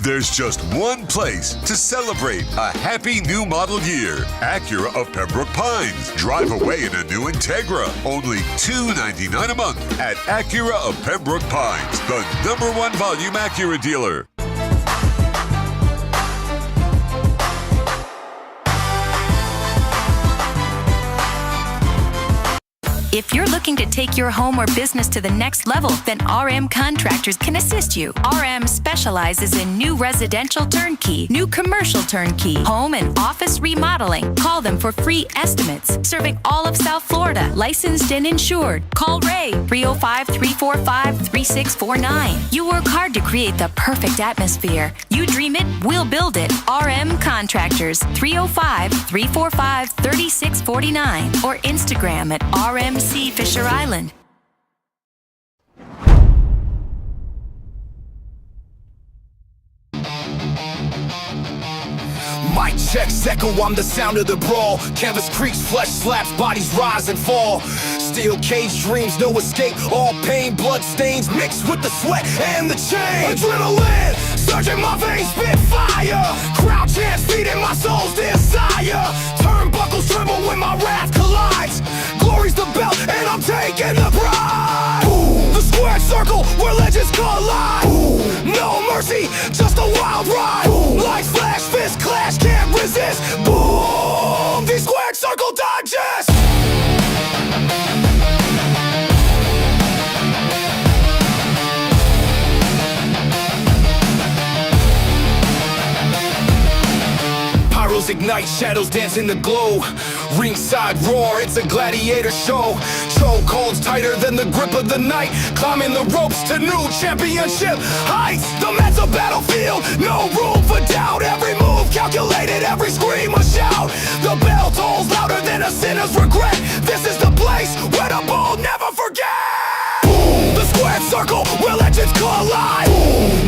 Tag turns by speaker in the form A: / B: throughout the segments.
A: There's just one place to celebrate a happy new model year. Acura of Pembroke Pines. Drive away in a new Integra. Only $299 a month at Acura of Pembroke Pines, the #1 volume Acura dealer.
B: If you're looking to take your home or business to the next level, then RM Contractors can assist you. RM specializes in new residential turnkey, new commercial turnkey, home and office remodeling. Call them for free estimates. Serving all of South Florida, licensed and insured. Call Ray, 305-345-3649. You work hard to create the perfect atmosphere. You dream it, we'll build it. RM Contractors, 305-345-3649 or Instagram at RMC Fisher Island.
C: Mic checks echo, I'm the sound of the brawl. Canvas creaks, flesh slaps, bodies rise and fall. Steel cage dreams, no escape. All pain, blood stains mixed with the sweat and the chain. Adrenaline surging my veins, spit fire. Crowd chants feeding my soul's desire. Turnbuckles tremble when my wrath collides. Glory's the belt and I'm taking the pride. The squared circle where legends collide. No mercy, just a wild ride. Lights flash, fist clash, can't resist. Boom, the squared circle digest. Pyros ignite, shadows dance in the glow. Ringside roar, it's a gladiator show. Chokeholds tighter than the grip of the night. Climbing the ropes to new championship heights. The mental battlefield, no room for doubt. Every move calculated, every scream a shout. The bell tolls louder than a sinner's regret. This is the place where the bold never forget. The squared circle where legends collide.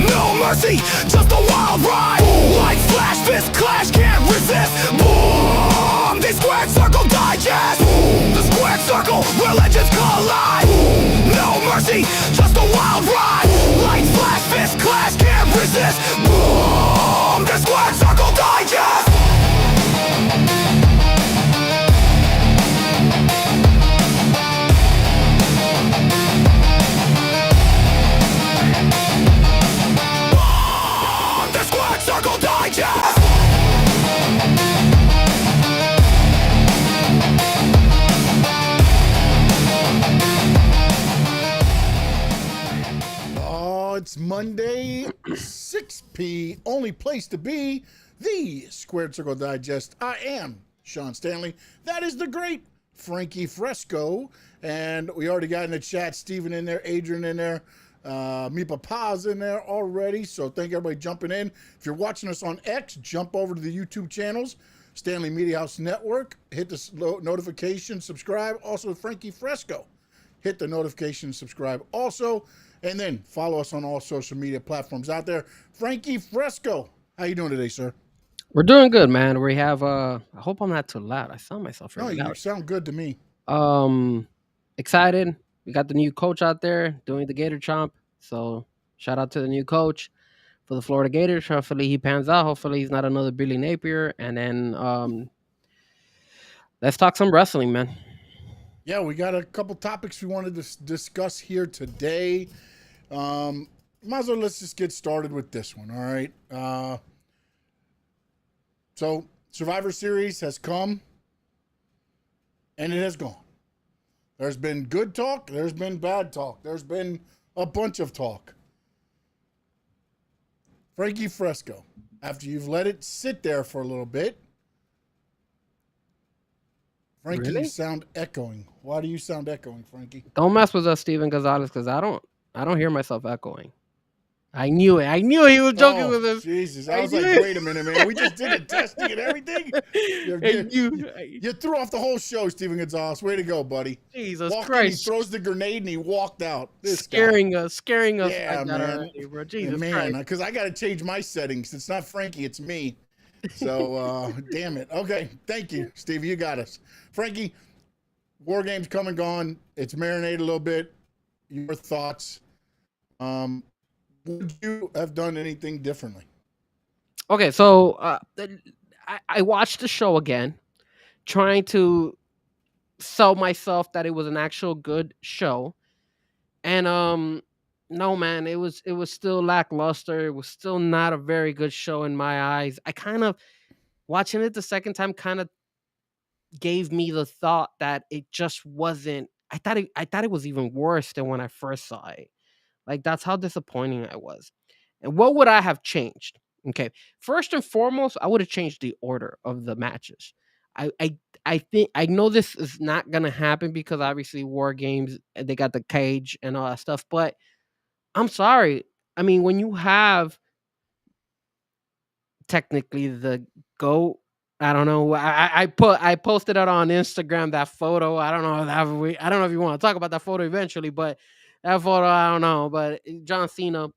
C: No mercy, just a wild ride. Lights flash, fist clash, can't resist. Boom, the squared circle digest. The squared circle where legends collide. No mercy, just a wild ride. Lights flash, fist clash, can't resist. Boom, the squared circle digest. Circle Digest!
D: Oh, it's Monday, 6 p. Only place to be, the Squared Circle Digest. I am Sean Stanley. That is the great Frankie Fresco. And we already got in the chat Steven in there, Adrian in there. Me Papa's in there already, so thank everybody jumping in. If you're watching us on X, jump over to the YouTube channels, Stanley Media House Network, hit the notification, subscribe. Also, Frankie Fresco, hit the notification, subscribe also, and then follow us on all social media platforms out there. Frankie Fresco, how you doing today, sir?
E: We're doing good, man. We have, I hope I'm not too loud. I sound myself really loud.
D: You sound good to me.
E: Excited. We got the new coach out there doing the Gator Chomp. So shout out to the new coach for the Florida Gators. Hopefully he pans out. Hopefully he's not another Billy Napier. And then let's talk some wrestling, man.
D: Yeah, we got a couple topics we wanted to discuss here today. Might as well let's just get started with this one, all right? So Survivor Series has come and it has gone. There's been good talk. There's been bad talk. There's been a bunch of talk. Frankie Fresco, after you've let it sit there for a little bit, Frankie,
E: Really?
D: you sound echoing. Why do you sound echoing, Frankie?
E: Don't mess with us, Steven Gonzalez, because I don't hear myself echoing. I knew it. I knew he was joking with us.
D: Jesus. I was like, wait a minute, man. We just did the testing and everything. You threw off the whole show, Steven Gonzalez. Way to go, buddy.
E: Jesus
D: Walked in,
E: Christ.
D: he throws the grenade and he walked out.
E: Scaring us.
D: Yeah,
E: like that
D: man.
E: already, bro. Jesus
D: Man,
E: Christ.
D: because I got to change my settings. It's not Frankie, it's me. So, damn it. Okay, thank you, Steve. You got us. Frankie, War Games come and gone. It's marinated a little bit. Your thoughts. Would you have done anything differently?
E: Okay, so I watched the show again, trying to sell myself that it was an actual good show, and no, man, it was still lackluster. It was still not a very good show in my eyes. I kind of watching it the second time kind of gave me the thought that it just wasn't. I thought it was even worse than when I first saw it. Like, that's how disappointing I was. And what would I have changed? Okay. First and foremost, I would have changed the order of the matches. I I I think I know this is not gonna happen because obviously war games, they got the cage and all that stuff, but I'm sorry. I mean, when you have technically the GOAT, I don't know. I posted it on Instagram, that photo. I don't know if you want to talk about that photo eventually, but that photo, I don't know. But John Cena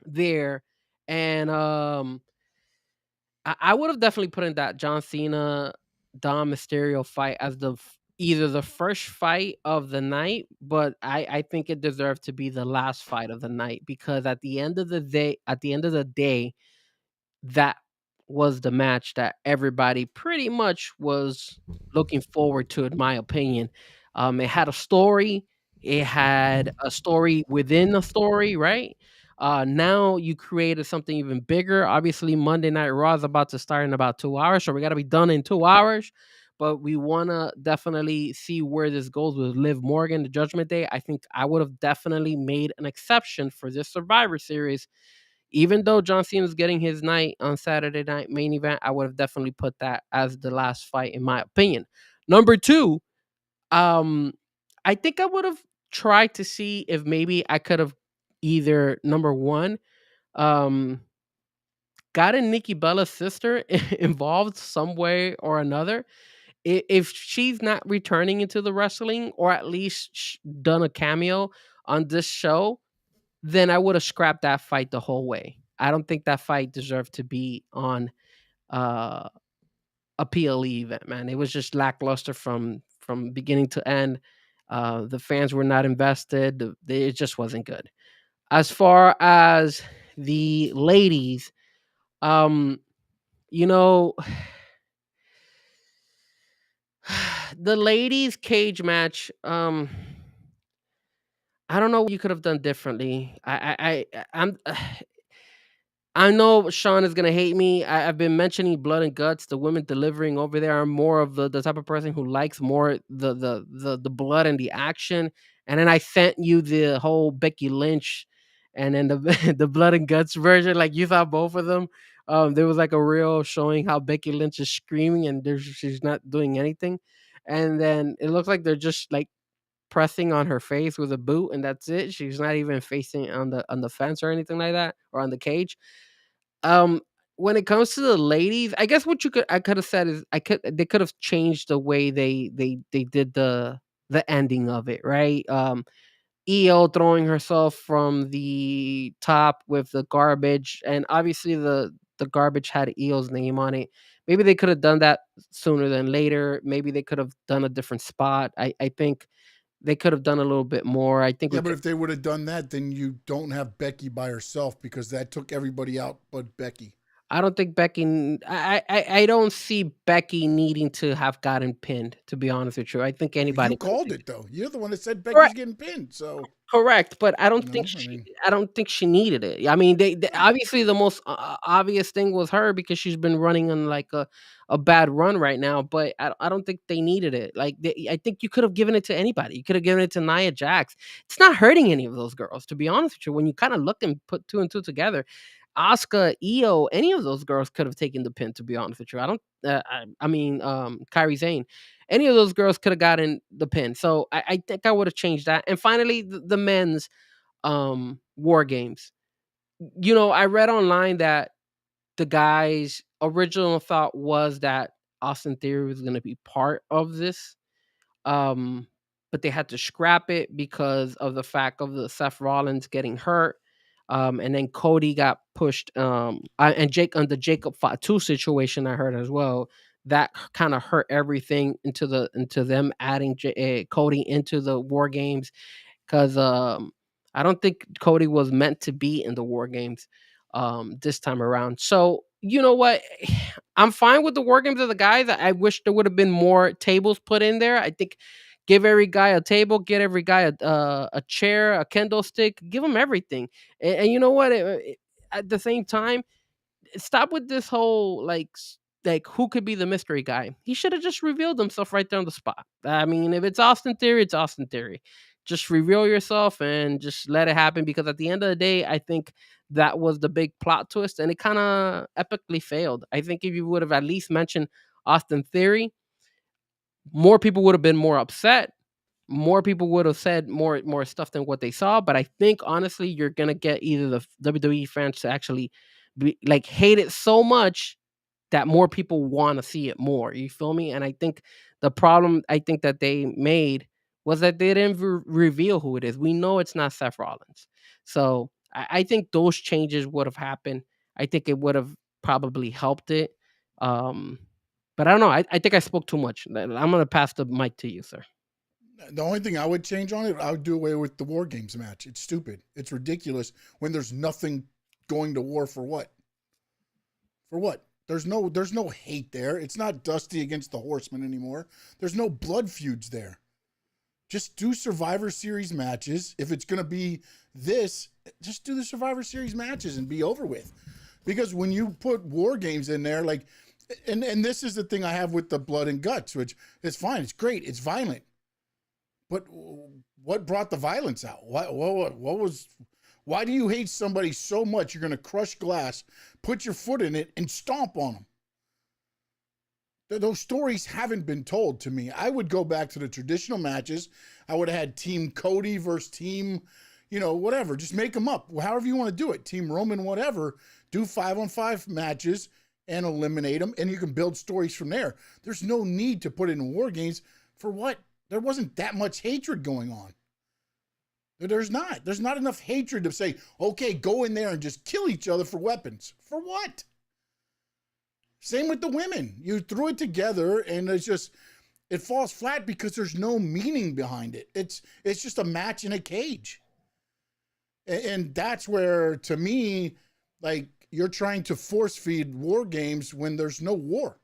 E: there, and I would have definitely put in that John Cena Dom Mysterio fight as either the first fight of the night, but I think it deserved to be the last fight of the night, because at the end of the day, that was the match that everybody pretty much was looking forward to, in my opinion. It had a story. It had a story within a story, right? Now you created something even bigger. Obviously, Monday Night Raw is about to start in about 2 hours, so we got to be done in 2 hours. But we want to definitely see where this goes with Liv Morgan, the Judgment Day. I think I would have definitely made an exception for this Survivor Series. Even though John Cena's getting his night on Saturday Night Main Event, I would have definitely put that as the last fight, in my opinion. Number two, um, I think I would have tried to see if maybe I could have either, number one, um, gotten Nikki Bella's sister involved some way or another. If she's not returning into the wrestling, or at least done a cameo on this show, then I would have scrapped that fight the whole way. I don't think that fight deserved to be on uh, a PLE event, man. It was just lackluster from beginning to end. The fans were not invested. It just wasn't good. As far as the ladies, um, you know, the ladies cage match. I don't know what you could have done differently. I know Sean is gonna hate me. I've been mentioning blood and guts. The women delivering over there are more of the type of person who likes more the blood and the action. And then I sent you the whole Becky Lynch, and then the the blood and guts version. Like, you saw both of them. There was like a reel showing how Becky Lynch is screaming and she's not doing anything, and then it looks like they're just like pressing on her face with a boot, and that's it. She's not even facing on the fence or anything like that, or on the cage. um, when it comes to the ladies, I guess what you could I could have said is they could have changed the way they did the ending of it, right? EO throwing herself from the top with the garbage, and obviously the garbage had EO's name on it. Maybe they could have done that sooner than later. Maybe they could have done a different spot. I think they could have done a little bit more. I think we
D: Yeah, but
E: could.
D: if they would have done that, then you don't have Becky by herself because that took everybody out but Becky.
E: I don't think Becky. I don't see Becky needing to have gotten pinned. To be honest with you, I think
D: Well, you
E: anybody could have
D: called
E: taken.
D: it though. You're the one that said Becky's
E: Correct,
D: getting pinned. So
E: correct. But I don't think
D: I mean,
E: I don't think she needed it. I mean, they obviously the most obvious thing was her, because she's been running on like a bad run right now. But I don't think they needed it. Like, I think you could have given it to anybody. You could have given it to Nia Jax. It's not hurting any of those girls. To be honest with you, when you kind of look and put two and two together, Asuka, Io, any of those girls could have taken the pin. To be honest with you, I don't. I mean, Kyrie Zane, any of those girls could have gotten the pin. So I think I would have changed that. And finally, the men's war games. I read online that the guy's original thought was that Austin Theory was going to be part of this, um, but they had to scrap it because of the fact of the Seth Rollins getting hurt. And then Cody got pushed, and Jake on the Jacob Fatu situation, I heard as well. That kind of hurt everything into them adding Cody into the War Games, because I don't think Cody was meant to be in the War Games this time around. So you know what? I'm fine with the war games of the guys. I wish there would have been more tables put in there. I think give every guy a table, get every guy a chair, a kendo stick, give them everything. And you know what? At the same time, stop with this whole like who could be the mystery guy. He should have just revealed himself right there on the spot. I mean, if it's Austin Theory, it's Austin Theory. Just reveal yourself and just let it happen, because at the end of the day, I think that was the big plot twist and it kind of epically failed. I think if you would have at least mentioned Austin Theory, more people would have been more upset. More people would have said more stuff than what they saw. But I think honestly, you're gonna get either the WWE fans to actually be like hate it so much that more people want to see it more. You feel me? And I think the problem I think that they made was that they didn't reveal who it is. We know it's not Seth Rollins. So I think those changes would have happened. I think it would have probably helped it. Um, but I don't know. I think I spoke too much. I'm gonna pass the mic to you, sir.
D: The only thing I would change on it, I would do away with the War Games match. It's stupid. It's ridiculous when there's nothing going to war for what? For what? There's no hate there. It's not Dusty against the Horsemen anymore. There's no blood feuds there. Just do Survivor Series matches. If it's going to be this, just do the Survivor Series matches and be over with. Because when you put War Games in there, like, and this is the thing I have with the Blood and Guts, which is fine. It's great. It's violent. But what brought the violence out? What was? Why do you hate somebody so much you're going to crush glass, put your foot in it, and stomp on them? Those stories haven't been told to me. I would go back to the traditional matches. I would have had Team Cody versus Team, whatever. Just make them up. However you want to do it. Team Roman, whatever. Do 5-on-5 matches and eliminate them, and you can build stories from there. There's no need to put it in War Games. For what? There wasn't that much hatred going on. There's not. There's not enough hatred to say, okay, go in there and just kill each other for weapons. For what? Same with the women. You threw it together and it falls flat because there's no meaning behind it. It's just a match in a cage. And that's where, to me, like, you're trying to force feed War Games when there's no war.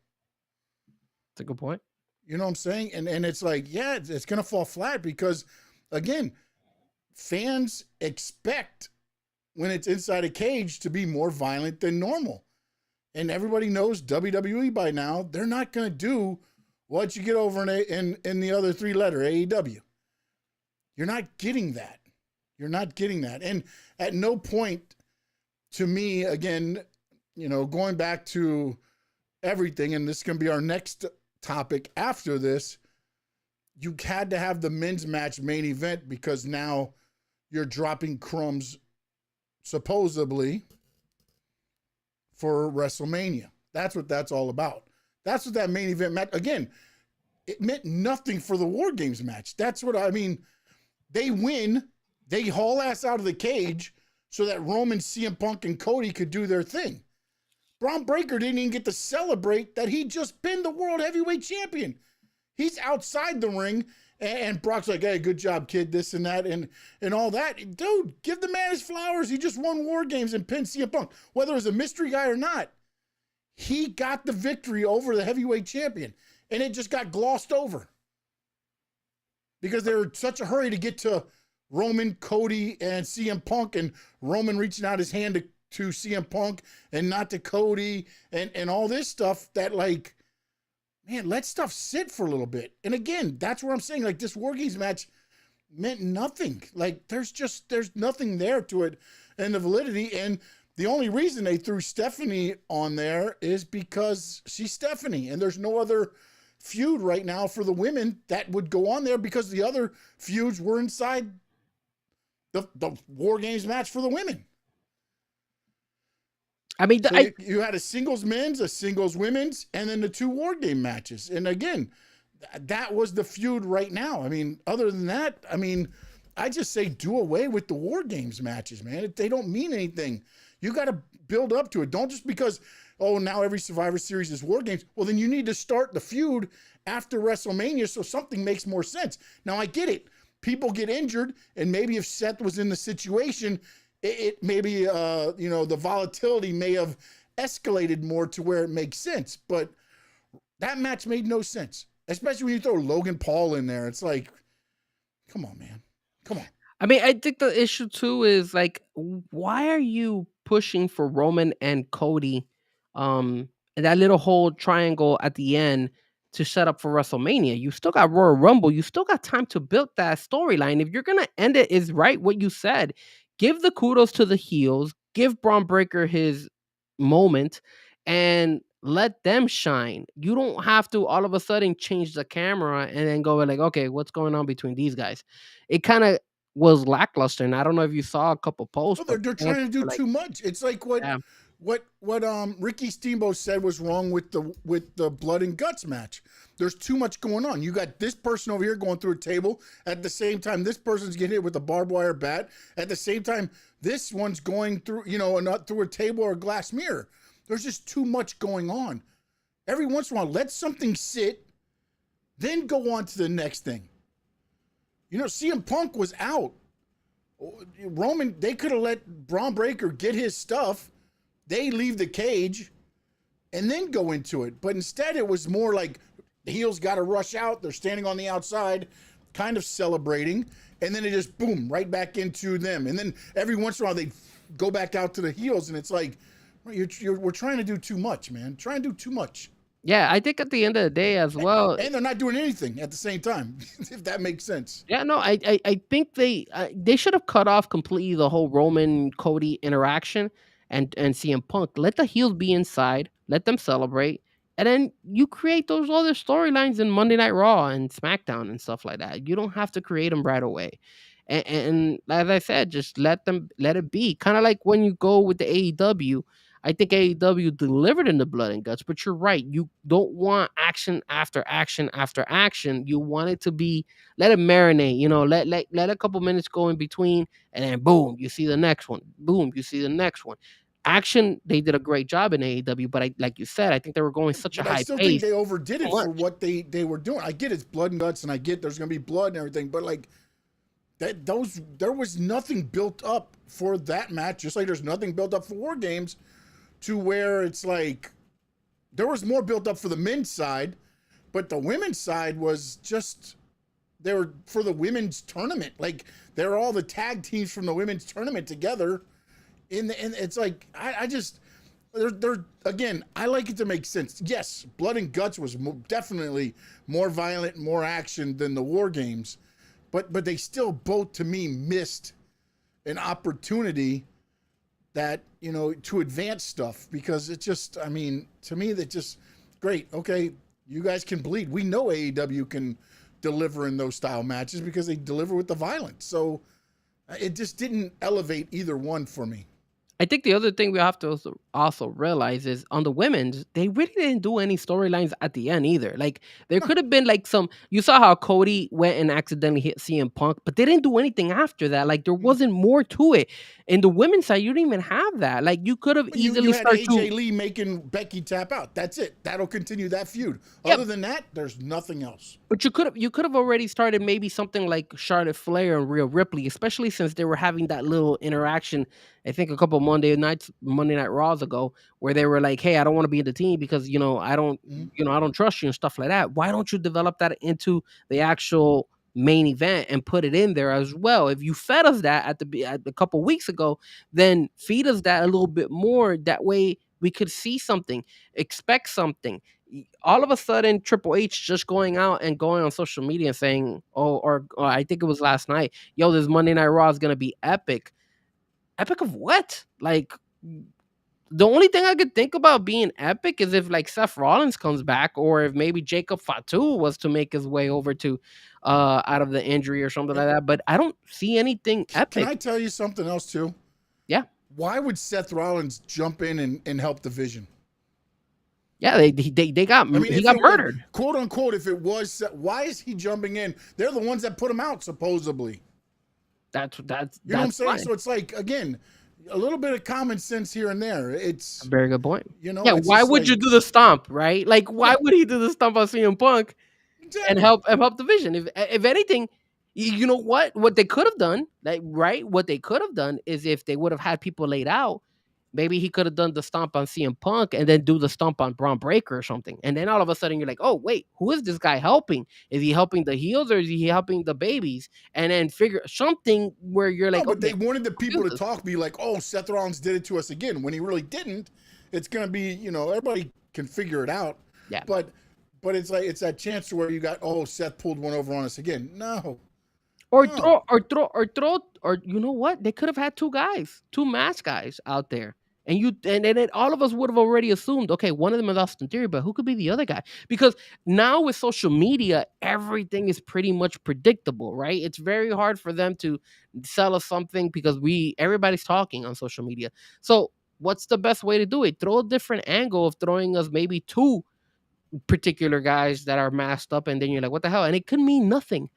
E: That's a good point.
D: You know what I'm saying? And it's like, yeah, it's going to fall flat because, again, fans expect when it's inside a cage to be more violent than normal. And everybody knows WWE by now, they're not going to do what you get over in the other three-letter AEW. You're not getting that. You're not getting that. And at no point, to me, again, going back to everything, and this is going to be our next topic after this, you had to have the men's match main event because now you're dropping crumbs, supposedly, for WrestleMania. That's what that's all about. That's what that main event match, again, it meant nothing for the War Games match. That's what I mean. They win, they haul ass out of the cage so that Roman, CM Punk, and Cody could do their thing. Braun Breaker didn't even get to celebrate that he just been the world heavyweight champion. He's outside the ring, and Brock's like, hey, good job, kid, this and that, and all that. Dude, give the man his flowers. He just won War Games and pinned CM Punk. Whether it was a mystery guy or not, he got the victory over the heavyweight champion, and it just got glossed over because they were in such a hurry to get to Roman, Cody, and CM Punk, and Roman reaching out his hand to CM Punk and not to Cody and all this stuff that, like, man, let stuff sit for a little bit. And again, that's what I'm saying. Like, this War Games match meant nothing. Like, there's nothing there to it and the validity. And the only reason they threw Stephanie on there is because she's Stephanie. And there's no other feud right now for the women that would go on there because the other feuds were inside the War Games match for the women.
E: I mean,
D: so you had a singles men's, a singles women's, and then the two War Game matches. And again, that was the feud right now. I mean, other than that, I mean, I just say do away with the War Games matches, man. They don't mean anything. You got to build up to it. Don't just because, oh, now every Survivor Series is War Games. Well, then you need to start the feud after WrestleMania so something makes more sense. Now, I get it. People get injured, and maybe if Seth was in the situation, it maybe, the volatility may have escalated more to where it makes sense. But that match made no sense, especially when you throw Logan Paul in there. It's like, come on, man. Come on.
E: I mean, I think the issue too is like, why are you pushing for Roman and Cody, and that little whole triangle at the end to set up for WrestleMania? You still got Royal Rumble. You still got time to build that storyline. If you're gonna end it, is right what you said. Give the kudos to the heels. Give Braun Breaker his moment, and let them shine. You don't have to all of a sudden change the camera and then go like, okay, what's going on between these guys? It kind of was lackluster, and I don't know if you saw a couple posts,
D: Well,
E: but
D: they're trying to do
E: like,
D: too much. It's like what
E: yeah,
D: Ricky Steamboat said was wrong with the blood and guts match. There's too much going on. You got this person over here going through a table. At the same time, this person's getting hit with a barbed wire bat. At the same time, this one's going through, not through a table or a glass mirror. There's just too much going on. Every once in a while, let something sit, then go on to the next thing. CM Punk was out. Roman, they could have let Braun Breaker get his stuff. They leave the cage and then go into it. But instead, it was more like the heels got to rush out. They're standing on the outside, kind of celebrating. And then it just, boom, right back into them. And then every once in a while, they go back out to the heels. And it's like, we're trying to do too much, man. Trying to do too much.
E: yeah. I think at the end of the day as well,
D: And they're not doing anything at the same time, if that makes sense.
E: yeah, no, I think they should have cut off completely the whole Roman Cody interaction and CM Punk. Let the heels be inside, let them celebrate, and then you create those other storylines in Monday Night Raw and SmackDown and stuff like that. You don't have to create them right away. And as I said, just let it be. Kind of like when you go with the AEW. I think AEW delivered in the blood and guts, but you're right. You don't want action after action after action. You want it to be, let it marinate. Let a couple minutes go in between, and then boom, you see the next one. Boom, you see the next one. Action, they did a great job in AEW, but like you said, I think they were going such a
D: But I
E: high
D: still
E: pace.
D: think they overdid it
E: Too
D: for
E: much.
D: what they were doing. I get it's blood and guts, and I get there's going to be blood and everything, but like there was nothing built up for that match. Just like there's nothing built up for War Games, to where it's like there was more built up for the men's side, but the women's side was just they were for the women's tournament. Like they're all the tag teams from the women's tournament together. And it's like I just they're again. I like it to make sense. Yes, blood and guts was definitely more violent, more action than the War Games, but they still both to me missed an opportunity that to advance stuff, because it just to me that just great. Okay, you guys can bleed. We know AEW can deliver in those style matches because they deliver with the violence. So it just didn't elevate either one for me.
E: I think the other thing we have to also realize is on the women's, they really didn't do any storylines at the end either. Like there could have been like you saw how Cody went and accidentally hit CM Punk, but they didn't do anything after that. Like there wasn't more to it. In the women's side, you didn't even have that. Like you could have easily
D: You had
E: started
D: AJ Lee making Becky tap out. That's it. That'll continue that feud.
E: Yep.
D: Other than that, there's nothing else.
E: But you could have already started maybe something like Charlotte Flair and Rhea Ripley, especially since they were having that little interaction. I think a couple Monday Night Raws ago, where they were like, "Hey, I don't want to be in the team because I don't I don't trust you and stuff like that." Why don't you develop that into the actual main event and put it in there as well? If you fed us that at a couple weeks ago, then feed us that a little bit more. That way we could see something, expect something. All of a sudden, Triple H just going out and going on social media and saying, or I think it was last night, "Yo, this Monday Night Raw is gonna be epic." Epic of what? Like the only thing I could think about being epic is if like Seth Rollins comes back, or if maybe Jacob Fatu was to make his way over to out of the injury or something like that. But I don't see anything epic.
D: Can I tell you something else too?
E: Yeah.
D: Why would Seth Rollins jump in and help the Vision?
E: Yeah, he got he got murdered.
D: Quote unquote, if it was, why is he jumping in? They're the ones that put him out, supposedly.
E: That's
D: You know what I'm saying?
E: fine.
D: So it's like, again, a little bit of common sense here and there. It's,
E: Very good point.
D: Yeah,
E: Why would you do the stomp, right? Like, why would he do the stomp on CM Punk and help the Vision? If anything, you know what they could have done, like, right? What they could have done is if they would have had people laid out, Maybe he could have done the stomp on CM Punk and then do the stomp on Braun Breaker or something. And then all of a sudden you're like, oh wait, who is this guy helping? Is he helping the heels or is he helping the babies? And then figure something where you're
D: No,
E: like,
D: but
E: okay,
D: they wanted the people to
E: this.
D: talk, be like, "Oh, Seth Rollins did it to us again," when he really didn't. It's gonna be, everybody can figure it out.
E: Yeah.
D: But it's like it's that chance where you got, oh, Seth pulled one over on us again. No,
E: Or
D: no.
E: throw, or you know what? They could have had two guys, two mask guys out there. And then all of us would have already assumed, okay, one of them is Austin Theory, but who could be the other guy? Because now with social media, everything is pretty much predictable, right? It's very hard for them to sell us something because everybody's talking on social media. So what's the best way to do it? Throw a different angle of throwing us maybe two particular guys that are masked up, and then you're like, what the hell? And it could mean nothing,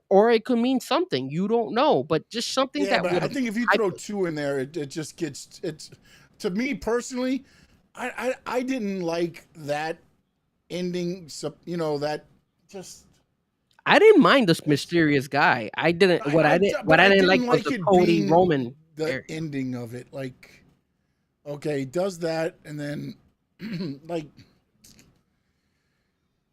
E: or it could mean something, you don't know, but just something
D: Yeah,
E: that
D: but
E: would
D: I
E: have
D: think if you
E: hyped
D: throw
E: it.
D: two in there, it just gets it's. To me personally, I didn't like that ending. That just.
E: I didn't mind this mysterious guy. I didn't.
D: But
E: What I
D: I
E: didn't like
D: didn't
E: was
D: like
E: the
D: it
E: Cody
D: being
E: Roman
D: the
E: area.
D: ending of it. Like, okay, he does that, and then, like,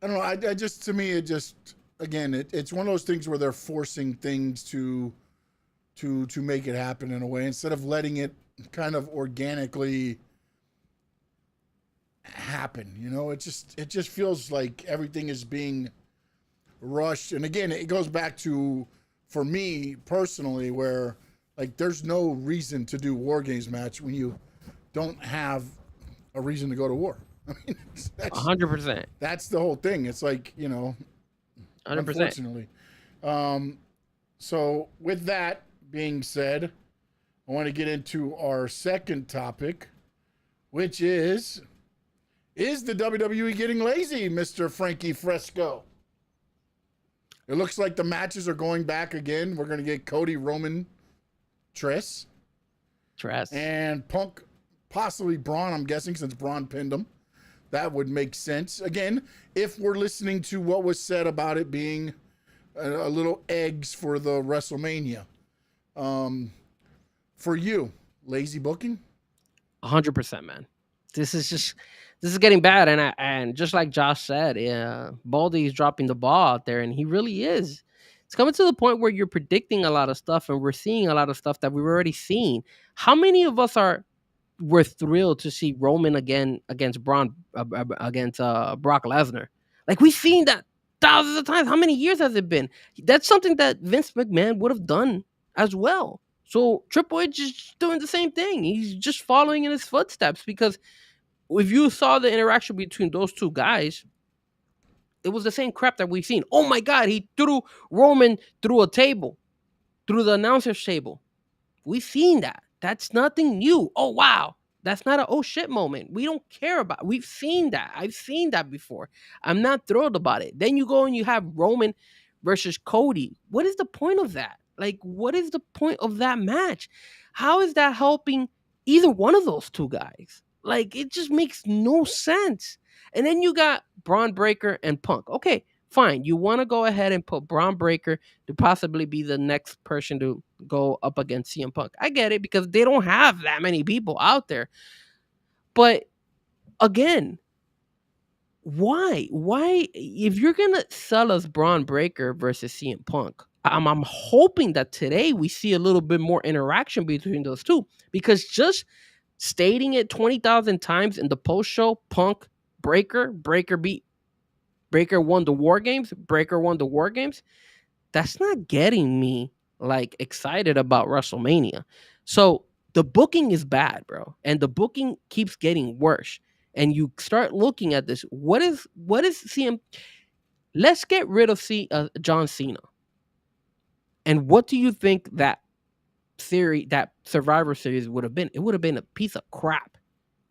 D: I don't know. I just, to me, it just, again, it's one of those things where they're forcing things to make it happen in a way instead of letting it kind of organically happen. It just feels like everything is being rushed. And again, it goes back to, for me personally, where like there's no reason to do war games match when you don't have a reason to go to war. I mean, that's
E: 100%.
D: that's the whole thing. It's like,
E: 100%.
D: unfortunately. So with that being said, I want to get into our second topic, which is the WWE getting lazy, Mr. Frankie Fresco? It looks like the matches are going back again. We're going to get Cody, Roman, Triss,
E: Tress.
D: and Punk, possibly Braun, I'm guessing, since Braun pinned him. That would make sense. Again, if we're listening to what was said about it being a little eggs for the WrestleMania. For you, lazy booking?
E: 100%, man. This is getting bad, and just like Josh said, Baldy's dropping the ball out there, and he really is. It's coming to the point where you're predicting a lot of stuff, and we're seeing a lot of stuff that we've already seen. How many of us were thrilled to see Roman again against Brock Lesnar? Like, we've seen that thousands of times. How many years has it been? That's something that Vince McMahon would have done as well. So Triple H is doing the same thing. He's just following in his footsteps, because if you saw the interaction between those two guys, it was the same crap that we've seen. Oh my God, he threw Roman through a table, through the announcer's table. We've seen that. That's nothing new. Oh wow. That's not a oh shit moment. We don't care about. We've seen that. I've seen that before. I'm not thrilled about it. Then you go and you have Roman versus Cody. What is the point of that? Like, what is the point of that match? How is that helping either one of those two guys? Like, it just makes no sense. And then you got Braun Breaker and Punk. Okay, fine. You want to go ahead and put Braun Breaker to possibly be the next person to go up against CM Punk. I get it, because they don't have that many people out there. But again, why? If you're gonna sell us Braun Breaker versus CM Punk, I'm hoping that today we see a little bit more interaction between those two, because just stating it 20,000 times in the post show, Punk, Breaker beat Breaker won the War Games, Breaker won the War Games, that's not getting me like excited about WrestleMania. So the booking is bad, bro, and the booking keeps getting worse. And you start looking at this. What is CM? Let's get rid of John Cena. And what do you think that Survivor Series would have been? It would have been a piece of crap.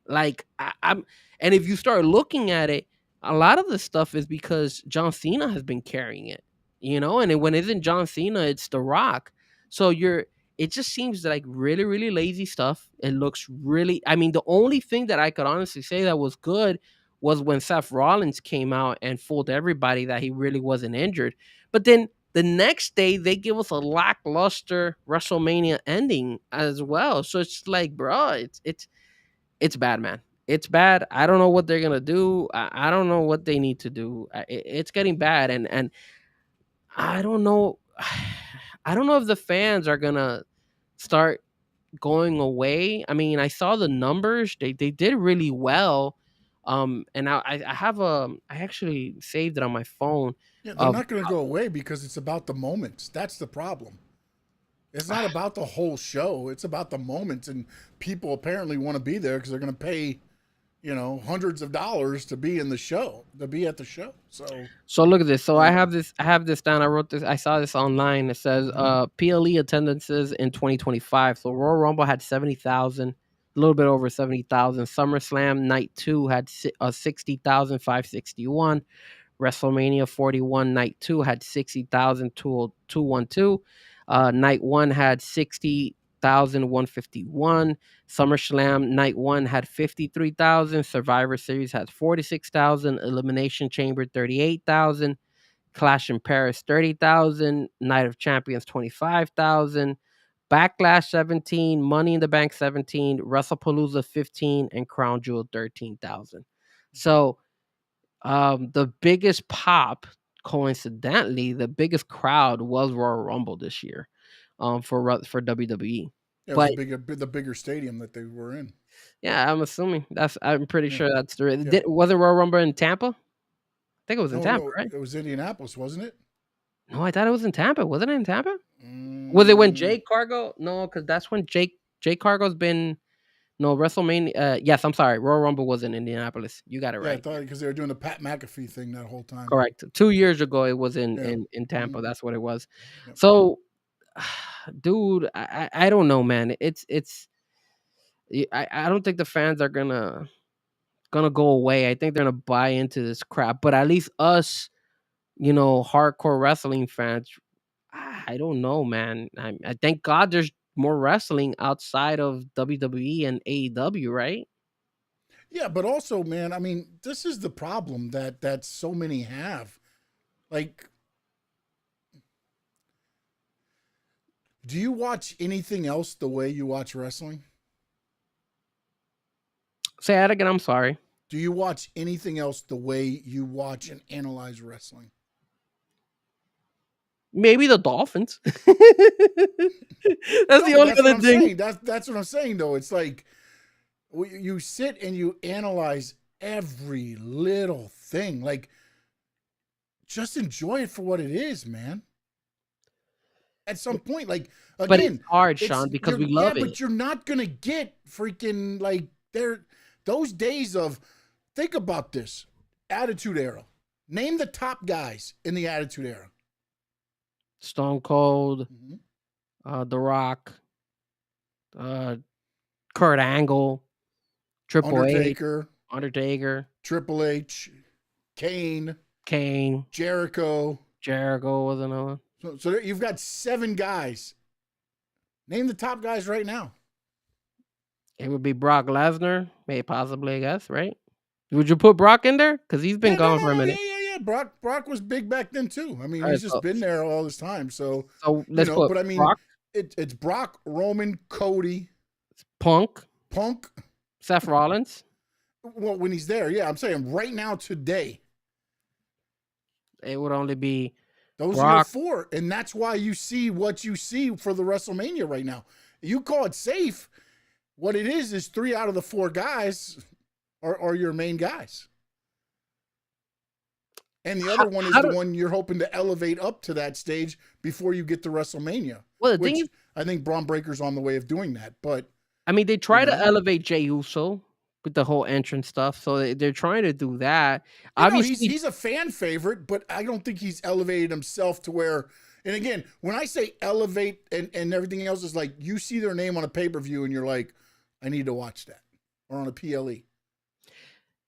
E: Like, I'm, and if you start looking at it, a lot of the stuff is because John Cena has been carrying it, and when it isn't John Cena, it's The Rock. So it just seems like really, really lazy stuff. It looks really, I mean, the only thing that I could honestly say that was good was when Seth Rollins came out and fooled everybody that he really wasn't injured. But then the next day, they give us a lackluster WrestleMania ending as well. So it's like, bro, it's It's bad, man. It's bad. I don't know what they're gonna do. I don't know what they need to do. It's getting bad, and I don't know. I don't know if the fans are gonna start going away. I mean, I saw the numbers. They did really well. And I have I actually saved it on my phone.
D: Yeah, they're
E: Of
D: not going to go away because it's about the moments. That's the problem. It's not about the whole show. It's about the moments, and people apparently want to be there because they're going to pay, hundreds of dollars to be in the show, to be at the show.
E: So look at this. So
D: Yeah.
E: I have this down. I wrote this. I saw this online. It says PLE attendances in 2025. So Royal Rumble had 70,000, a little bit over 70,000. SummerSlam Night 2 had 60,561. WrestleMania 41 Night 2 had 60,212. Night 1 had 60,151. SummerSlam Night 1 had 53,000. Survivor Series had 46,000. Elimination Chamber 38,000. Clash in Paris 30,000. Night of Champions 25,000. Backlash 17, Money in the Bank 17, WrestlePalooza 15, and Crown Jewel 13,000. So the biggest pop, coincidentally, the biggest crowd was Royal Rumble this year, for WWE.
D: It was
E: But
D: the bigger stadium that they were in.
E: yeah, I'm assuming I'm pretty
D: Yeah.
E: sure that's the.
D: Yeah.
E: Was it Royal Rumble in Tampa? I think it was in Tampa,
D: No,
E: right?
D: it was Indianapolis, wasn't it?
E: No, I thought it was in Tampa. Wasn't it in Tampa? Was it when
D: Mm,
E: Jake Cargo? No, because that's when Jake Cargo's been. No, WrestleMania. Yes, I'm sorry. Royal Rumble was in Indianapolis. You got it
D: yeah, I
E: right.
D: thought because they were doing the Pat McAfee thing that whole time.
E: Correct. 2 years ago, it was in
D: Yeah.
E: in Tampa.
D: Mhm.
E: That's what it was.
D: Yep.
E: So, dude, I don't know, man. I don't think the fans are gonna go away. I think they're gonna buy into this crap. But at least us, hardcore wrestling fans, I don't know, man. I thank God there's more wrestling outside of WWE and AEW, right?
D: Yeah, but also, man, I mean, this is the problem that so many have. Like, do you watch anything else the way you watch wrestling?
E: Say that again. I'm sorry.
D: Do you watch anything else the way you watch and analyze wrestling?
E: Maybe the Dolphins. That's
D: No,
E: the only
D: that's what
E: other
D: I'm
E: thing.
D: saying. That's what I'm saying, though. It's like you sit and you analyze every little thing. Like, just enjoy it for what it is, man. At some point, like,
E: But
D: again,
E: it's hard, Sean, because we love
D: yeah,
E: it.
D: but you're not gonna get freaking like those days of. Think about this Attitude Era. Name the top guys in the Attitude Era.
E: Stone Cold, The Rock, Kurt Angle, Triple H, Undertaker,
D: Triple H, Kane, Jericho.
E: Jericho was another one.
D: So there, you've got 7 guys. Name the top guys right now.
E: It would be Brock Lesnar, maybe possibly, I guess, right? Would you put Brock in there? Because he's been gone for a minute.
D: Yeah. Brock was big back then too. I mean,
E: All
D: he's
E: right,
D: just been there all this time. So
E: let's put
D: but I mean,
E: Brock,
D: it's Brock, Roman, Cody,
E: Punk,
D: Seth
E: Seth Rollins.
D: Well, when he's there, yeah. I'm saying right now, today,
E: It would only be
D: those
E: Brock.
D: are your 4, and that's why you see what you see for the WrestleMania right now. You call it safe. What it is 3 out of the 4 guys are your main guys. And the other one is the one you're hoping to elevate up to that stage before you get to WrestleMania.
E: Well, the thing is,
D: I think Braun Breaker's on the way of doing that. But
E: I mean, they try to elevate Jey Uso with the whole entrance stuff, so they're trying to do that. Obviously,
D: he's a fan favorite, but I don't think he's elevated himself to where. And again, when I say elevate and everything else is like you see their name on a pay-per-view and you're like, I need to watch that, or on a PLE.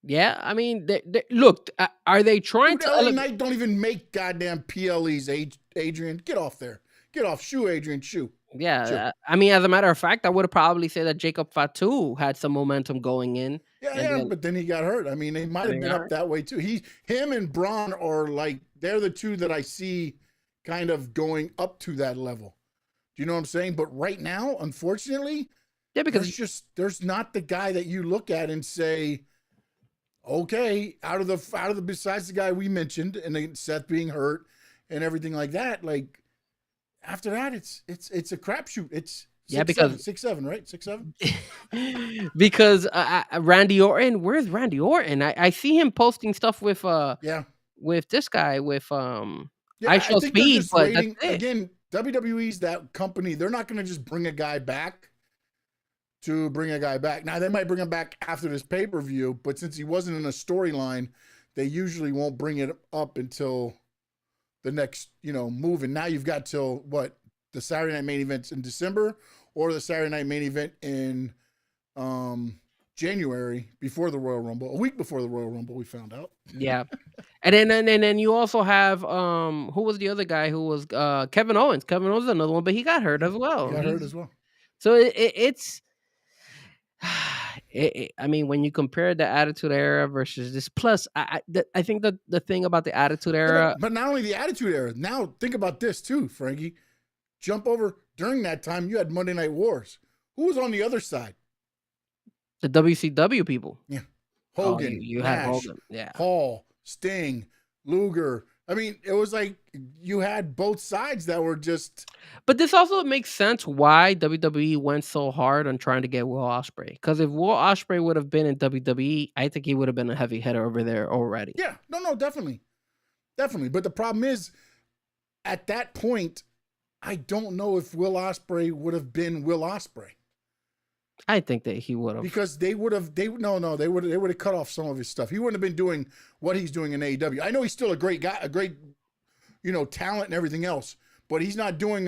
E: Yeah, I mean, look, are they trying
D: Dude,
E: to
D: LA Knight don't even make goddamn PLEs, Adrian. Get off there. Get off. Shoo, Adrian, shoo.
E: Yeah,
D: Sure.
E: I mean, as a matter of fact, I would have probably said that Jacob Fatu had some momentum going in.
D: But then he got hurt. I mean, they might have been up that way too. Him and Braun are like, they're the 2 that I see kind of going up to that level. Do you know what I'm saying? But right now, unfortunately,
E: Yeah, because
D: there's not the guy that you look at and say, okay, out of the besides the guy we mentioned and then Seth being hurt and everything like that, like after that it's a crapshoot. It's
E: yeah,
D: 6'7", right? 6'7".
E: because Randy Orton, where's Randy Orton? I see him posting stuff with
D: Yeah.
E: this guy with
D: Yeah,
E: I
D: I
E: Show
D: think they're
E: Speed,
D: just
E: but that's
D: waiting.
E: it.
D: Again, WWE's that company. They're not going to just bring a guy back to bring a guy back. Now, they might bring him back after this pay-per-view, but since he wasn't in a storyline, they usually won't bring it up until the next, move. And now you've got till, what, the Saturday Night Main Events in December or the Saturday Night Main Event in January before the Royal Rumble, a week before the Royal Rumble, we found out.
E: Yeah. And then you also have who was the other guy who was Kevin Owens. Kevin Owens is another one, but he got hurt as well.
D: He got hurt as well.
E: So it's I mean, when you compare the Attitude Era versus this, plus I think that the thing about the Attitude Era,
D: but not only the Attitude Era. Now think about this too, Frankie. Jump over during that time. You had Monday Night Wars. Who was on the other side?
E: the WCW people.
D: Yeah, Hogan.
E: You
D: Nash,
E: had Hogan. Yeah.
D: Hall, Sting, Luger. I mean, it was like you had both sides that were just.
E: But this also makes sense why WWE went so hard on trying to get Will Ospreay. Because if Will Ospreay would have been in WWE, I think he would have been a heavy hitter over there already.
D: Yeah, no, definitely. But the problem is, at that point, I don't know if Will Ospreay would have been Will Ospreay.
E: I think that he would have.
D: Because they would have cut off some of his stuff. He wouldn't have been doing what he's doing in AEW. I know he's still a great guy, a great, talent and everything else, but he's not doing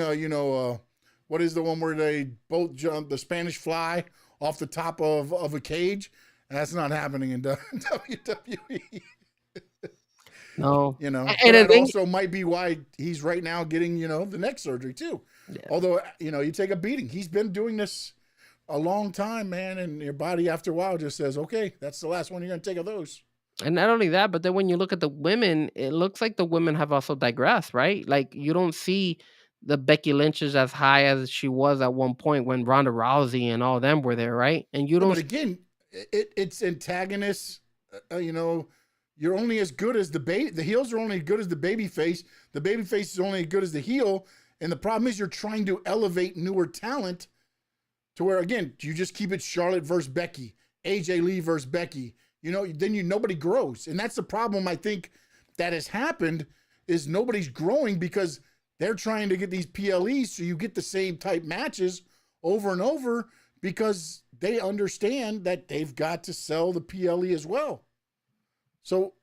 D: what is the one where they both jump the Spanish fly off the top of a cage? That's not happening in WWE.
E: No.
D: And that also might be why he's right now getting, the neck surgery too. Yeah. Although, you take a beating. He's been doing this a long time, man, and your body after a while just says, okay, that's the last one you're going to take of those.
E: And not only that, but then when you look at the women, it looks like the women have also digressed, right? Like you don't see the Becky Lynch's as high as she was at one point when Ronda Rousey and all them were there, right? And you don't.
D: But again, it's antagonists. You're only as good as the heels are only as good as the baby face. The baby face is only as good as the heel. And the problem is you're trying to elevate newer talent to where, again, you just keep it Charlotte versus Becky, AJ Lee versus Becky. Then nobody grows. And that's the problem I think that has happened is nobody's growing because they're trying to get these PLEs so you get the same type matches over and over because they understand that they've got to sell the PLE as well. So,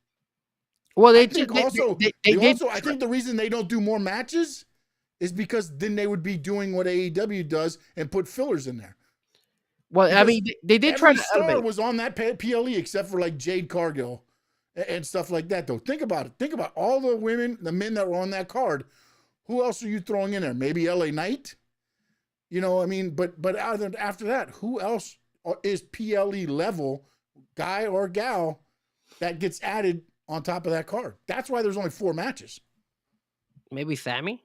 E: well,
D: I think the reason they don't do more matches is because then they would be doing what AEW does and put fillers in there.
E: Well,
D: because
E: I mean, they did try to
D: star
E: elevate.
D: was on that PLE except for like Jade Cargill and stuff like that, though. Think about it. Think about all the men that were on that card. Who else are you throwing in there? Maybe LA Knight? But after that, who else is PLE level, guy or gal, that gets added on top of that card? That's why there's only 4 matches.
E: Maybe Sami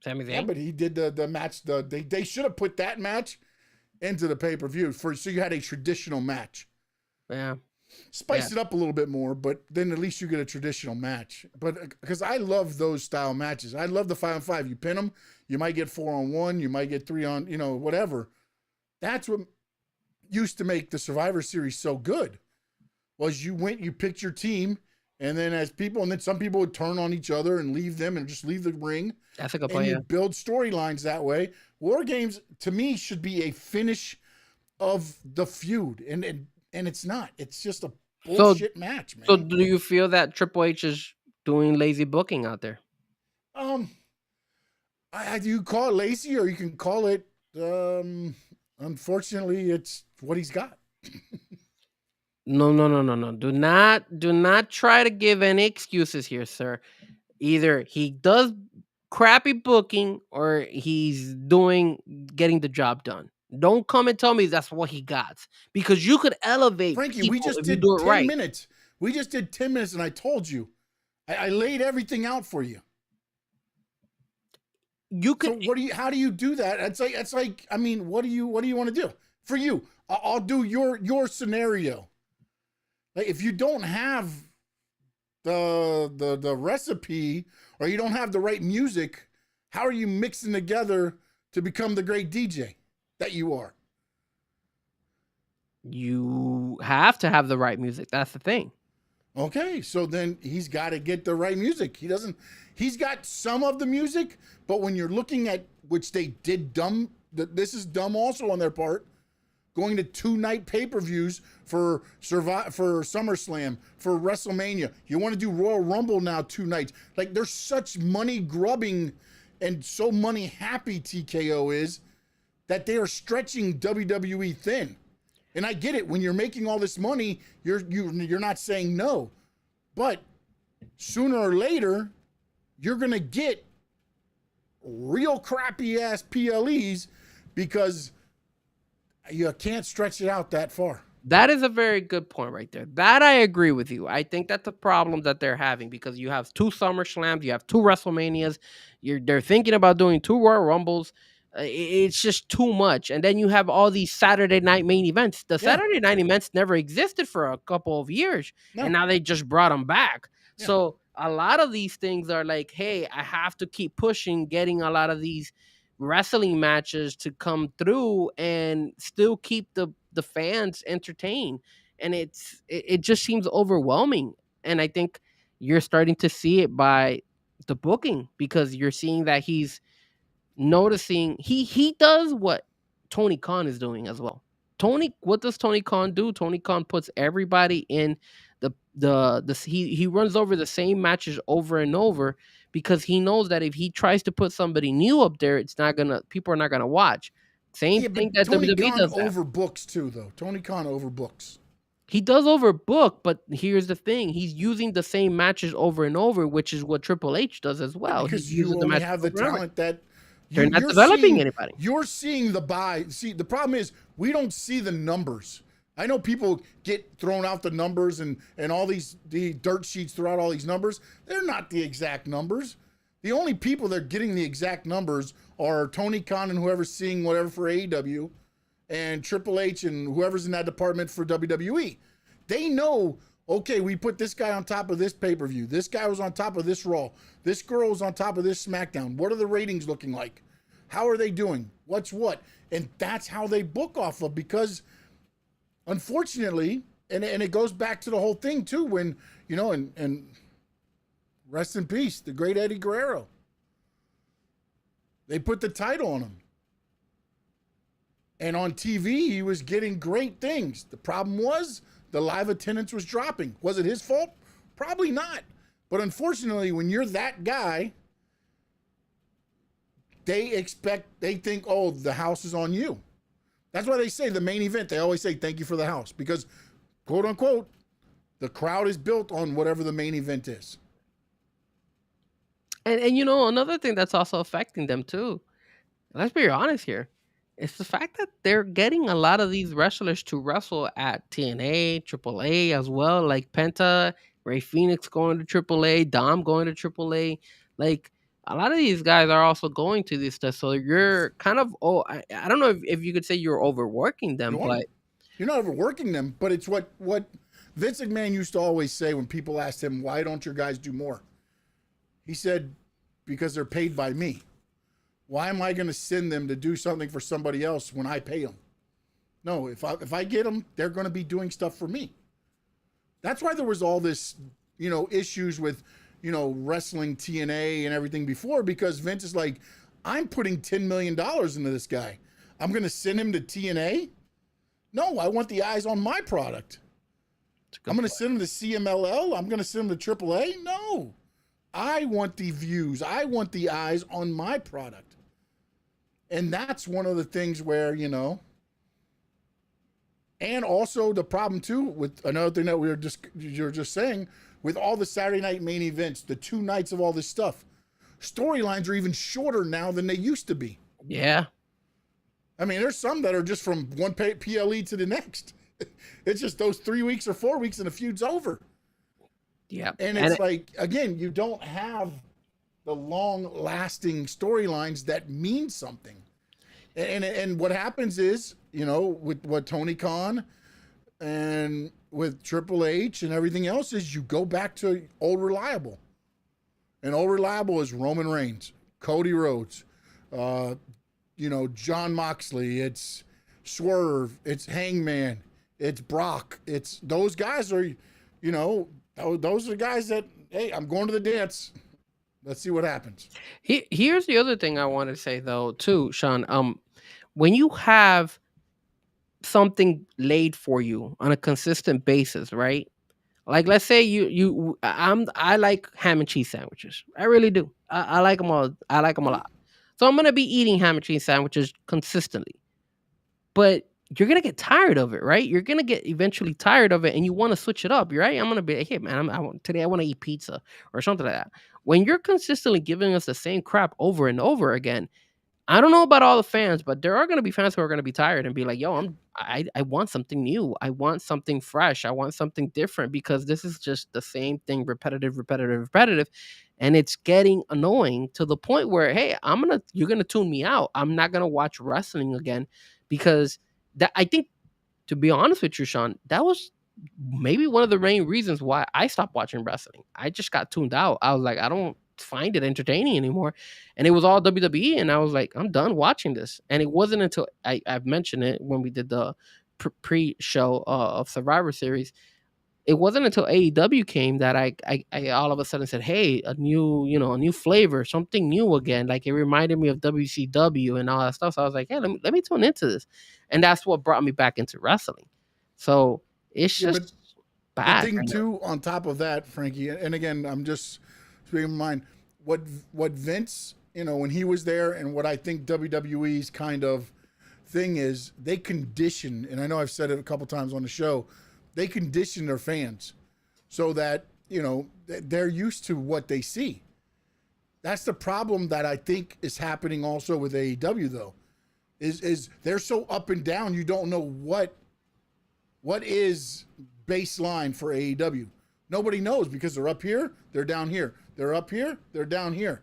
E: Zayn.
D: Yeah, but he did the match. They should have put that match into the pay-per-view so you had a traditional match.
E: Yeah.
D: Spice it up a little bit more, but then at least you get a traditional match. But because I love those style matches. I love the 5-on-5. You pin them, you might get 4-on-1, you might get 3-on, whatever. That's what used to make the Survivor Series so good. Was you picked your team, and then then some people would turn on each other and leave them and just leave the ring.
E: That's a good
D: and
E: point.
D: you build storylines that way. War Games to me should be a finish of the feud, and it's not. It's just a bullshit match, man.
E: So do you feel that Triple H is doing lazy booking out there?
D: You call it lazy, or you can call it. Unfortunately, it's what he's got.
E: No. Do not try to give any excuses here, sir. Either he does crappy booking or he's getting the job done. Don't come and tell me that's what he got, because you could elevate.
D: Frankie, we just did 10 minutes. We just did 10 minutes, and I told you, I laid everything out for you.
E: You
D: So
E: could.
D: how do you do that? It's like, I mean, what do you want to do? For you, I'll do your scenario. Like, if you don't have the recipe, or you don't have the right music, how are you mixing together to become the great DJ that you are?
E: You have to have the right music. That's the thing.
D: Okay, so then he's got to get the right music. He's got some of the music, but when you're looking at, which they did dumb, this is dumb also on their part, going to 2-night pay-per-views for SummerSlam, for WrestleMania. You want to do Royal Rumble now 2 nights. Like, there's such money grubbing and so money happy TKO is that they are stretching WWE thin. And I get it. When you're making all this money, you're not saying no. But sooner or later, you're going to get real crappy ass PLEs because you can't stretch it out that far.
E: That is a very good point right there. That I agree with you. I think that's the problem that they're having because you have 2 SummerSlams, you have 2 WrestleManias, they're thinking about doing 2 Royal Rumbles. It's just too much. And then you have all these Saturday night main events. The Saturday night events never existed for a couple of years, and now they just brought them back. Yeah. So a lot of these things are like, hey, I have to keep pushing, getting a lot of these wrestling matches to come through and still keep the fans entertained. And it just seems overwhelming. And I think you're starting to see it by the booking, because you're seeing that he's noticing he does what Tony Khan is doing as well. What does Tony Khan do? Tony Khan puts everybody in he runs over the same matches over and over, because he knows that if he tries to put somebody new up there, people are not gonna watch. Same thing that
D: Tony
E: WWE
D: Khan
E: does.
D: Overbooks too, though. Tony Khan overbooks.
E: He does overbook, but here's the thing: he's using the same matches over and over, which is what Triple H does as well.
D: Because you only have the talent that
E: they're not developing anybody.
D: You're seeing the buy. See, the problem is we don't see the numbers. I know people get thrown out the numbers and all the dirt sheets throughout all these numbers. They're not the exact numbers. The only people that are getting the exact numbers are Tony Khan and whoever's seeing whatever for AEW, and Triple H and whoever's in that department for WWE. They know, okay, we put this guy on top of this pay-per-view. This guy was on top of this Raw. This girl was on top of this SmackDown. What are the ratings looking like? How are they doing? What's what? And that's how they book off of, because unfortunately, and it goes back to the whole thing too, when, and rest in peace, the great Eddie Guerrero. They put the title on him. And on TV, he was getting great things. The problem was the live attendance was dropping. Was it his fault? Probably not. But unfortunately, when you're that guy, they think, oh, the house is on you. That's why they say the main event, they always say thank you for the house, because, quote unquote, the crowd is built on whatever the main event is.
E: And another thing that's also affecting them too, let's be honest here, it's the fact that they're getting a lot of these wrestlers to wrestle at TNA, AAA as well, like Penta, Ray Phoenix going to AAA, Dom going to AAA. Like, a lot of these guys are also going to this stuff. So you're kind of, I don't know if you could say you're overworking them, but
D: you're not overworking them. But it's what Vince McMahon used to always say when people asked him, why don't your guys do more? He said, because they're paid by me. Why am I going to send them to do something for somebody else when I pay them? No, if I get them, they're going to be doing stuff for me. That's why there was all this, issues with, wrestling TNA and everything before, because Vince is like, I'm putting $10 million into this guy. I'm going to send him to TNA? No, I want the eyes on my product. I'm going to send him to CMLL? I'm going to send him to AAA? No. I want the views. I want the eyes on my product. And that's one of the things where, and also the problem too, with another thing that you're just saying, with all the Saturday night main events, the 2 nights of all this stuff, storylines are even shorter now than they used to be.
E: Yeah.
D: I mean, there's some that are just from one PLE to the next. It's just those 3 weeks or 4 weeks and the feud's over.
E: Yeah.
D: And it's like, again, you don't have the long lasting storylines that mean something. And what happens is, with what Tony Khan and with Triple H and everything else is, you go back to old reliable. And old reliable is Roman Reigns, Cody Rhodes, John Moxley, it's Swerve, it's Hangman, it's Brock. It's those guys are, those are guys that, hey, I'm going to the dance. Let's see what happens.
E: Here's the other thing I want to say though, too, Sean. When you have something laid for you on a consistent basis, right? Like, let's say I like ham and cheese sandwiches. I really do. I like them all. I like them a lot. So I'm gonna be eating ham and cheese sandwiches consistently. But you're gonna get tired of it, right? You're gonna get eventually tired of it, and you want to switch it up, right? I'm gonna be like, hey man, today I want to eat pizza or something like that. When you're consistently giving us the same crap over and over again, I don't know about all the fans, but there are going to be fans who are going to be tired and be like, "Yo, I want something new. I want something fresh. I want something different because this is just the same thing, repetitive, repetitive, repetitive." And it's getting annoying to the point where, hey, you're gonna tune me out. I'm not gonna watch wrestling again because that I think, to be honest with you, Sean, that was maybe one of the main reasons why I stopped watching wrestling. I just got tuned out. I was like, I don't find it entertaining anymore. And it was all WWE. And I was like, I'm done watching this. And it wasn't until I've mentioned it when we did the pre show of Survivor Series. It wasn't until AEW came that I all of a sudden said, hey, a new flavor, something new again. Like it reminded me of WCW and all that stuff. So I was like, hey, let me tune into this. And that's what brought me back into wrestling. So it's just bad.
D: The thing too, on top of that, Frankie, and again, I'm just speaking in mind what Vince, when he was there, and what I think WWE's kind of thing is, they condition, and I know I've said it a couple times on the show, they condition their fans so that they're used to what they see. That's the problem that I think is happening also with AEW though, is they're so up and down, you don't know what is baseline for AEW. Nobody knows because they're up here, they're down here. They're up here, they're down here.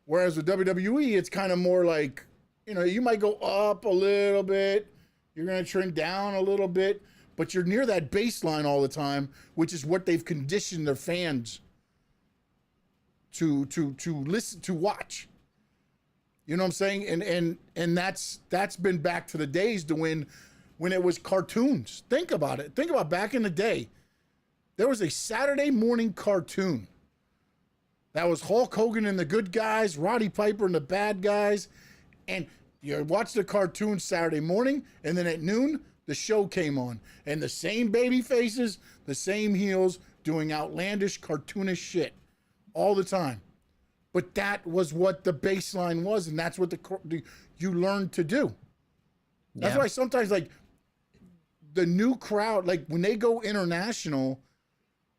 D: Whereas with WWE, it's kind of more like, you might go up a little bit, you're going to trend down a little bit, but you're near that baseline all the time, which is what they've conditioned their fans to listen, to watch. You know what I'm saying? And that's been back to the days to when it was cartoons. Think about it. Think about back in the day. There was a Saturday morning cartoon that was Hulk Hogan and the good guys, Roddy Piper and the bad guys. And you watch the cartoon Saturday morning, and then at noon, the show came on. And the same baby faces, the same heels, doing outlandish, cartoonish shit all the time. But that was what the baseline was, and that's what you learned to do. That's why sometimes, like, the new crowd, like when they go international,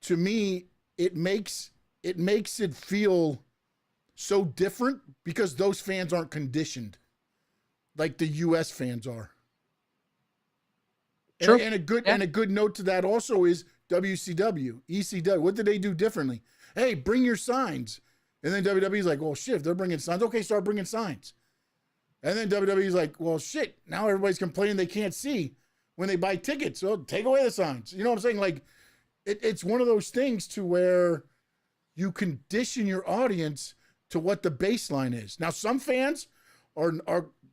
D: to me, it makes it feel so different because those fans aren't conditioned like the U.S. fans are.
E: True.
D: And a good note to that also is WCW, ECW. What did they do differently? Hey, bring your signs. And then WWE's like, well, shit, if they're bringing signs. Okay, start bringing signs. And then WWE's like, well, shit, now everybody's complaining they can't see when they buy tickets. So take away the signs. You know what I'm saying? Like, it's one of those things to where you condition your audience to what the baseline is. Now, some fans are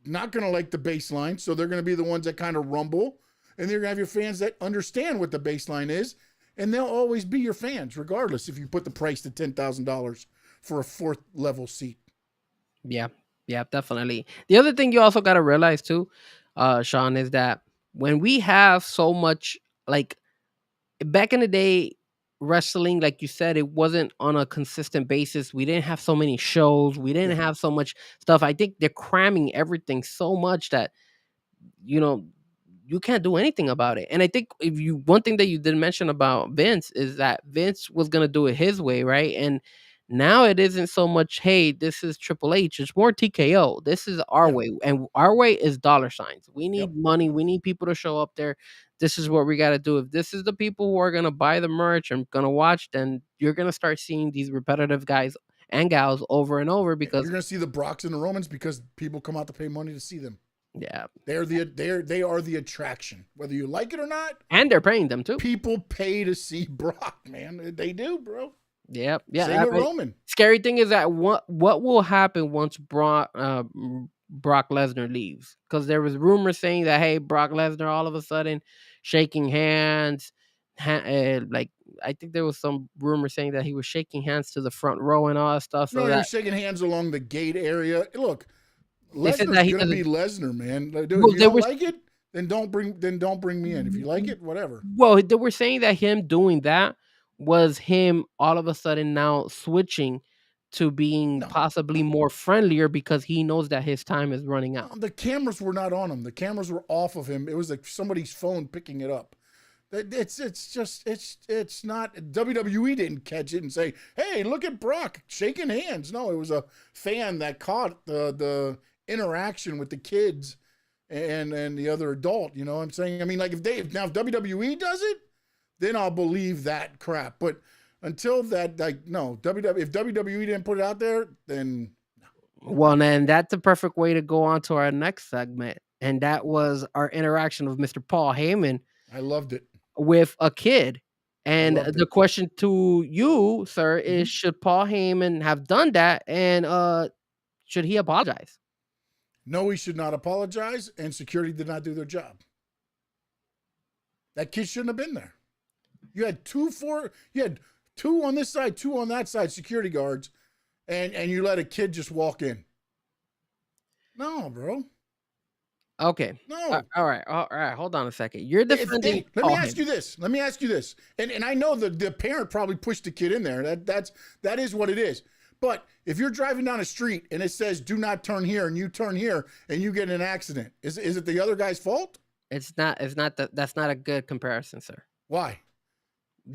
D: not going to like the baseline, so they're going to be the ones that kind of rumble. And they're going to have your fans that understand what the baseline is, and they'll always be your fans, regardless if you put the price to $10,000 for a fourth level seat.
E: Yeah, definitely. The other thing you also got to realize too, Sean, is that when we have so much, like back in the day, wrestling, like you said, it wasn't on a consistent basis. We didn't have so many shows. We didn't have so much stuff. I think they're cramming everything so much that, you can't do anything about it. And I think one thing that you didn't mention about Vince is that Vince was going to do it his way, right? And now it isn't so much, hey, this is Triple H. It's more TKO. This is our way. And our way is dollar signs. We need money. We need people to show up there. This is what we got to do. If this is the people who are going to buy the merch and going to watch, then you're going to start seeing these repetitive guys. and gals over and over
D: You're
E: because
D: going to see the Brocks and the Romans because people come out to pay money to see them.
E: yeah,
D: They are the attraction, whether you like it or not.
E: and they're paying them too.
D: People pay to see Brock, man. They do, bro.
E: Yep. Yeah.
D: Same with Roman.
E: Scary thing is that what will happen once Brock Lesnar leaves? Because there was rumors saying that hey, Brock Lesnar all of a sudden shaking hands, like I think there was some rumor saying that he was shaking hands to the front row and all that stuff. So
D: No,
E: that
D: you're shaking hands along the gate area. Look,
E: they said
D: Lesnar's
E: that he
D: gonna be
E: doesn't.
D: Lesnar, man. If
E: Well,
D: you
E: they
D: don't
E: were
D: like it, then don't bring me in. If you like it, whatever.
E: well, they were saying that him doing that was him all of a sudden now switching to being
D: No,
E: possibly more friendlier because he knows that his time is running out.
D: the cameras were not on him. The cameras were off of him. It was like somebody's phone picking it up. It's not WWE didn't catch it and say, "Hey, look at Brock shaking hands." No, it was a fan that caught the interaction with the kids and the other adult. You know what I'm saying? I mean, like if WWE does it, then I'll believe that crap. But until that, like, no, if WWE didn't put it out there, then
E: Well, then that's the perfect way to go on to our next segment, and that was our interaction of Mr. Paul Heyman
D: I loved it.
E: with a kid. And
D: loved
E: the
D: it.
E: question to you, sir, is should Paul Heyman have done that, and should he apologize?
D: No, he should not apologize, and security did not do their job. That kid shouldn't have been there. You had two on this side, two on that side, security guards, and you let a kid just walk in. No, bro.
E: Okay.
D: No.
E: All right. Hold on a second. You're defending.
D: Let me ask you this. And I know the parent probably pushed the kid in there. That is what it is. But if you're driving down a street and it says "Do not turn here," and you turn here and you get in an accident, is it the other guy's fault?
E: It's not. That's not a good comparison, sir.
D: Why?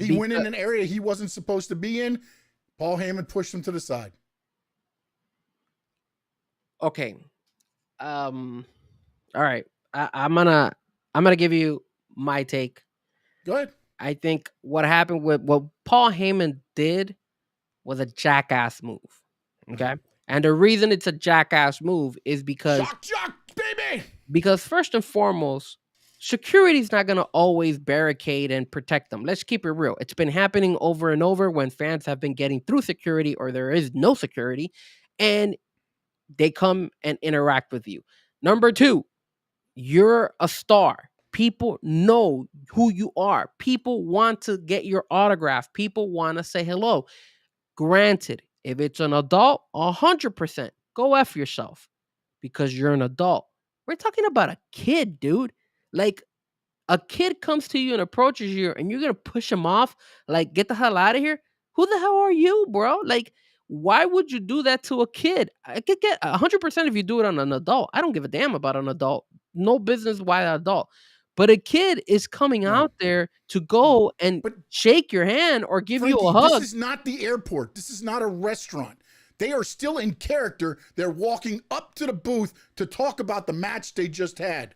D: He went in an area he wasn't supposed to be in. Paul Heyman pushed him to the side.
E: Okay. All right. I'm gonna give you my take.
D: Go ahead.
E: I think what happened with what Paul Heyman did was a jackass move. Okay. And the reason it's a jackass move is because
D: Shock, baby.
E: Because first and foremost, security is not going to always barricade and protect them. Let's keep it real. It's been happening over and over when fans have been getting through security or there is no security and they come and interact with you. Number two, you're a star. People know who you are. People want to get your autograph. People want to say hello. Granted, if it's an adult, 100%, go F yourself because you're an adult. We're talking about a kid, dude. Like, a kid comes to you and approaches you and you're going to push him off, like, get the hell out of here. Who the hell are you, bro? Like, why would you do that to a kid? I could get 100% if you do it on an adult. I don't give a damn about an adult. No business why an adult. But a kid is coming out there to go and shake your hand or give
D: Frankie,
E: you a hug.
D: This is not the airport. This is not a restaurant. They are still in character. They're walking up to the booth to talk about the match they just had.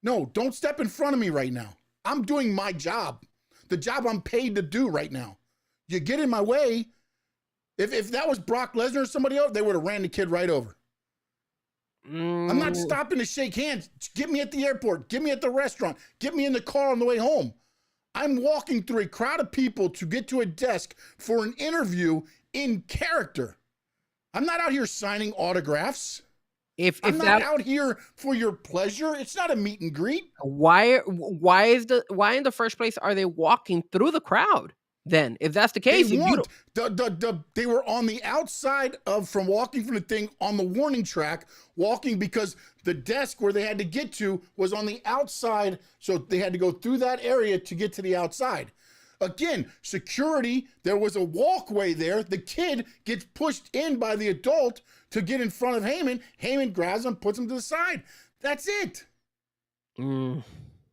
D: No, don't step in front of me right now. I'm doing my job. The job I'm paid to do right now. You get in my way. If that was Brock Lesnar or somebody else, they would have ran the kid right over. I'm not stopping to shake hands. Get me at the airport. Get me at the restaurant. Get me in the car on the way home. I'm walking through a crowd of people to get to a desk for an interview in character. I'm not out here signing autographs. I'm not out here for your pleasure. It's not a meet and greet.
E: Why in the first place are they walking through the crowd? Then, if that's the case,
D: they were on the outside from walking from the thing on the warning track, walking because the desk where they had to get to was on the outside, so they had to go through that area to get to the outside. Again, security, there was a walkway there. The kid gets pushed in by the adult to get in front of Heyman. Heyman grabs him, puts him to the side. That's it.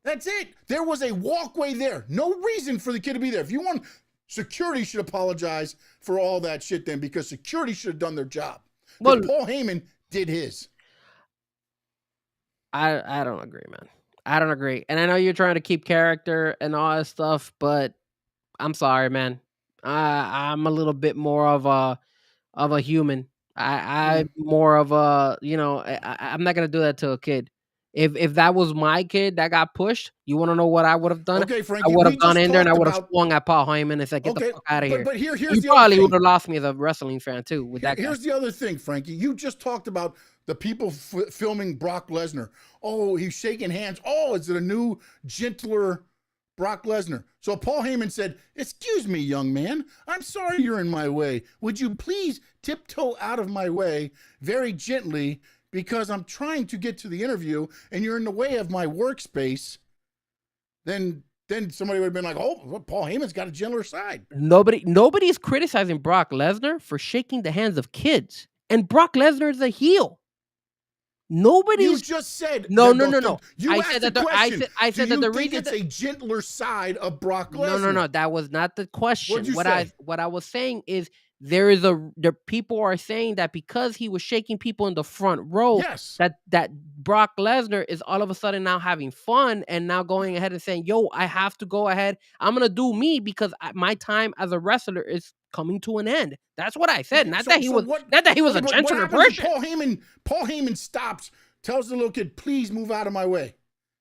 D: That's it. There was a walkway there. No reason for the kid to be there. If you want, security should apologize for all that shit then, because security should have done their job. Well, Paul Heyman did his.
E: I don't agree, man. I don't agree. And I know you're trying to keep character and all that stuff, but I'm sorry, man. I'm a little bit more of of a human. I'm more of a, I'm not gonna do that to a kid. If that was my kid that got pushed, you want to know what I would have done?
D: Okay,
E: I
D: Frankie,
E: would
D: we
E: have gone
D: just
E: in there and I
D: talked
E: would have
D: about.
E: swung at Paul Heyman and said, "Get the
D: Okay,
E: fuck out of here."
D: but here's
E: You
D: the other
E: probably would
D: thing.
E: have lost me as a wrestling fan too with that guy.
D: Here's the other thing, Frankie. You just talked about the people filming Brock Lesnar. Oh, he's shaking hands. Oh, is it a new, gentler Brock Lesnar? So Paul Heyman said, "Excuse me, young man. I'm sorry you're in my way. Would you please tiptoe out of my way very gently because I'm trying to get to the interview and you're in the way of my workspace?" Then somebody would have been like, "Oh, well, Paul Heyman's got a gentler side."
E: Nobody's criticizing Brock Lesnar for shaking the hands of kids, and Brock Lesnar is a heel.
D: You
E: Nobody's
D: just said
E: no.
D: You
E: I
D: asked
E: said
D: the
E: that.
D: question.
E: I said that
D: Do
E: the
D: you think
E: reason
D: it's a gentler side of Brock Lesnar?
E: no. That was not the question.
D: What'd you say?
E: What I was saying is the people are saying that because he was shaking people in the front row,
D: Yes.
E: that Brock Lesnar is all of a sudden now having fun and now going ahead and saying, "Yo, I have to go ahead. I'm gonna do me because my time as a wrestler is coming to an end." That's what I said. Not that he was a
D: But what
E: gentler
D: happens if
E: person.
D: Paul Heyman stops, tells the little kid, "Please move out of my way."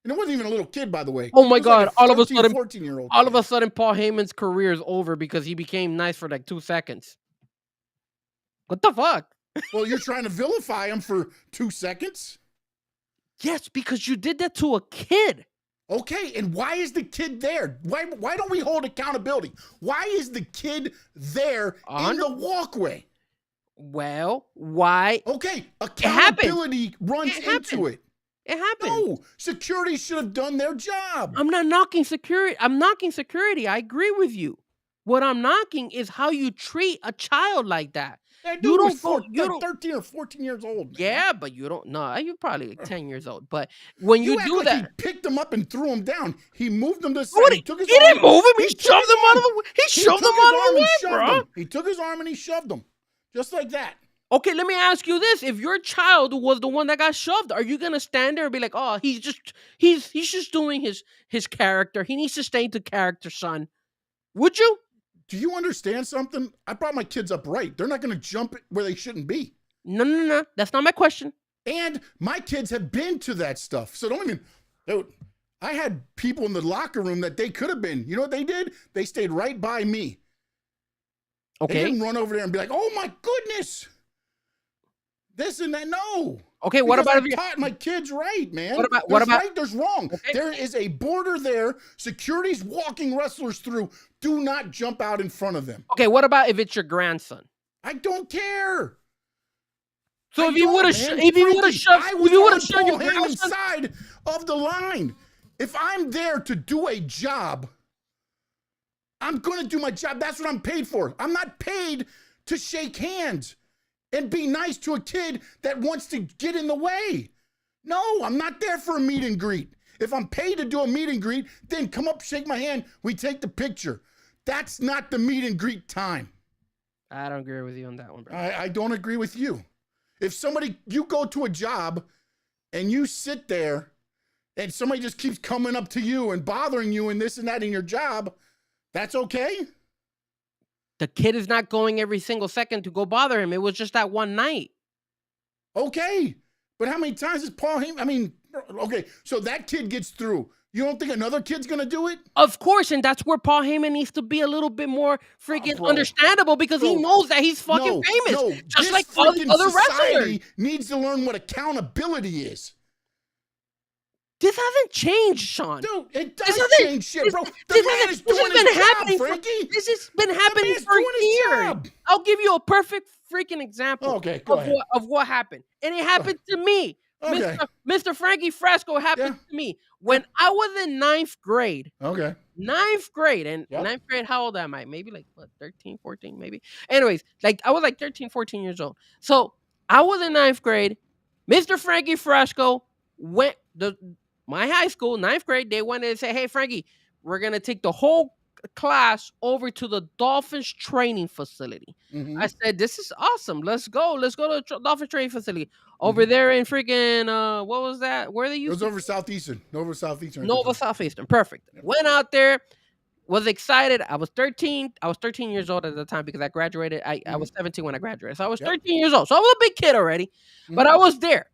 D: And it wasn't even a little kid, by the way.
E: Oh my
D: It was
E: God!
D: like a 14-year-old.
E: All of a sudden, Paul Heyman's career is over because he became nice for like 2 seconds. What the fuck?
D: Well, you're trying to vilify him for 2 seconds?
E: Yes, because you did that to a kid.
D: Okay, and why is the kid there? Why don't we hold accountability? Why is the kid there in the walkway?
E: Well, why?
D: Okay, accountability runs into it.
E: It happened.
D: No, security should have done their job.
E: I'm not knocking security. I'm knocking security. I agree with you. What I'm knocking is how you treat a child like that.
D: That
E: You
D: dude was
E: don't go. You don't.
D: 13 or 14 years old. Man.
E: Yeah, but you don't. No, you're probably like 10 years old. But when you
D: act
E: do
D: like
E: that,
D: he picked him up and threw him down. He moved him to the side.
E: what,
D: He took his
E: he
D: arm.
E: didn't move him. He
D: took
E: shoved
D: his
E: him out of
D: arm.
E: the way. He
D: He
E: shoved
D: took
E: him
D: his
E: out of
D: arm
E: the
D: and
E: way,
D: shoved
E: bro.
D: him. He took his arm and he shoved him, just like that.
E: Okay, let me ask you this: if your child was the one that got shoved, are you gonna stand there and be like, "Oh, he's just doing his character. He needs to stay to character, son"? Would you?
D: Do you understand something? I brought my kids up right. They're not going to jump where they shouldn't be.
E: No. That's not my question.
D: And my kids have been to that stuff. So don't even. Dude, I had people in the locker room that they could have been. You know what they did? They stayed right by me.
E: Okay.
D: They didn't run over there and be like, "Oh my goodness, this and that." No.
E: Okay. What
D: Because
E: about
D: I
E: if you?
D: taught my kids right, man?
E: What about-
D: There's right? There's wrong.
E: Okay.
D: There is a border there. Security's walking wrestlers through. Do not jump out in front of them.
E: Okay. What about if it's your grandson?
D: I don't care.
E: So
D: I
E: if you
D: don't,
E: would have,
D: man.
E: if you would have
D: Frankie,
E: shoved,
D: I
E: if
D: was
E: you would
D: on
E: have shoved your
D: Paul Heyman's
E: grandson,
D: side of the line. If I'm there to do a job, I'm going to do my job. That's what I'm paid for. I'm not paid to shake hands and be nice to a kid that wants to get in the way. No, I'm not there for a meet and greet. If I'm paid to do a meet and greet, then come up, shake my hand, we take the picture. That's not the meet and greet time.
E: I don't agree with you on that one, bro.
D: I don't agree with you. If you go to a job and you sit there and somebody just keeps coming up to you and bothering you and this and that in your job, that's okay?
E: The kid is not going every single second to go bother him. It was just that one night.
D: Okay. But how many times is Paul Heyman? I mean, okay, so that kid gets through. You don't think another kid's going to do it?
E: Of course, and that's where Paul Heyman needs to be a little bit more freaking understandable because he knows that he's fucking famous. Just like all the other wrestlers.
D: Needs to learn what accountability is.
E: This hasn't changed, Sean.
D: Dude, it does change shit, bro.
E: This has been happening for years. I'll give you a perfect freaking example of what happened. And it happened to me.
D: Okay.
E: Mr. Frankie Fresco happened to me when I was in 9th grade.
D: Okay.
E: 9th grade. And 9th grade, how old am I? Maybe like, 13, 14, maybe? Anyways, I was like 13, 14 years old. So I was in 9th grade. Mr. Frankie Fresco went, my high school, 9th grade, they went in and said, "Hey, Frankie, we're going to take the whole class over to the Dolphins training facility."
D: Mm-hmm.
E: I said, "This is awesome. Let's go. Let's go to the Dolphins training facility over there in freaking what was that? Where they used?
D: It was over Southeastern. Nova Southeastern.
E: Nova Southeastern. Perfect. Yep. Went out there. Was excited. I was 13. I was 13 years old at the time because I graduated. I was 17 when I graduated. So I was
D: Yep.
E: 13 years old. So I was a big kid already, but I was there.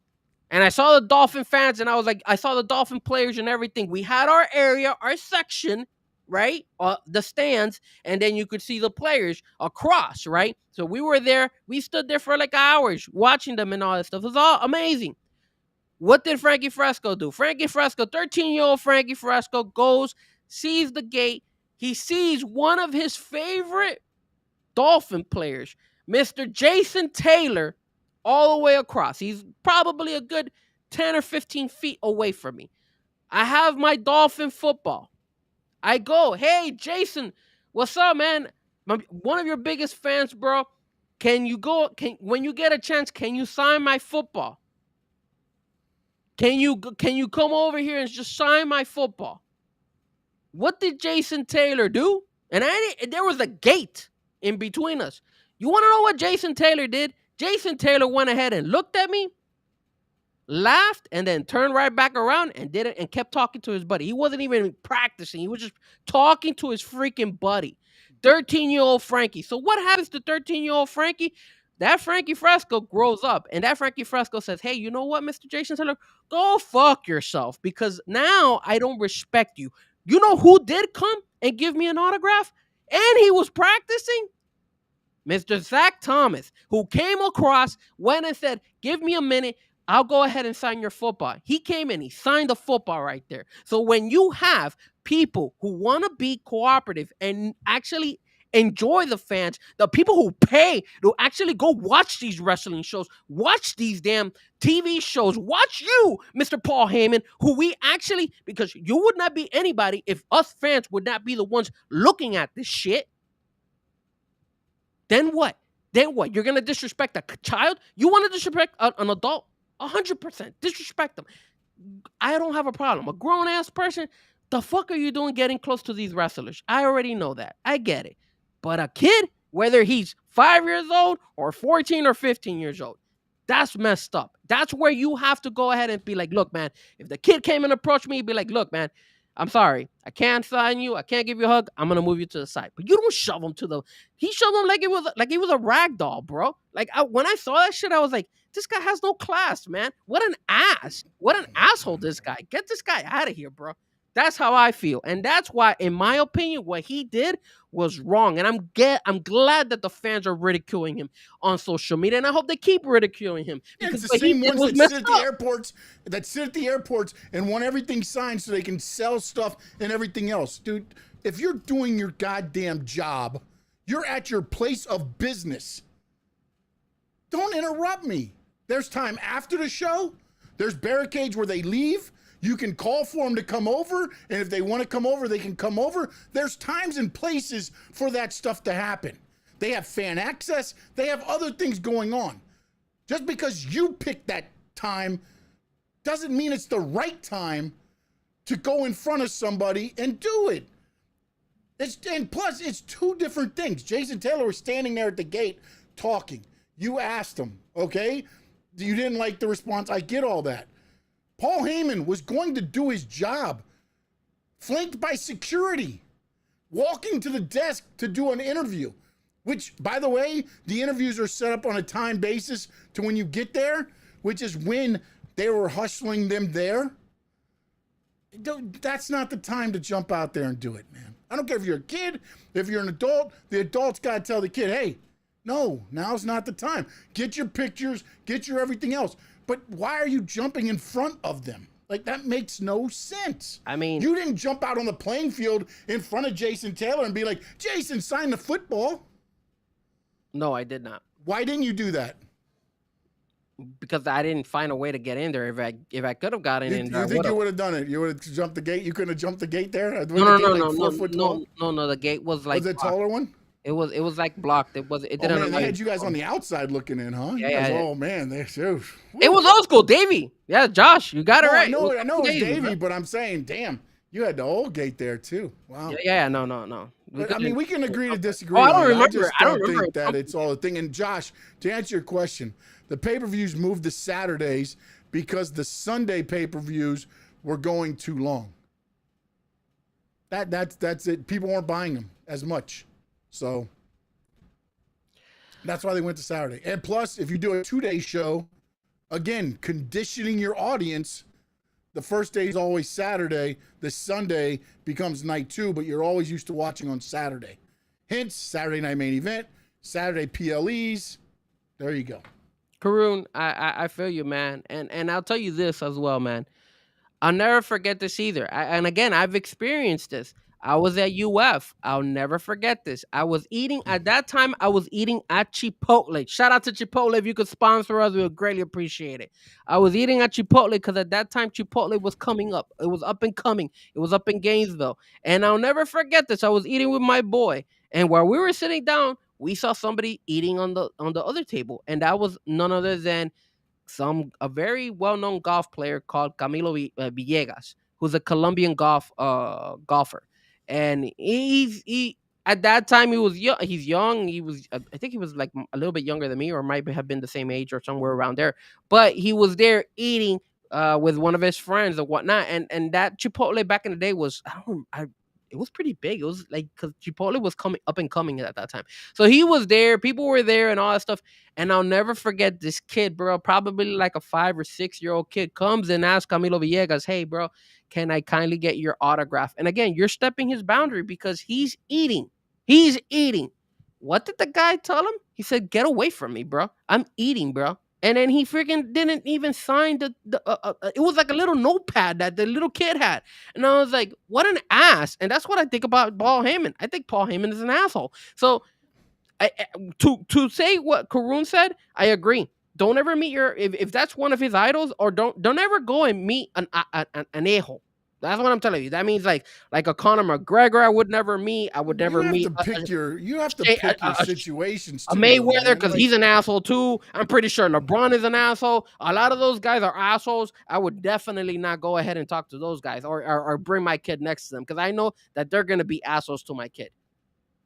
E: And I saw the Dolphin fans, and I was like, I saw the Dolphin players and everything. We had our area, our section, right? The stands, and then you could see the players across, right? So we were there. We stood there for like hours watching them and all that stuff. It was all amazing. What did Frankie Fresco do? Frankie Fresco, 13-year-old Frankie Fresco goes, sees the gate. He sees one of his favorite Dolphin players, Mr. Jason Taylor, all the way across. He's probably a good 10 or 15 feet away from me. I have my Dolphin football. I go, hey, Jason, what's up, man? One of your biggest fans, bro. When you get a chance, can you sign my football? Can you come over here and just sign my football? What did Jason Taylor do? And there was a gate in between us. You want to know what Jason Taylor did? Jason Taylor went ahead and looked at me, laughed, and then turned right back around and did it and kept talking to his buddy. He wasn't even practicing. He was just talking to his freaking buddy. 13-year-old Frankie. So what happens to 13-year-old Frankie? That Frankie Fresco grows up, and that Frankie Fresco says, hey, you know what, Mr. Jason Taylor? Go fuck yourself, because now I don't respect you. You know who did come and give me an autograph? And he was practicing? Mr. Zach Thomas, who came across, went and said, give me a minute. I'll go ahead and sign your football. He came and he signed the football right there. So when you have people who want to be cooperative and actually enjoy the fans, the people who pay to actually go watch these wrestling shows, watch these damn TV shows, watch you, Mr. Paul Heyman, who we actually, because you would not be anybody if us fans would not be the ones looking at this shit. Then what? Then what? You're going to disrespect a child? You want to disrespect an adult? 100%. Disrespect them. I don't have a problem. A grown-ass person, the fuck are you doing getting close to these wrestlers? I already know that. I get it. But a kid, whether he's 5 years old or 14 or 15 years old, that's messed up. That's where you have to go ahead and be like, look, man, if the kid came and approached me, be like, look, man, I'm sorry. I can't sign you. I can't give you a hug. I'm going to move you to the side. But you don't shove him he shoved him like he was a rag doll, bro. Like when I saw that shit, I was like, this guy has no class, man. What an ass. What an asshole this guy. Get this guy out of here, bro. That's how I feel. And that's why, in my opinion, what he did was wrong. And I'm glad that the fans are ridiculing him on social media. And I hope they keep ridiculing him.
D: Because it's the same ones that sit at the airports and want everything signed so they can sell stuff and everything else. Dude, if you're doing your goddamn job, you're at your place of business. Don't interrupt me. There's time after the show. There's barricades where they leave. You can call for them to come over, and if they want to come over, they can come over. There's times and places for that stuff to happen. They have fan access. They have other things going on. Just because you pick that time doesn't mean it's the right time to go in front of somebody and do it. And plus, it's two different things. Jason Taylor was standing there at the gate talking. You asked him, okay? You didn't like the response. I get all that. Paul Heyman was going to do his job, flanked by security, walking to the desk to do an interview, which, by the way, the interviews are set up on a time basis to when you get there, which is when they were hustling them there. That's not the time to jump out there and do it, man. I don't care if you're a kid, if you're an adult, the adult's got to tell the kid, hey, no, now's not the time. Get your pictures, get your everything else. But why are you jumping in front of them? Like, that makes no sense.
E: I mean,
D: you didn't jump out on the playing field in front of Jason Taylor and be like, Jason, sign the football.
E: No, I did not.
D: Why didn't you do that?
E: Because I didn't find a way to get in there. If I could have gotten in there,
D: you think you would have done it? You would have jumped the gate? You couldn't have jumped the gate there?
E: No. The gate was like,
D: was it a taller one?
E: It was like blocked. It didn't.
D: Oh man, they had you guys on the outside looking in, huh?
E: Yeah.
D: Oh man, it
E: was old school, Davey. Yeah, Josh, you got it right.
D: I know it was Davey, but I'm saying, damn, you had the old gate there too. Wow.
E: Yeah. No.
D: But, I mean, we can agree to disagree.
E: I don't remember.
D: I don't think that it's all a thing. And Josh, to answer your question, the pay-per-views moved to Saturdays because the Sunday pay-per-views were going too long. That's it. People weren't buying them as much, so that's why they went to Saturday. And plus, if you do a 2-day show, again, conditioning your audience. The first day is always Saturday. The Sunday becomes night 2, but you're always used to watching on Saturday. Hence, Saturday night main event, Saturday PLEs. There you go.
E: Karoon, I feel you, man. And I'll tell you this as well, man. I'll never forget this either. And again, I've experienced this. I was at UF. I'll never forget this. I was eating at that time. I was eating at Chipotle. Shout out to Chipotle. If you could sponsor us, we would greatly appreciate it. I was eating at Chipotle because at that time Chipotle was coming up. It was up and coming. It was up in Gainesville, and I'll never forget this. I was eating with my boy, and while we were sitting down, we saw somebody eating on the other table, and that was none other than a very well-known golf player called Camilo Villegas, who's a Colombian golfer, and he at that time he was young. He's young. He was I think he was like a little bit younger than me, or might have been the same age or somewhere around there. But he was there eating with one of his friends or whatnot, and that Chipotle back in the day was it was pretty big. It was like because Chipotle was coming up and coming at that time. So he was there, people were there, and all that stuff. And I'll never forget this kid, bro. Probably like a 5 or 6-year-old kid comes and asks Camilo Villegas, "Hey, bro, can I kindly get your autograph?" And again, you're stepping his boundary because he's eating. He's eating. What did the guy tell him? He said, "Get away from me, bro. I'm eating, bro." And then he freaking didn't even sign it was like a little notepad that the little kid had. And I was like, what an ass. And that's what I think about Paul Heyman. I think Paul Heyman is an asshole. So to say what Karoon said, I agree. Don't ever meet if that's one of his idols, or don't ever go and meet an a-hole. That's what I'm telling you. That means like a Conor McGregor, I would never meet. I would never meet.
D: You have to pick your situations.
E: A Mayweather, because he's an asshole too. I'm pretty sure LeBron is an asshole. A lot of those guys are assholes. I would definitely not go ahead and talk to those guys or bring my kid next to them, because I know that they're gonna be assholes to my kid.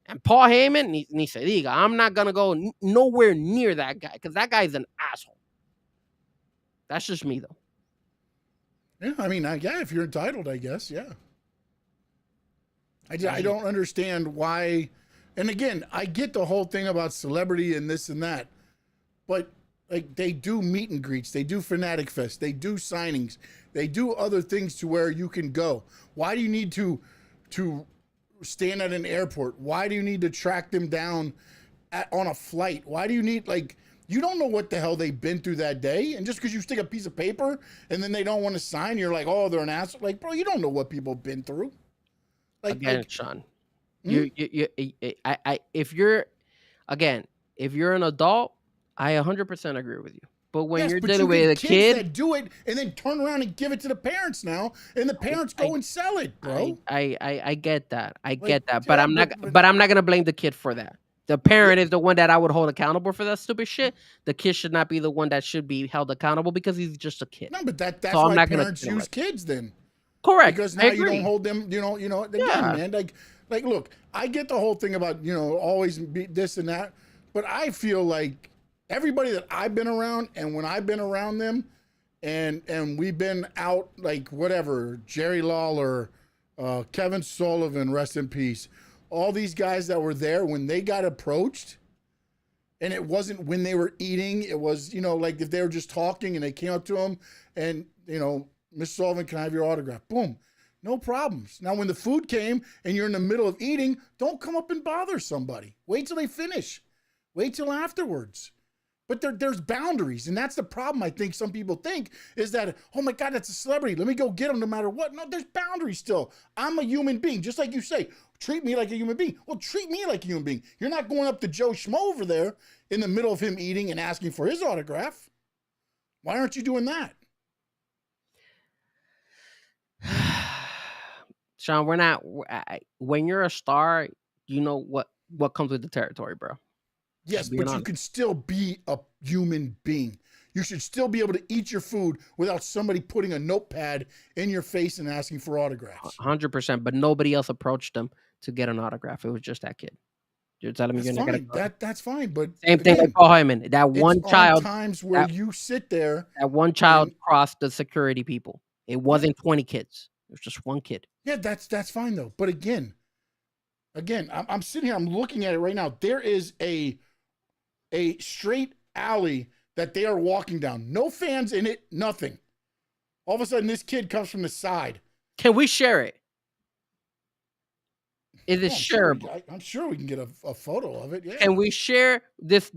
E: And Paul Heyman, ni se diga. I'm not gonna go nowhere near that guy because that guy's an asshole. That's just me though.
D: Yeah, I mean, if you're entitled, I guess, yeah. I don't understand why. And again, I get the whole thing about celebrity and this and that, but like they do meet and greets, they do Fanatic Fest, they do signings, they do other things to where you can go. Why do you need to stand at an airport? Why do you need to track them down on a flight? Why do you need you don't know what the hell they've been through that day. And just because you stick a piece of paper and then they don't want to sign, you're like, oh, they're an asshole. Like, bro, you don't know what people have been through.
E: Sean, if you're an adult, I 100% agree with you. But when you're dealing with a kid
D: that do it and then turn around and give it to the parents now, and the parents go and sell it, bro.
E: I get that. But I'm not gonna blame the kid for that. The parent is the one that I would hold accountable for that stupid shit. The kid should not be the one that should be held accountable because he's just a kid.
D: No, but that's so why parents use kids then.
E: Correct.
D: Because now you don't hold them, again, man. Like, look, I get the whole thing about, always be this and that, but I feel like everybody that I've been around, and when I've been around them, and we've been out, like, whatever, Jerry Lawler, Kevin Sullivan, rest in peace, all these guys that were there, when they got approached, and it wasn't when they were eating, it was, like if they were just talking and they came up to them and, Miss Sullivan, can I have your autograph? Boom. No problems. Now, when the food came and you're in the middle of eating, don't come up and bother somebody. Wait till they finish. Wait till afterwards. But there's boundaries, and that's the problem I think some people think is that, oh, my God, that's a celebrity. Let me go get them no matter what. No, there's boundaries still. I'm a human being, just like you say. Treat me like a human being. Well, treat me like a human being. You're not going up to Joe Schmo over there in the middle of him eating and asking for his autograph. Why aren't you doing that?
E: Sean, we're not. When you're a star, you know what comes with the territory, bro.
D: Yes, but you can still be a human being. You should still be able to eat your food without somebody putting a notepad in your face and asking for autographs.
E: 100%, but nobody else approached them to get an autograph. It was just that kid. You're telling me
D: that's
E: you're
D: fine.
E: not gonna
D: That's fine, but
E: same thing like Paul Heyman. That one child.
D: Times where you sit there.
E: That one child crossed the security people. It wasn't 20 kids. It was just one kid.
D: Yeah, that's fine though. But again, I'm sitting here. I'm looking at it right now. There is a straight alley that they are walking down. No fans in it. Nothing. All of a sudden, this kid comes from the side.
E: Can we share it? Is it
D: Oh,
E: shareable?
D: I'm sure we can get a photo of it. Yeah.
E: Can we share this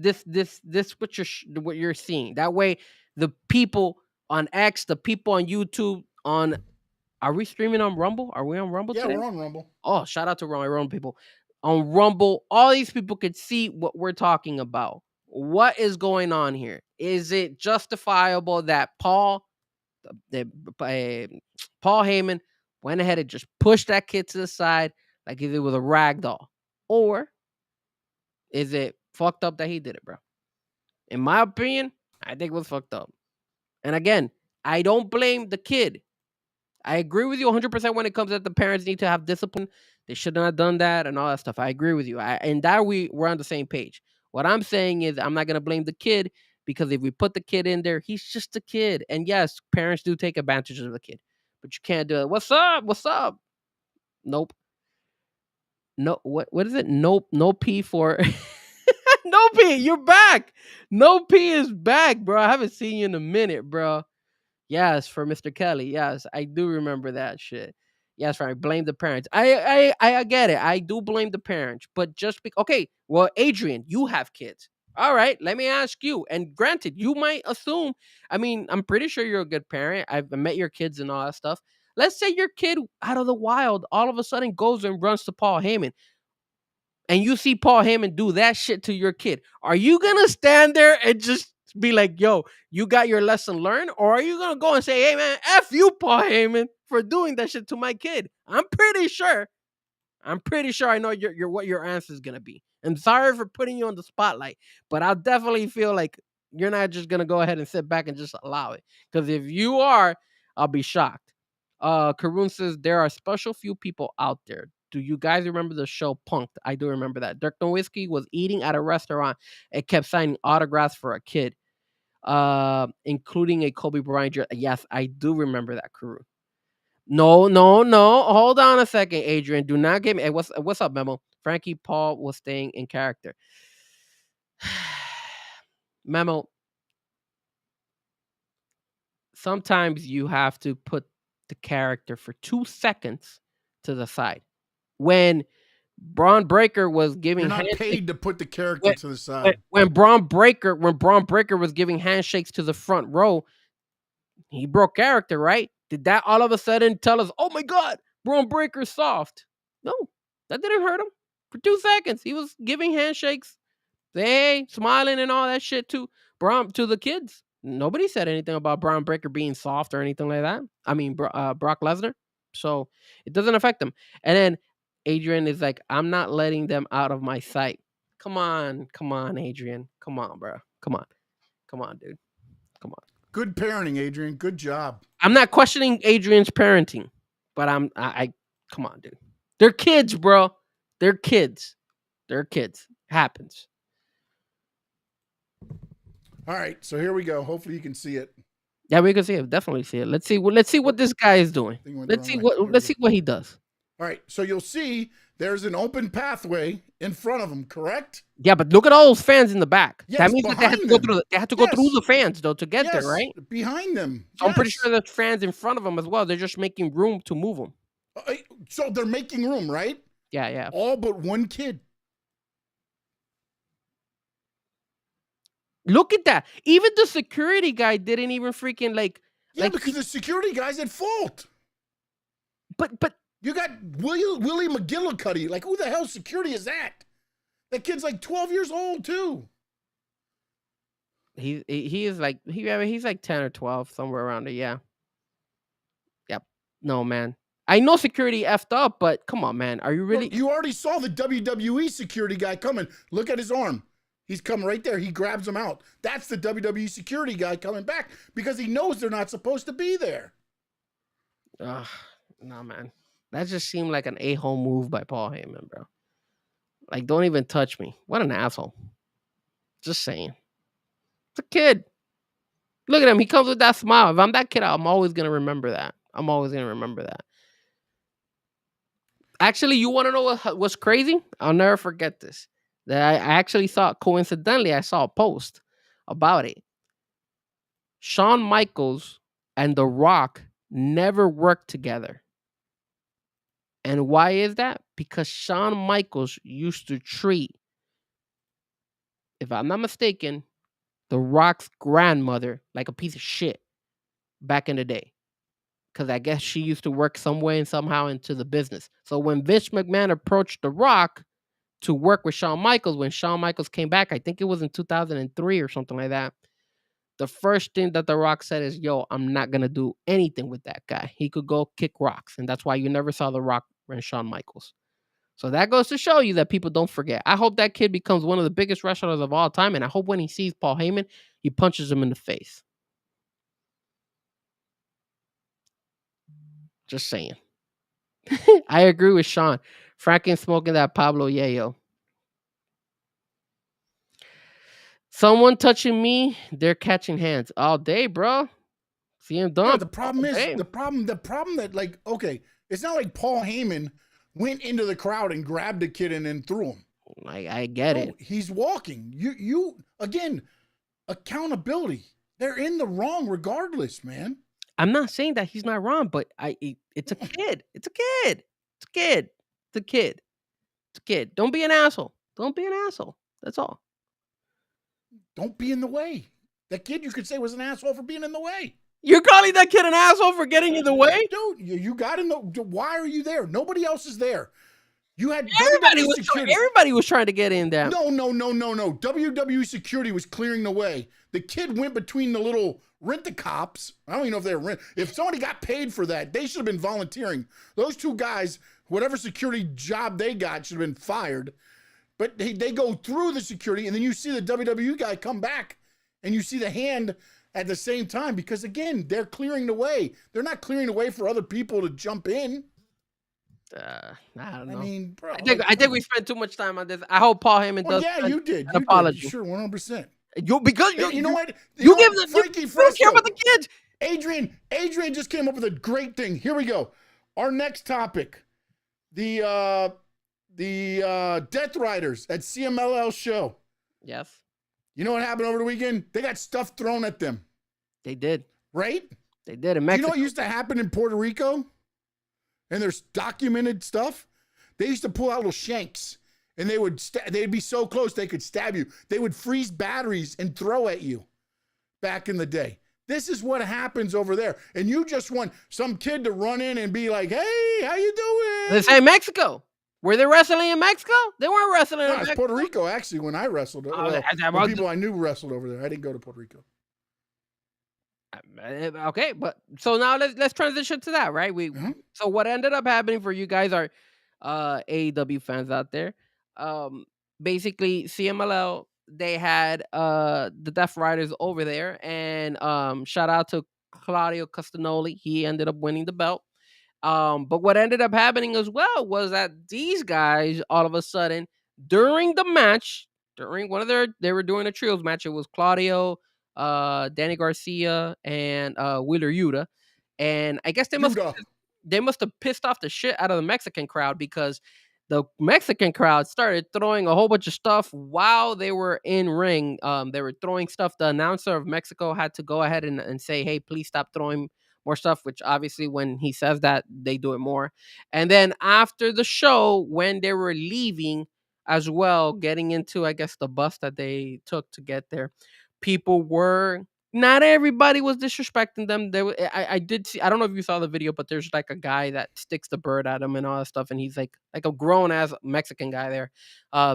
E: what you're seeing? That way, the people on X, the people on YouTube, on are we streaming on Rumble? Are we on Rumble
D: Yeah,
E: today?
D: we're on Rumble.
E: Oh, shout out to Rumble people. On Rumble, all these people could see what we're talking about. What is going on here? Is it justifiable that Paul Heyman went ahead and just pushed that kid to the side like if it was a rag doll? Or is it fucked up that he did it, bro? In my opinion, I think it was fucked up. And again, I don't blame the kid. I agree with you 100% when it comes that the parents need to have discipline. They should not have done that and all that stuff. I agree with you. And that we're on the same page. What I'm saying is I'm not going to blame the kid because if we put the kid in there, he's just a kid. And yes, parents do take advantage of the kid. But you can't do it. What's up? What's up? Nope. No, what is it? Nope. No P for No P, you're back. No P is back, bro. I haven't seen you in a minute, bro. Yes, for Mr. Kelly. Yes, I do remember that shit. Yes, right. Blame the parents. I get it. I do blame the parents, but just okay. Well, Adrian, you have kids. All right, let me ask you. And granted, you might assume. I mean, I'm pretty sure you're a good parent. I've met your kids and all that stuff. Let's say your kid out of the wild all of a sudden goes and runs to Paul Heyman and you see Paul Heyman do that shit to your kid, are you gonna stand there and just be like, yo, you got your lesson learned? Or are you gonna go and say, hey man, F you, Paul Heyman, for doing that shit to my kid? I'm pretty sure I know your what your answer is gonna be. I'm sorry for putting you on the spotlight, but I definitely feel like you're not just gonna go ahead and sit back and just allow it. Because if you are, I'll be shocked. Karun says there are special few people out there. Do you guys remember the show Punked? I do remember that. Dirk Nowitzki was eating at a restaurant and kept signing autographs for a kid, including a Kobe Bryant jersey. Yes, I do remember that, Karun. No. Hold on a second, Adrian. Do not get me. Hey, what's up, Memo? Frankie Paul was staying in character. Memo, sometimes you have to put the character for 2 seconds to the side. When Braun Breaker was giving
D: You're not paid to put the character to the side.
E: When Braun Breaker was giving handshakes to the front row, he broke character, right? Did that all of a sudden tell us, oh my God, Braun Breaker's soft? No, that didn't hurt him. For 2 seconds, he was giving handshakes, hey, smiling and all that shit to the kids. Nobody said anything about Braun Breaker being soft or anything like that. I mean, Brock Lesnar. So it doesn't affect him. And then Adrian is like, I'm not letting them out of my sight. Come on, Adrian. Come on, bro. Come on, dude. Come on.
D: Good parenting, Adrian. Good job.
E: I'm not questioning Adrian's parenting, but I come on, dude. They're kids, bro. They're kids. Happens.
D: All right, so here we go. Hopefully you can see it.
E: Yeah, we can see it. Definitely see it. Let's see what this guy is doing. Let's see what he does.
D: All right, so you'll see there's an open pathway in front of him, correct?
E: Yeah, but look at all those fans in the back.
D: Yes,
E: that means that they have to go through the fans though to get there, right?
D: Behind them.
E: So I'm pretty sure there's fans in front of them as well. They're just making room to move them.
D: So they're making room, right?
E: Yeah.
D: All but one kid.
E: Look at that. Even the security guy didn't even freaking like.
D: Yeah, because the security guy's at fault.
E: But
D: you got Willie McGillicuddy. Like, who the hell security is that? That kid's like 12 years old too.
E: He is like he's like 10 or 12, somewhere around there. Yeah. Yep. No, man. I know security effed up, but come on, man. Are you really?
D: Look, you already saw the WWE security guy coming. Look at his arm. He's coming right there. He grabs him out. That's the WWE security guy coming back because he knows they're not supposed to be there.
E: No, man. That just seemed like an a-hole move by Paul Heyman, bro. Like, don't even touch me. What an asshole. Just saying. It's a kid. Look at him. He comes with that smile. If I'm that kid, I'm always going to remember that. Actually, you want to know what's crazy? I'll never forget this. That I actually thought coincidentally I saw a post about it. Shawn Michaels and The Rock never worked together. And why is that? Because Shawn Michaels used to treat, if I'm not mistaken, The Rock's grandmother like a piece of shit back in the day. Because I guess she used to work some way and somehow into the business. So when Vince McMahon approached The Rock to work with Shawn Michaels, when Shawn Michaels came back, I think it was in 2003 or something like that. The first thing that The Rock said is, yo, I'm not going to do anything with that guy. He could go kick rocks. And that's why you never saw The Rock and Shawn Michaels. So that goes to show you that people don't forget. I hope that kid becomes one of the biggest wrestlers of all time. And I hope when he sees Paul Heyman, he punches him in the face. Just saying. I agree with Sean. Franken smoking that Pablo Yayo. Someone touching me, they're catching hands all day, bro. CM Dunk.
D: Yeah, the problem is the problem that, like, okay, it's not like Paul Heyman went into the crowd and grabbed a kid and then threw him.
E: I get it.
D: He's walking. You again, accountability. They're in the wrong regardless, man.
E: I'm not saying that he's not wrong, but it's a kid. It's a kid. It's a kid. It's a kid. It's a kid. Don't be an asshole. Don't be an asshole. That's all.
D: Don't be in the way. That kid you could say was an asshole for being in the way.
E: You're calling that kid an asshole for getting in the way?
D: Dude, you got in the... Why are you there? Nobody else is there. You had
E: Everybody
D: WWE
E: was
D: security.
E: everybody was trying to get in there.
D: No. WWE security was clearing the way. The kid went between the little rent-a-cops. I don't even know if they were rent. If somebody got paid for that, they should have been volunteering. Those two guys, whatever security job they got, should have been fired. But they go through the security, and then you see the WWE guy come back, and you see the hand at the same time. Because, again, they're clearing the way. They're not clearing the way for other people to jump in.
E: I don't know.
D: I mean, bro.
E: I think we spent too much time on this. I hope Paul Heyman does.
D: Yeah, you did.
E: An apology.
D: Sure, 100%.
E: You
D: know what?
E: You give the
D: Frankie
E: you
D: Fresco.
E: don't care about the kids.
D: Adrian just came up with a great thing. Here we go. Our next topic. The Death Riders at CMLL show.
E: Yes.
D: You know what happened over the weekend? They got stuff thrown at them.
E: They did.
D: Right?
E: They did in
D: Do
E: Mexico.
D: you know what used to happen in Puerto Rico? And there's documented stuff. They used to pull out little shanks, and they'd be so close they could stab you. They would freeze batteries and throw at you back in the day. This is what happens over there. And you just want some kid to run in and be like, hey, how you doing?
E: They say Mexico. Were they wrestling in Mexico? They weren't wrestling in
D: No,
E: Mexico.
D: it's Puerto Rico, actually, when I wrestled. When people I knew wrestled over there. I didn't go to Puerto Rico.
E: Okay, but so now let's transition to that, right? So what ended up happening for you guys are AEW fans out there. Basically CMLL, they had the Death Riders over there, and shout out to Claudio Castagnoli. He ended up winning the belt. But what ended up happening as well was that these guys all of a sudden during the match, they were doing a trios match. It was Claudio, Danny Garcia, and Wheeler Yuta, and I guess they must have pissed off the shit out of the Mexican crowd, because the Mexican crowd started throwing a whole bunch of stuff while they were in ring. They were throwing stuff. The announcer of Mexico had to go ahead and say, hey, please stop throwing more stuff, which obviously when he says that, they do it more. And then after the show, when they were leaving as well, getting into, I guess, the bus that they took to get there, not everybody was disrespecting them. I did see, I don't know if you saw the video, but there's like a guy that sticks the bird at him and all that stuff, and he's like a grown ass Mexican guy there,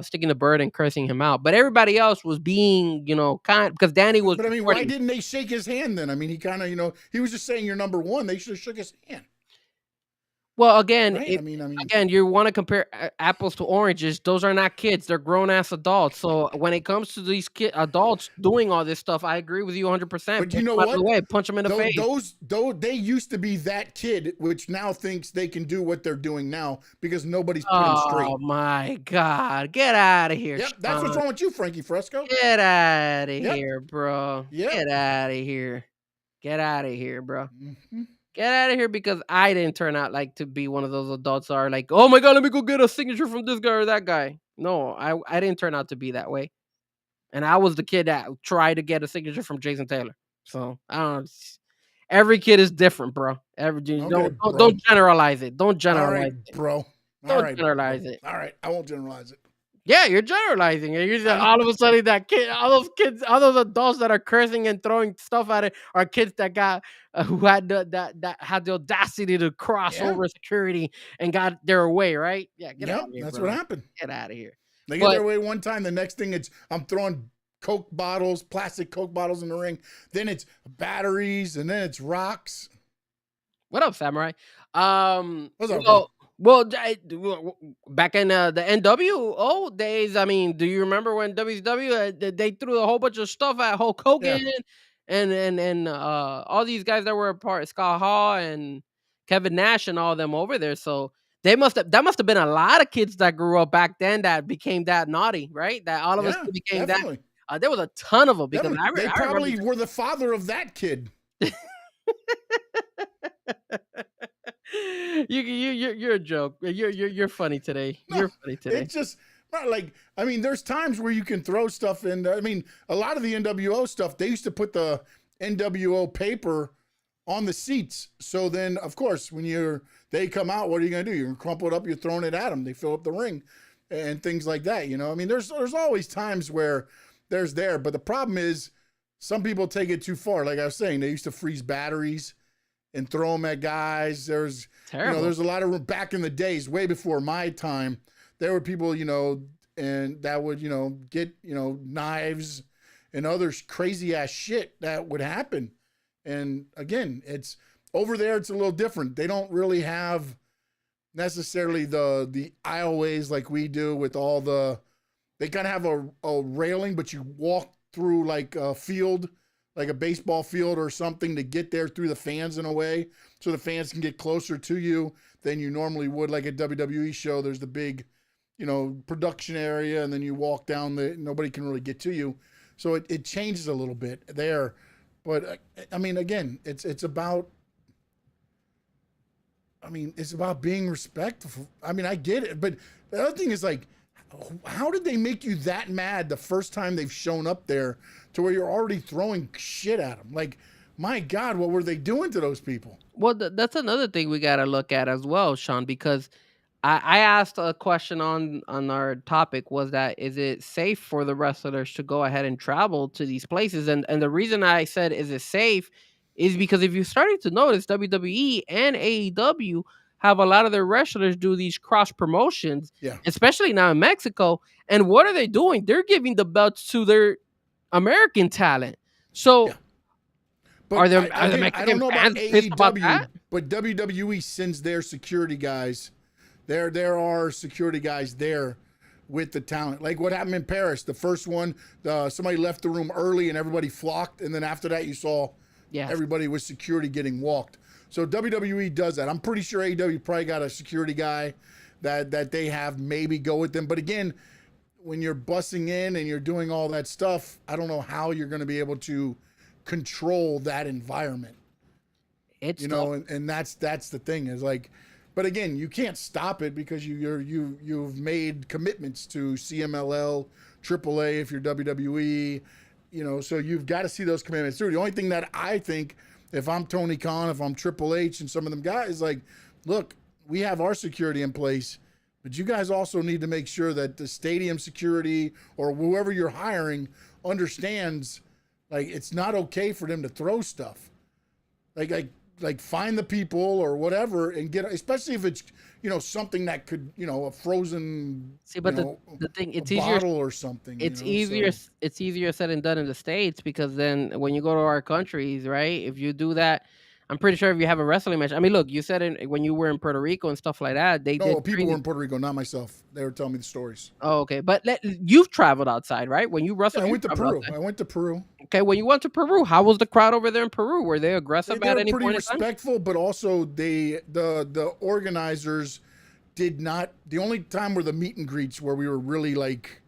E: sticking the bird and cursing him out. But everybody else was being, kind, because Danny was.
D: But I mean, why didn't they shake his hand then? I mean, he kind of, he was just saying you're number one. They should have shook his hand.
E: Well, again,
D: right?
E: Again, you want to compare apples to oranges. Those are not kids; they're grown-ass adults. So when it comes to these adults doing all this stuff, I agree with you 100%.
D: But you know what?
E: The way, punch them in the face.
D: They used to be that kid, which now thinks they can do what they're doing now because nobody's put them straight.
E: Oh my God! Get out of here!
D: Yep, that's what's wrong with you, Frankie Fresco.
E: Get out of here, bro.
D: Yep.
E: Get out of here. Get out of here, bro.
D: Mm-hmm.
E: Get out of here because I didn't turn out like to be one of those adults that are like, oh my god, let me go get a signature from this guy or that guy. No, I didn't turn out to be that way. And I was the kid that tried to get a signature from Jason Taylor. So I don't know. Every kid is different, bro.
D: Okay, bro.
E: Don't generalize it. Don't
D: All right,
E: generalize it.
D: bro. All
E: Don't
D: right,
E: generalize
D: bro.
E: it.
D: All right, I won't generalize it.
E: Yeah, you're generalizing it. You're just, all of a sudden that kid, all those kids, all those adults that are cursing and throwing stuff at it are kids that got who had that had the audacity to cross
D: Yeah.
E: over security and got their way, right? Yeah, get out
D: Yeah,
E: of here.
D: that's
E: bro.
D: what happened.
E: Get out of here.
D: They get their way one time. The next thing I'm throwing Coke bottles, plastic Coke bottles in the ring. Then it's batteries, and then it's rocks.
E: What up, Samurai?
D: What's up, bro?
E: Well, back in the NWO days, I mean, do you remember when WCW they threw a whole bunch of stuff at Hulk Hogan and all these guys that were a part, Scott Hall and Kevin Nash and all them over there? So that must have been a lot of kids that grew up back then that became that naughty, right? That all of us became
D: definitely.
E: that. There was a ton of them because
D: They
E: I
D: probably
E: remember.
D: were the father of that kid.
E: You're a joke. You're funny today.
D: No,
E: You're funny today.
D: It's just not like, I mean, there's times where you can throw stuff in. I mean, a lot of the NWO stuff, they used to put the NWO paper on the seats. So then, of course, when they come out, what are you going to do? You're going to crumple it up, you're throwing it at them. They fill up the ring and things like that. You know, I mean, there's always times where there's there. But the problem is some people take it too far. Like I was saying, they used to freeze batteries and throw them at guys. There's there's a lot of, back in the days, way before my time, there were people, and that would, get, knives and other crazy ass shit that would happen. And again, it's over there. It's a little different. They don't really have necessarily the aisleways like we do with all they kind of have a railing, but you walk through like a field, like a baseball field or something, to get there through the fans in a way, so the fans can get closer to you than you normally would. Like a WWE show, there's the big, production area, and then you walk down nobody can really get to you. So it changes a little bit there. But I mean, again, it's about being respectful. I mean, I get it. But the other thing is, like, how did they make you that mad the first time they've shown up there to where you're already throwing shit at them? Like, my God, what were they doing to those people?
E: Well, that's another thing we got to look at as well, Sean, because I asked a question on our topic, was that, is it safe for the wrestlers to go ahead and travel to these places? And the reason I said, is it safe, is because if you're starting to notice, WWE and AEW have a lot of their wrestlers do these cross promotions, especially now in Mexico. And what are they doing? They're giving the belts to their American talent. So
D: but
E: are the Mexican
D: I don't know
E: fans
D: about
E: pissed about
D: AEW,
E: that?
D: but WWE sends their security guys. There are security guys there with the talent. Like what happened in Paris, the first one, somebody left the room early and everybody flocked, and then after that you saw everybody with security getting walked. So WWE does that. I'm pretty sure AEW probably got a security guy that they have maybe go with them. But again, when you're bussing in and you're doing all that stuff, I don't know how you're going to be able to control that environment. And that's the thing, is like, but again, you can't stop it because you've made commitments to CMLL, AAA if you're WWE, so you've got to see those commitments through. The only thing that I think, if I'm Tony Khan, if I'm Triple H and some of them guys, like, look, we have our security in place, but you guys also need to make sure that the stadium security or whoever you're hiring understands, like, it's not okay for them to throw stuff. Like find the people or whatever and get, especially if it's, something that could, a frozen,
E: the thing, it's
D: easier,
E: bottle
D: or something.
E: It's easier. So. It's easier said than done in the States, because then when you go to our countries, right? If you do that, I'm pretty sure if you have a wrestling match. I mean, look, you said when you were in Puerto Rico and stuff like that,
D: people were in Puerto Rico, not myself. They were telling me the stories.
E: Oh, okay. But you've traveled outside, right? When you wrestled,
D: I went to Peru. I went to Peru.
E: Okay, when you went to Peru, how was the crowd over there in Peru? Were they aggressive at any point in time? They were pretty
D: respectful, but also the organizers did not. The only time were the meet and greets where we were really like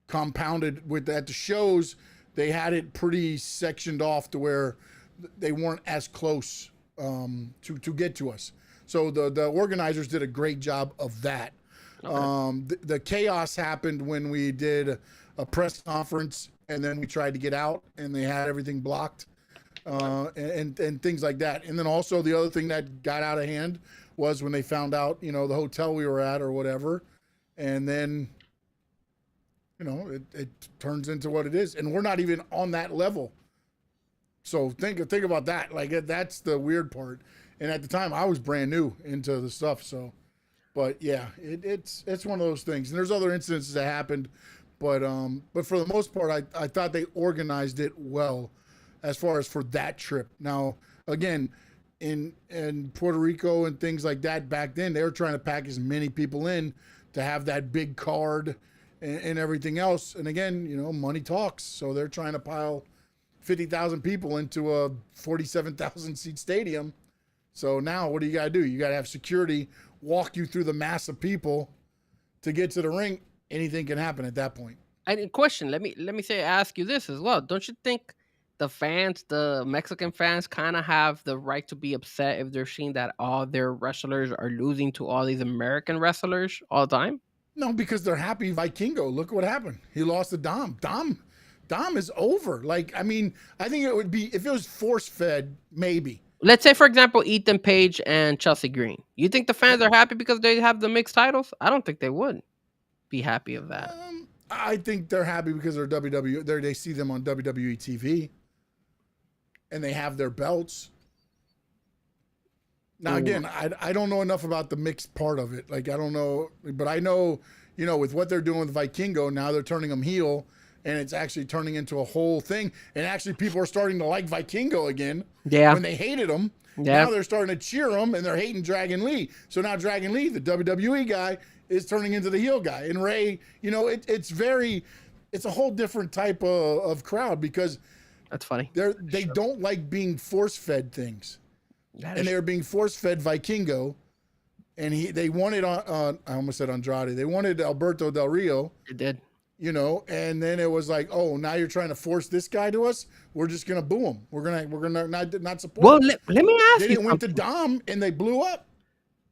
D: compounded with at the shows. They had it pretty sectioned off to where they weren't as close to get to us. So the organizers did a great job of that. Okay. The chaos happened when we did a press conference and then we tried to get out and they had everything blocked, and things like that. And then also the other thing that got out of hand was when they found out, the hotel we were at or whatever, and then, it turns into what it is, and we're not even on that level. So think about that. Like, that's the weird part. And at the time, I was brand new into the stuff. So, but yeah, it's one of those things. And there's other incidences that happened, but for the most part, I thought they organized it well, as far as for that trip. Now, again, in Puerto Rico and things like that back then, they were trying to pack as many people in to have that big card and everything else. And again, money talks. So they're trying to pile 50,000 people into a 47,000 seat stadium. So now what do you got to do? You got to have security walk you through the mass of people to get to the ring. Anything can happen at that point.
E: And question, let me ask you this as well. Don't you think the fans, the Mexican fans, kind of have the right to be upset if they're seeing that all their wrestlers are losing to all these American wrestlers all the time?
D: No, because they're happy. Vikingo, look what happened. He lost to Dom. Dom is over. Like, I mean, I think it would be, if it was force-fed, maybe.
E: Let's say, for example, Ethan Page and Chelsea Green. You think the fans are happy because they have the mixed titles? I don't think they would be happy of that.
D: I think they're happy because they're WWE. They see them on WWE TV, and they have their belts. Now, again, I don't know enough about the mixed part of it. Like, I don't know, but I know, with what they're doing with Vikingo, now they're turning them heel, and it's actually turning into a whole thing. And actually, people are starting to like Vikingo again. Yeah. When they hated him. Yeah. Now they're starting to cheer him, and they're hating Dragon Lee. So now Dragon Lee, the WWE guy, is turning into the heel guy. And Ray, it's a whole different type of crowd, because
E: that's funny.
D: They don't like being force-fed things. And they were being force-fed Vikingo, and they wanted on I almost said Andrade. They wanted Alberto Del Rio.
E: It did.
D: And then it was like, oh, now you're trying to force this guy to us. We're just gonna boo him. We're gonna not support.
E: Well,
D: him.
E: let me ask you.
D: They went to Dom and they blew up.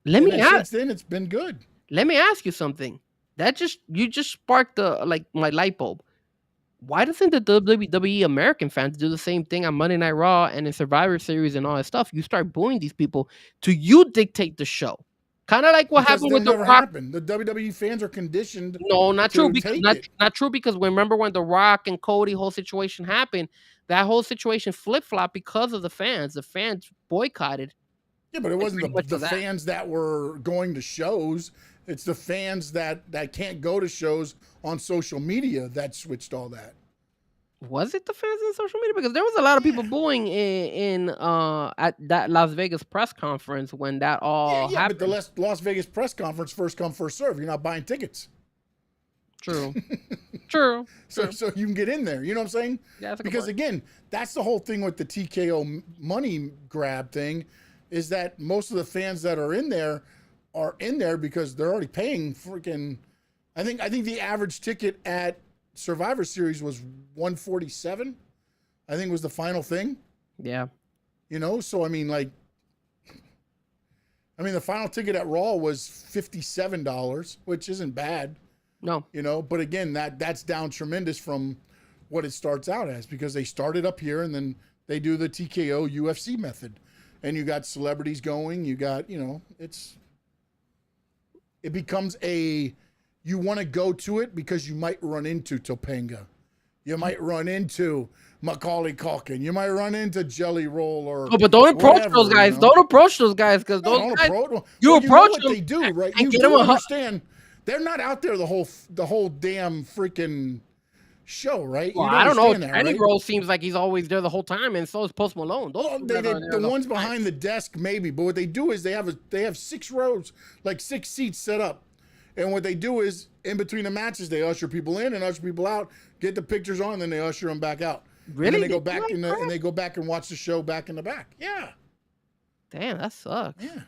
D: Since then, it's been good.
E: Let me ask you something. You just sparked my light bulb. Why doesn't the WWE American fans do the same thing on Monday Night Raw and in Survivor Series and all that stuff? You start booing these people to you dictate the show. Kind of like what happened with The Rock.
D: Happened. The WWE fans are conditioned.
E: No, not true. Because not true, because remember when The Rock and Cody whole situation happened, that whole situation flip-flopped because of the fans. The fans boycotted.
D: Yeah, but it wasn't the fans that were going to shows. It's the fans that can't go to shows on social media that switched all that.
E: Was it the fans on social media? Because there was a lot of people booing in at that Las Vegas press conference when that all happened.
D: But the Las Vegas press conference, first come, first serve. You're not buying tickets.
E: True. True.
D: So you can get in there. You know what I'm saying?
E: Yeah,
D: because again, that's the whole thing with the TKO money grab thing, is that most of the fans that are in there because they're already paying freaking. I think the average ticket at Survivor Series was $147. I think was the final thing.
E: Yeah.
D: So I mean, the final ticket at Raw was $57, which isn't bad.
E: No.
D: But again, that's down tremendous from what it starts out as, because they started up here and then they do the TKO UFC method. And you got celebrities going, you got, it becomes you want to go to it because you might run into Topanga. You might run into Macaulay Culkin. You might run into Jelly Roll or.
E: Oh, but don't approach those guys. Don't approach those guys, because those guys. You approach them.
D: They do, right? You do understand. They're not out there the whole damn freaking show, right?
E: Well, I don't know. Danny Rose seems like he's always there the whole time, and so is Post Malone.
D: The ones behind the desk, maybe, but what they do is they have 6 rows, like 6 seats set up. And what they do is, in between the matches, they usher people in and usher people out, get the pictures on, and then they usher them back out.
E: Really?
D: And then they go back and they go back and watch the show back in the back. Yeah.
E: Damn, that sucks.
D: Yeah.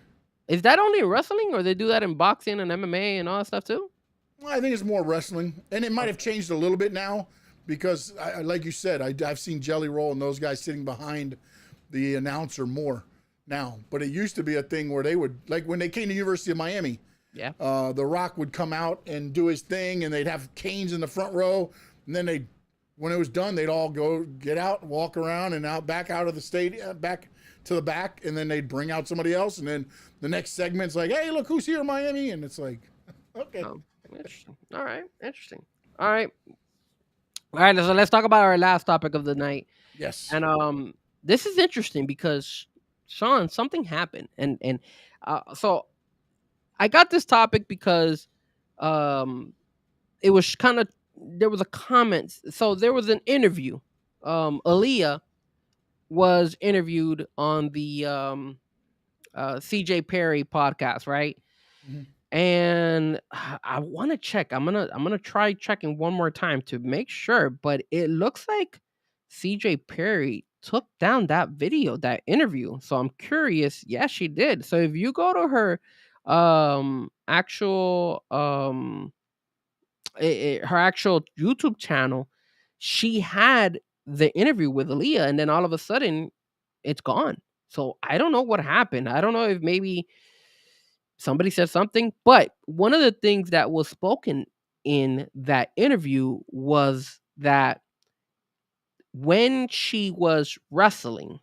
E: Is that only in wrestling, or they do that in boxing and MMA and all that stuff too?
D: Well, I think it's more wrestling, and it might have changed a little bit now because, like you said, I've seen Jelly Roll and those guys sitting behind the announcer more. now, but it used to be a thing where they would, like when they came to University of Miami,
E: Yeah.
D: The Rock would come out and do his thing, and they'd have canes in the front row, and then when it was done, they'd all go get out, walk around, and back out of the stadium, back to the back, and then they'd bring out somebody else, and then the next segment's like, hey, look who's here in Miami, and it's like, okay.
E: Oh, interesting. All right. Interesting. All right. All right. So let's talk about our last topic of the night.
D: Yes.
E: And this is interesting because Sean, something happened, and so I got this topic because it was kind of there was a comment. So there was an interview. Aaliyah was interviewed on the CJ Perry podcast, right?
D: Mhm.
E: And I want to check. I'm gonna try checking one more time to make sure, but it looks like CJ Perry took down that video, that interview. So I'm curious. Yes, she did. So if you go to her actual her actual YouTube channel, she had the interview with Aaliyah, and then all of a sudden it's gone. So I don't know what happened. I don't know if maybe somebody said something, but one of the things that was spoken in that interview was that when she was wrestling,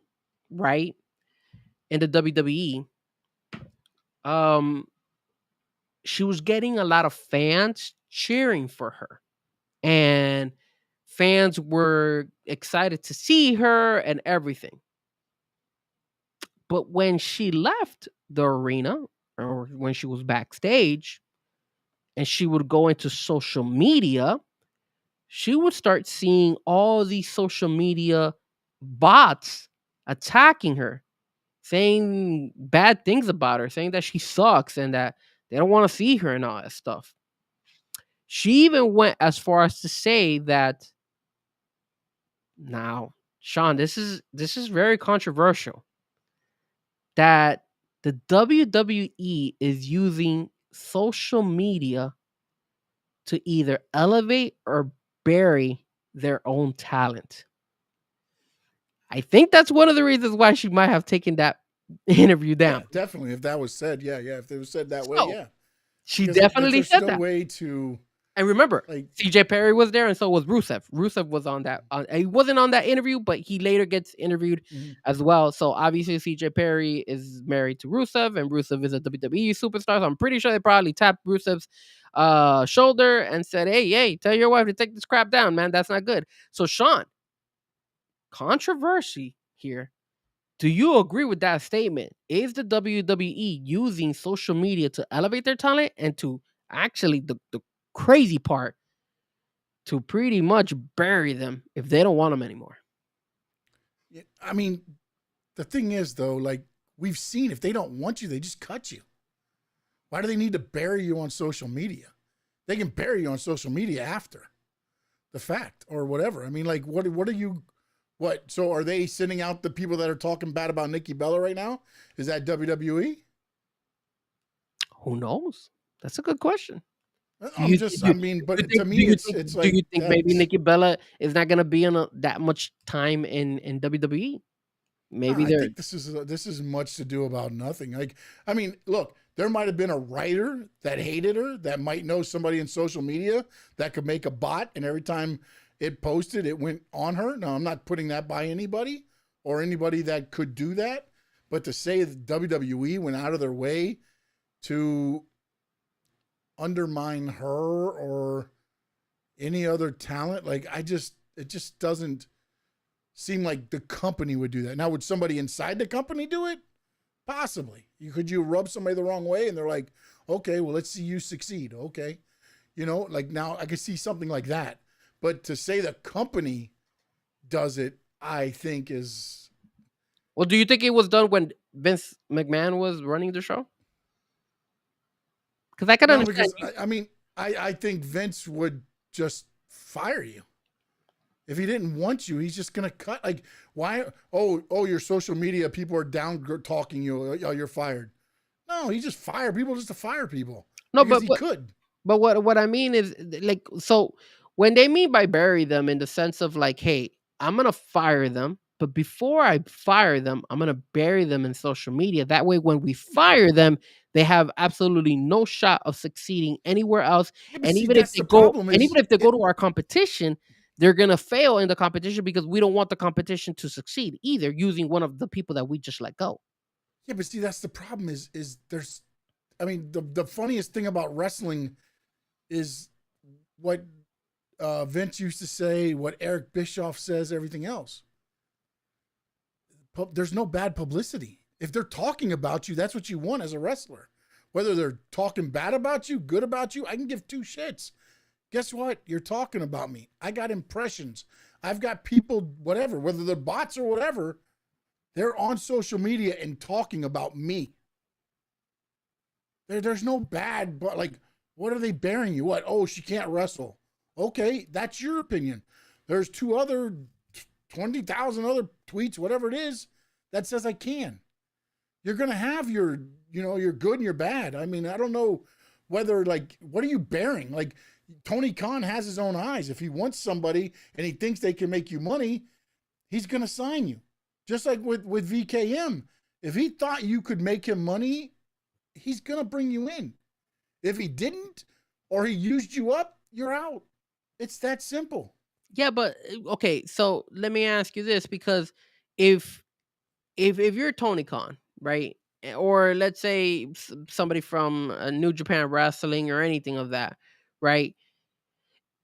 E: right, in the WWE, um, she was getting a lot of fans cheering for her, and fans were excited to see her and everything. But when she left the arena, or when she was backstage, and she would go into social media, she would start seeing all these social media bots attacking her, saying bad things about her, saying that she sucks and that they don't want to see her and all that stuff. She even went as far as to say that, now, Sean, this is very controversial, that the WWE is using social media to either elevate or bury their own talent. I think that's one of the reasons why she might have taken that interview down.
D: Yeah, definitely. If that was said, yeah. If it was said that way,
E: So,
D: yeah.
E: She
D: Because
E: definitely
D: there's
E: said
D: no
E: that.
D: way to,
E: And remember,
D: like,
E: CJ Perry was there, and so was Rusev. Rusev was on that. He wasn't on that interview, but he later gets interviewed
D: mhm.
E: as well. So obviously, CJ Perry is married to Rusev, and Rusev is a WWE superstar. So I'm pretty sure they probably tapped Rusev's shoulder and said, "Hey, tell your wife to take this crap down, man. That's not good." So Sean, controversy here. Do you agree with that statement? Is the WWE using social media to elevate their talent and to actually the crazy part, to pretty much bury them if they don't want them anymore?
D: I mean, the thing is, though, like, we've seen if they don't want you, they just cut you. Why do they need to bury you on social media? They can bury you on social media after the fact or whatever. I mean, like, what are you, what? So are they sending out the people that are talking bad about Nikki Bella right now? Is that WWE?
E: Who knows? That's a good question.
D: I'm just, I mean, but to me, it's like,
E: do you think maybe Nikki Bella is not gonna be in that much time in WWE? Maybe
D: I
E: they're
D: think this is much to do about nothing. Like, I mean, look, there might have been a writer that hated her that might know somebody in social media that could make a bot, and every time it posted, it went on her. Now, I'm not putting that by anybody or anybody that could do that, but to say that WWE went out of their way to undermine her or any other talent, like, it just doesn't seem like the company would do that. Now, would somebody inside the company do it? Possibly. Could you rub somebody the wrong way and they're like, okay, well, let's see you succeed. Okay. Like, now I could see something like that. But to say the company does it, I think is.
E: Well, do you think it was done when Vince McMahon was running the show? Because I can understand.
D: Because, I mean, I think Vince would just fire you. If he didn't want you, he's just gonna cut. Like, why? Oh, your social media people are down talking you. Oh, you're fired. No, he just fired people just to fire people.
E: No,
D: because
E: but
D: he could.
E: But what I mean is, like, so when they mean by bury them in the sense of like, hey, I'm gonna fire them, But before I fire them, I'm gonna bury them in social media. That way, when we fire them, they have absolutely no shot of succeeding anywhere else.
D: Yeah, but
E: And
D: see,
E: even if
D: that's
E: they
D: the
E: go,
D: problem
E: and
D: is
E: even if they go
D: it,
E: to our competition, they're gonna fail in the competition because we don't want the competition to succeed either. Using one of the people that we just let go.
D: yeah, but see, that's the problem is there's, I mean, the funniest thing about wrestling is what Vince used to say, what Eric Bischoff says, everything else. There's no bad publicity. If they're talking about you, that's what you want as a wrestler. Whether they're talking bad about you, good about you, I can give two shits. Guess what? You're talking about me. I got impressions. I've got people, whatever, whether they're bots or whatever, they're on social media and talking about me. There's no bad, but like, what are they bearing you? What? Oh, she can't wrestle. Okay, that's your opinion. There's 20,000 other tweets, whatever it is, that says I can. You're gonna have your, your good and your bad. I mean, I don't know whether, like, what are you bearing? Like, Tony Khan has his own eyes. If he wants somebody and he thinks they can make you money, he's gonna sign you. Just like with VKM. If he thought you could make him money, he's gonna bring you in. If he didn't, or he used you up, you're out. It's that simple.
E: Yeah, but okay. So let me ask you this, because if if you're Tony Khan, right, or let's say somebody from New Japan Wrestling or anything of that, right?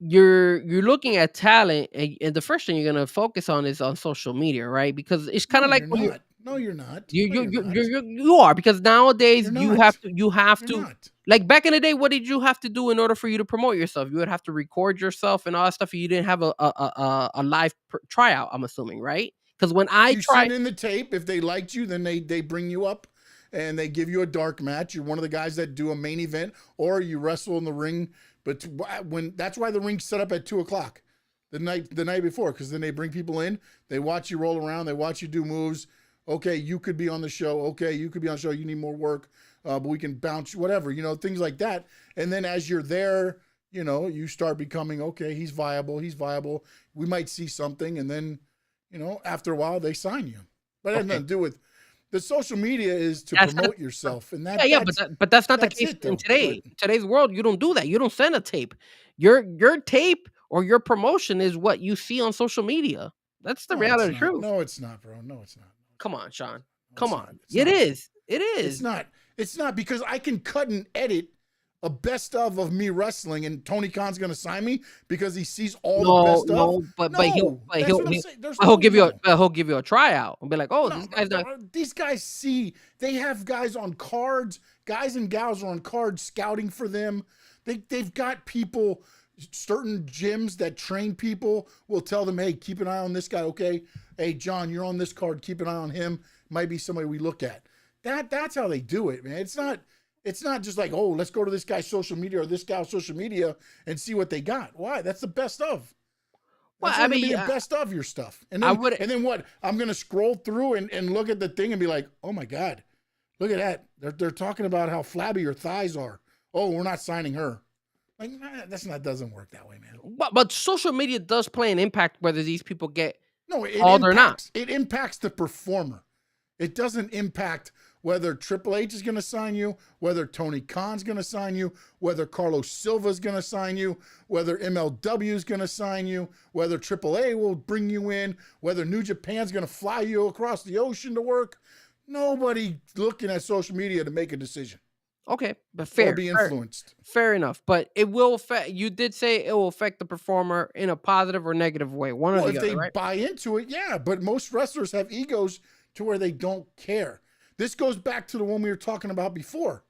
E: You're looking at talent, and the first thing you're gonna focus on is on social media, right? Because it's kind
D: No,
E: of like
D: you're
E: when
D: not. No, you're not.
E: you
D: No,
E: you
D: you're
E: you
D: not.
E: you you are, because nowadays
D: You're
E: you
D: not.
E: have
D: You're
E: to,
D: not.
E: like back in the day, what did you have to do in order for you to promote yourself? You would have to record yourself and all that stuff. You didn't have a live tryout, I'm assuming, right? Because when I
D: You
E: try,
D: send in the tape. If they liked you, then they bring you up and they give you a dark match. You're one of the guys that do a main event, or you wrestle in the ring. But when that's why the ring's set up at 2:00 the night before, because then they bring people in, they watch you roll around, they watch you do moves. Okay, you could be on the show. Okay, you could be on the show. You need more work, but we can bounce whatever, things like that. And then as you're there, you start becoming, okay, he's viable. He's viable. We might see something, and then after a while they sign you. But it has
E: okay,
D: nothing to do with the social media is to
E: that's not,
D: promote yourself, and
E: yeah, yeah, but that's not the
D: that's
E: case
D: it
E: in
D: though. But
E: today's world. You don't do that. You don't send a tape. Your tape or your promotion is what you see on social media. That's the
D: no, it's
E: reality
D: not.
E: truth.
D: No, it's not, bro. No, it's not.
E: Come on, Sean.
D: No,
E: Come
D: it's not.
E: on.
D: It's
E: It
D: not, bro.
E: is. It
D: It's
E: is.
D: not. It's not because I can cut and edit a best of me wrestling, and Tony Khan's gonna sign me because he sees all the
E: No,
D: best of.
E: no, but
D: No, that's what I'm
E: he'll
D: saying. There's
E: but
D: no no.
E: he'll give you a tryout and be like, oh,
D: No,
E: this guy's not.
D: these guys see, they have guys on cards, guys and gals are on cards scouting for them. They've got people, certain gyms that train people will tell them, hey, keep an eye on this guy, okay? Hey, John, you're on this card, keep an eye on him. Might be somebody we look at. That's how they do it, man. It's not just like, oh, let's go to this guy's social media or this gal's social media and see what they got. Why? That's the best of.
E: Well,
D: That's
E: I
D: only gonna be
E: mean,
D: the best of your stuff. And
E: I
D: then
E: would.
D: and then what? I'm gonna scroll through and look at the thing and be like, oh my God, look at that. They're talking about how flabby your thighs are. Oh, we're not signing her. Like, doesn't work that way, man.
E: But social media does play an impact whether these people get
D: No,
E: called or not.
D: it impacts the performer. It doesn't impact whether Triple H is going to sign you, whether Tony Khan's going to sign you, whether Carlos Silva is going to sign you, whether MLW is going to sign you, whether AAA will bring you in, whether New Japan's going to fly you across the ocean to work. Nobody looking at social media to make a decision
E: Okay, but
D: or be influenced.
E: fair enough. But it will affect. You did say it will affect the performer in a positive or negative way, one or
D: Well,
E: the
D: if
E: other,
D: they
E: right?
D: buy into it, yeah. But most wrestlers have egos to where they don't care. This goes back to the one we were talking about before,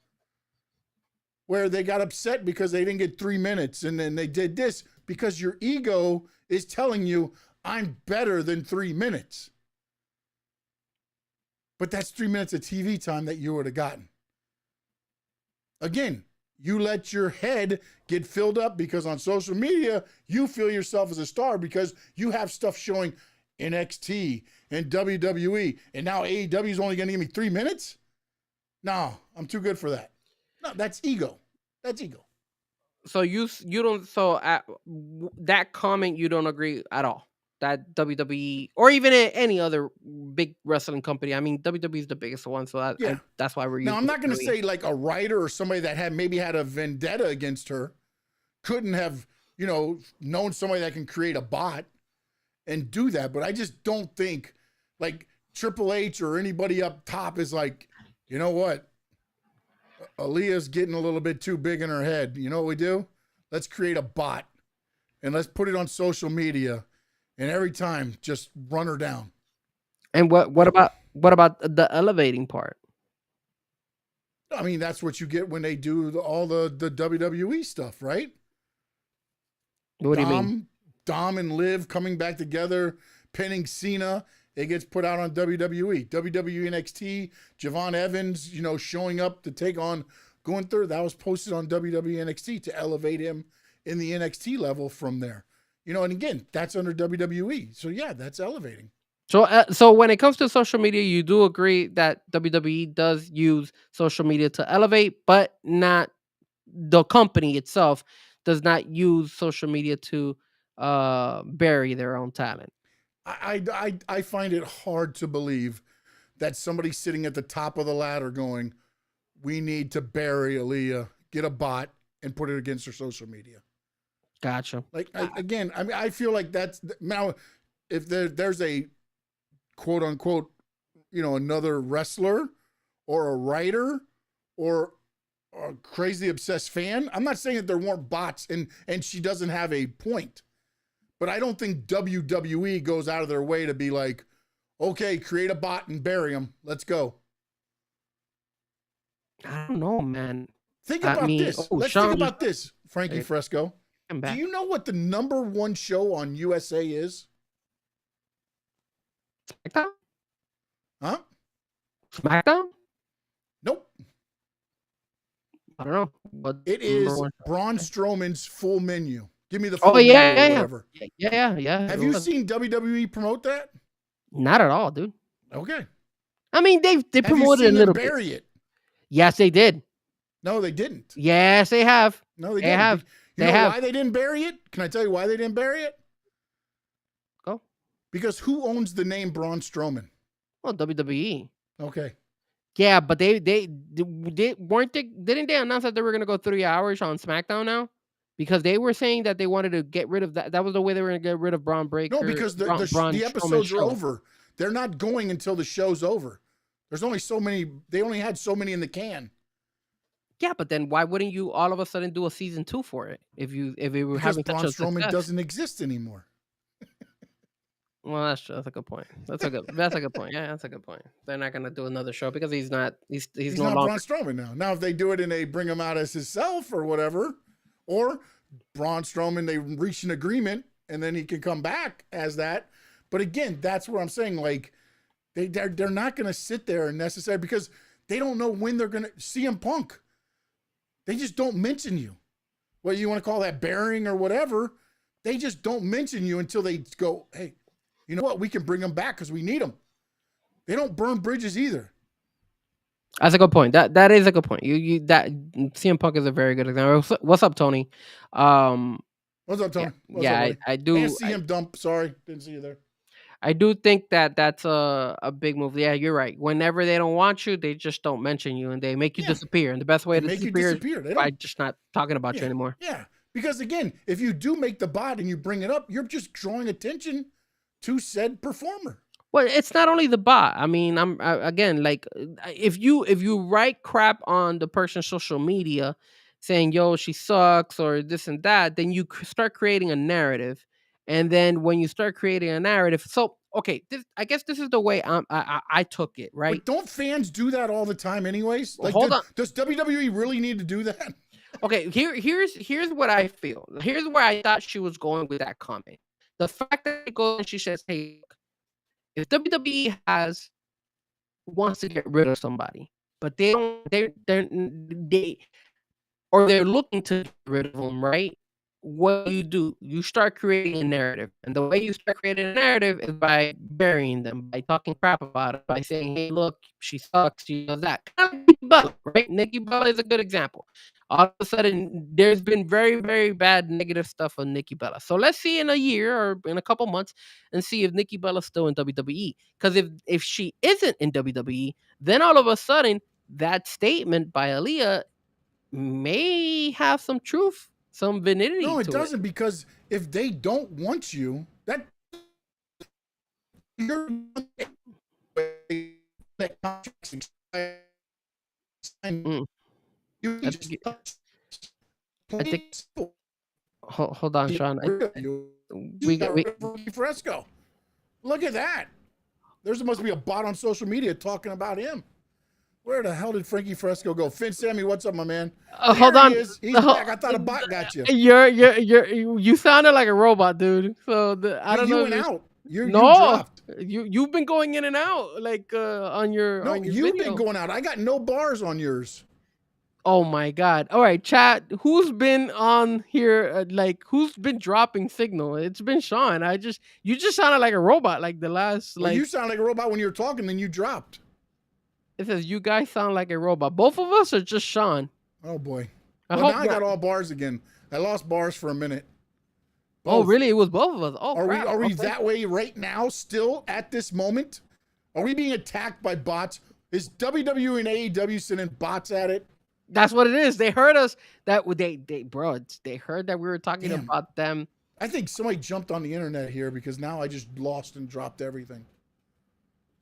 D: where they got upset because they didn't get 3 minutes, and then they did this because your ego is telling you, I'm better than 3 minutes. But that's 3 minutes of TV time that you would have gotten. Again, you let your head get filled up because on social media, you feel yourself as a star because you have stuff showing NXT and WWE, and now AEW is only going to give me 3 minutes? No, I'm too good for that. No, that's ego. That's ego.
E: So you don't. So that comment you don't agree at all. that WWE or even any other big wrestling company. I mean, WWE is the biggest one, so
D: Yeah.
E: that's why we're
D: Now,
E: using.
D: I'm not going to
E: WWE.
D: say like a writer or somebody that had a vendetta against her couldn't have, known somebody that can create a bot and do that. But I just don't think like Triple H or anybody up top is like, you know what? Aaliyah's getting a little bit too big in her head. You know what we do? Let's create a bot and let's put it on social media, and every time just run her down.
E: And what about the elevating part?
D: I mean, that's what you get when they do all the WWE stuff, right?
E: What do you mean?
D: Dom and Liv coming back together, pinning Cena. It gets put out on WWE. WWE NXT, Javon Evans, showing up to take on Gunther. That was posted on WWE NXT to elevate him in the NXT level from there. And again, that's under WWE. So yeah, that's elevating.
E: So when it comes to social media, you do agree that WWE does use social media to elevate, but not the company itself does not use social media to bury their own talent.
D: I find it hard to believe that somebody sitting at the top of the ladder going, we need to bury Aaliyah, get a bot, and put it against her social media.
E: Gotcha.
D: I feel like that's now, if there's a quote unquote, another wrestler or a writer or a crazy obsessed fan. I'm not saying that there weren't bots and she doesn't have a point, but I don't think WWE goes out of their way to be like, okay, create a bot and bury them. Let's go.
E: I don't know, man.
D: Think about this. Let's think about this, Frankie Fresco. Do you know what the #1 show on USA is?
E: SmackDown?
D: Huh?
E: SmackDown?
D: Nope.
E: I don't know. But
D: it is Braun Strowman's full menu. Give me the full
E: menu
D: or whatever.
E: Yeah.
D: Have you seen WWE promote that?
E: Not at all, dude.
D: Okay.
E: I mean, they promoted it a little bit.
D: Bury it?
E: Yes, they did.
D: No, they didn't.
E: Yes, they have.
D: No, they didn't. You know why they didn't bury it? Can I tell you why they didn't bury it?
E: Go.
D: Because who owns the name Braun Strowman?
E: Well, WWE.
D: Okay.
E: Yeah, but they weren't they didn't they announce that they were gonna go 3 hours on SmackDown now? Because they were saying that they wanted to get rid of that. That was the way they were gonna get rid of Braun Breaker.
D: No, because the episodes are over. They're not going until the show's over. There's only so many. They only had so many in the can.
E: Yeah, but then why wouldn't you all of a sudden do a season 2 for it if it were having
D: Braun
E: such a
D: Strowman
E: success?
D: doesn't exist anymore.
E: Well, that's true. That's a good point. That's a good point. Yeah, that's a good point. They're not gonna do another show because he's not no
D: not
E: longer
D: Braun Strowman now. Now, if they do it and they bring him out as himself or whatever, or Braun Strowman, they reach an agreement and then he can come back as that. But again, that's what I'm saying. Like they're not gonna sit there and necessarily because they don't know when they're gonna CM Punk. They just don't mention you. Whether you want to call that burying or whatever, they just don't mention you until they go, hey, you know what? We can bring them back because we need them. They don't burn bridges either.
E: That's a good point. That is a good point. You that CM Punk is a very good example. What's up, Tony?
D: What's up, Tony?
E: I do.
D: And CM Dump. Sorry, didn't see you there.
E: I do think that's a big move. Yeah, you're right. Whenever they don't want you, they just don't mention you and they make you disappear. And the best way to disappear is by just not talking about you anymore.
D: Yeah, because again, if you do make the bot and you bring it up, you're just drawing attention to said performer.
E: Well, it's not only the bot. I mean, again, like if you write crap on the person's social media, saying "yo, she sucks" or this and that, then you start creating a narrative. And then when you start creating a narrative, so okay, I guess this is the way I took it, right?
D: But don't fans do that all the time, anyways? Like,
E: hold on.
D: Does WWE really need to do that?
E: Okay, here's what I feel. Here's where I thought she was going with that comment. The fact that it goes and she says, "Hey, if WWE wants to get rid of somebody, but they don't, they're looking to get rid of them, right? what do, you start creating a narrative. And the way you start creating a narrative is by burying them, by talking crap about it, by saying, hey, look, she sucks, she does that. Kind of like Nikki Bella, right? Nikki Bella is a good example. All of a sudden, there's been very, very bad negative stuff on Nikki Bella. So let's see in a year or in a couple months and see if Nikki Bella's still in WWE. Because if she isn't in WWE, then all of a sudden, that statement by Aaliyah may have some truth, some validity
D: No, it
E: to it.
D: doesn't, because if they don't want you, that you're that contract.
E: Mm.
D: You
E: I
D: just
E: think, I think hold on, Sean. We
D: got
E: we
D: rid of Frankie Fresco. Look at that. There must be a bot on social media talking about him. Where the hell did Frankie Fresco go? Finn Sammy, what's up, my man?
E: hold on.
D: He is. He's back. I thought a bot got you.
E: You sounded like a robot, dude. So I don't
D: you
E: know.
D: Went out. You
E: No,
D: dropped.
E: you've been going in and out like on your
D: No,
E: on your
D: you've
E: video.
D: been going out. I got no bars on yours.
E: Oh my god! All right, chat. Who's been on here? Like, who's been dropping signal? It's been Sean. You just sounded like a robot. Like the last.
D: Well,
E: like
D: you sound like a robot when you were talking, then you dropped.
E: It says you guys sound like a robot. Both of us or just Sean?
D: Oh boy.
E: I
D: Well,
E: hope
D: now I got
E: not.
D: all bars again. I lost bars for a minute.
E: Oh
D: Both.
E: really? It was both of us. Oh,
D: Are
E: crap.
D: we
E: Okay.
D: that way right now? Still at this moment? Are we being attacked by bots? Is WWE and AEW sending bots at it?
E: That's what it is. They heard us. They heard that we were talking
D: Damn.
E: about them.
D: I think somebody jumped on the internet here because now I just lost and dropped everything.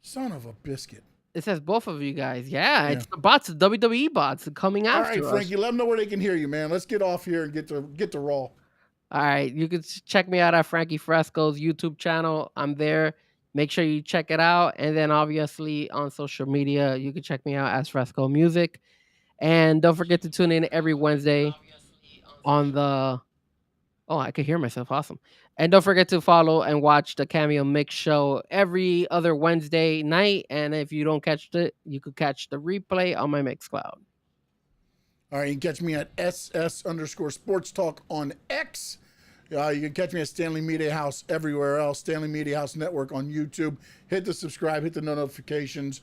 D: Son of a biscuit.
E: It says both of you guys. Yeah. It's the bots, the WWE bots coming
D: All
E: after
D: right,
E: us.
D: Frankie, let them know where they can hear you, man. Let's get off here and get to Raw.
E: All right, you can check me out at Frankie Fresco's YouTube channel. I'm there. Make sure you check it out. And then obviously on social media, you can check me out as Fresco Music. And don't forget to tune in every Wednesday on the... Oh, I could hear myself. Awesome. And don't forget to follow and watch the Cameo Mix show every other Wednesday night. And if you don't catch it, you could catch the replay on my Mixcloud.
D: All right, you can catch me at SS_Sports Talk on X. You can catch me at Stanley Media House everywhere else. Stanley Media House Network on YouTube. Hit the subscribe, hit the notifications,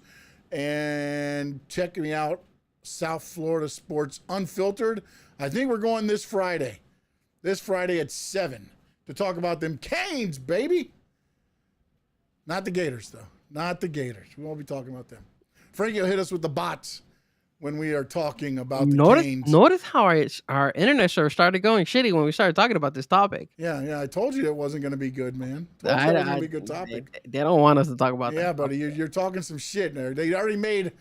D: and check me out. South Florida Sports Unfiltered. I think we're going this Friday. This Friday at 7 to talk about them Canes, baby. Not the Gators, though. Not the Gators. We won't be talking about them. Frankie will hit us with the bots when we are talking about the Canes.
E: Notice how our internet server started going shitty when we started talking about this topic.
D: Yeah. I told you it wasn't going to be good, man. Told you it wasn't going to be a good topic.
E: They don't want us to talk about that.
D: Yeah, buddy, you're talking some shit there. They already made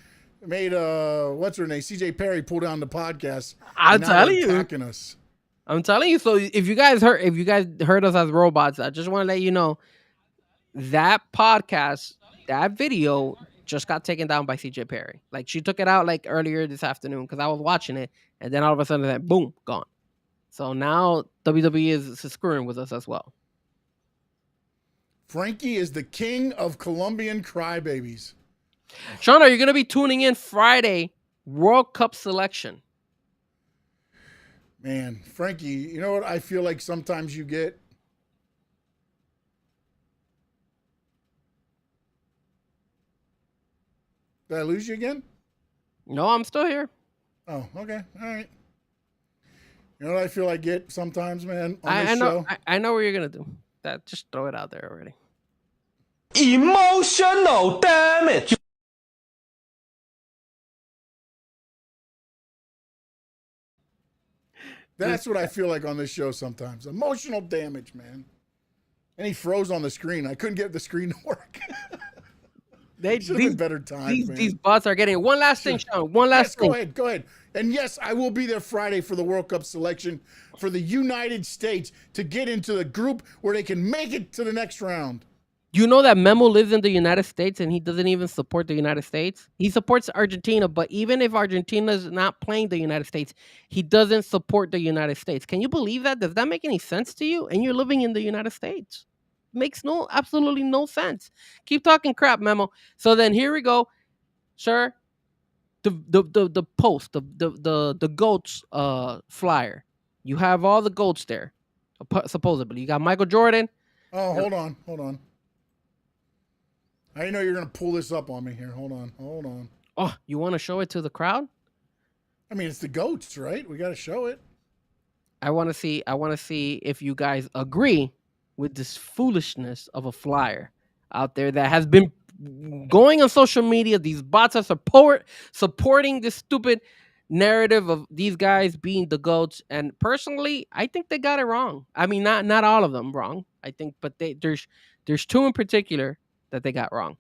D: what's her name? CJ Perry pull down the podcast.
E: I'm telling you.
D: Attacking us.
E: I'm telling you. So if you guys heard us as robots, I just want to let you know that podcast, that video just got taken down by CJ Perry. Like, she took it out like earlier this afternoon because I was watching it, and then all of a sudden, that boom, gone. So now WWE is screwing with us as well.
D: Frankie is the king of Colombian crybabies.
E: Sean, are you going to be tuning in Friday, World Cup selection?
D: Man, Frankie, you know what I feel like sometimes you get? Did I lose you again?
E: No, I'm still here.
D: Oh, okay. All right. You know what I feel I get sometimes, man, on
E: I
D: this
E: know.
D: show?
E: I know what you're going to do. That just throw it out there already.
F: Emotional damage.
D: That's what I feel like on this show sometimes. Emotional damage, man. And he froze on the screen. I couldn't get the screen to work.
E: They
D: Should have been better times, man.
E: These bots are getting one last thing, Sean. One last thing.
D: Go ahead. And yes, I will be there Friday for the World Cup selection for the United States to get into the group where they can make it to the next round.
E: You know that Memo lives in the United States and he doesn't even support the United States? He supports Argentina, but even if Argentina is not playing the United States, he doesn't support the United States. Can you believe that? Does that make any sense to you? And you're living in the United States. Makes absolutely no sense. Keep talking crap, Memo. So then here we go, sir. The post, the goats flyer. You have all the goats there. Supposedly, you got Michael Jordan.
D: Oh, hold on. I didn't know you were gonna pull this up on me here. Hold on.
E: Oh, you want to show it to the crowd?
D: I mean, it's the goats, right? We got to show it.
E: I want to see. I want to see if you guys agree with this foolishness of a flyer out there that has been going on social media. These bots are supporting this stupid narrative of these guys being the goats. And personally, I think they got it wrong. I mean, not all of them wrong. I think, but there's two in particular that they got wrong.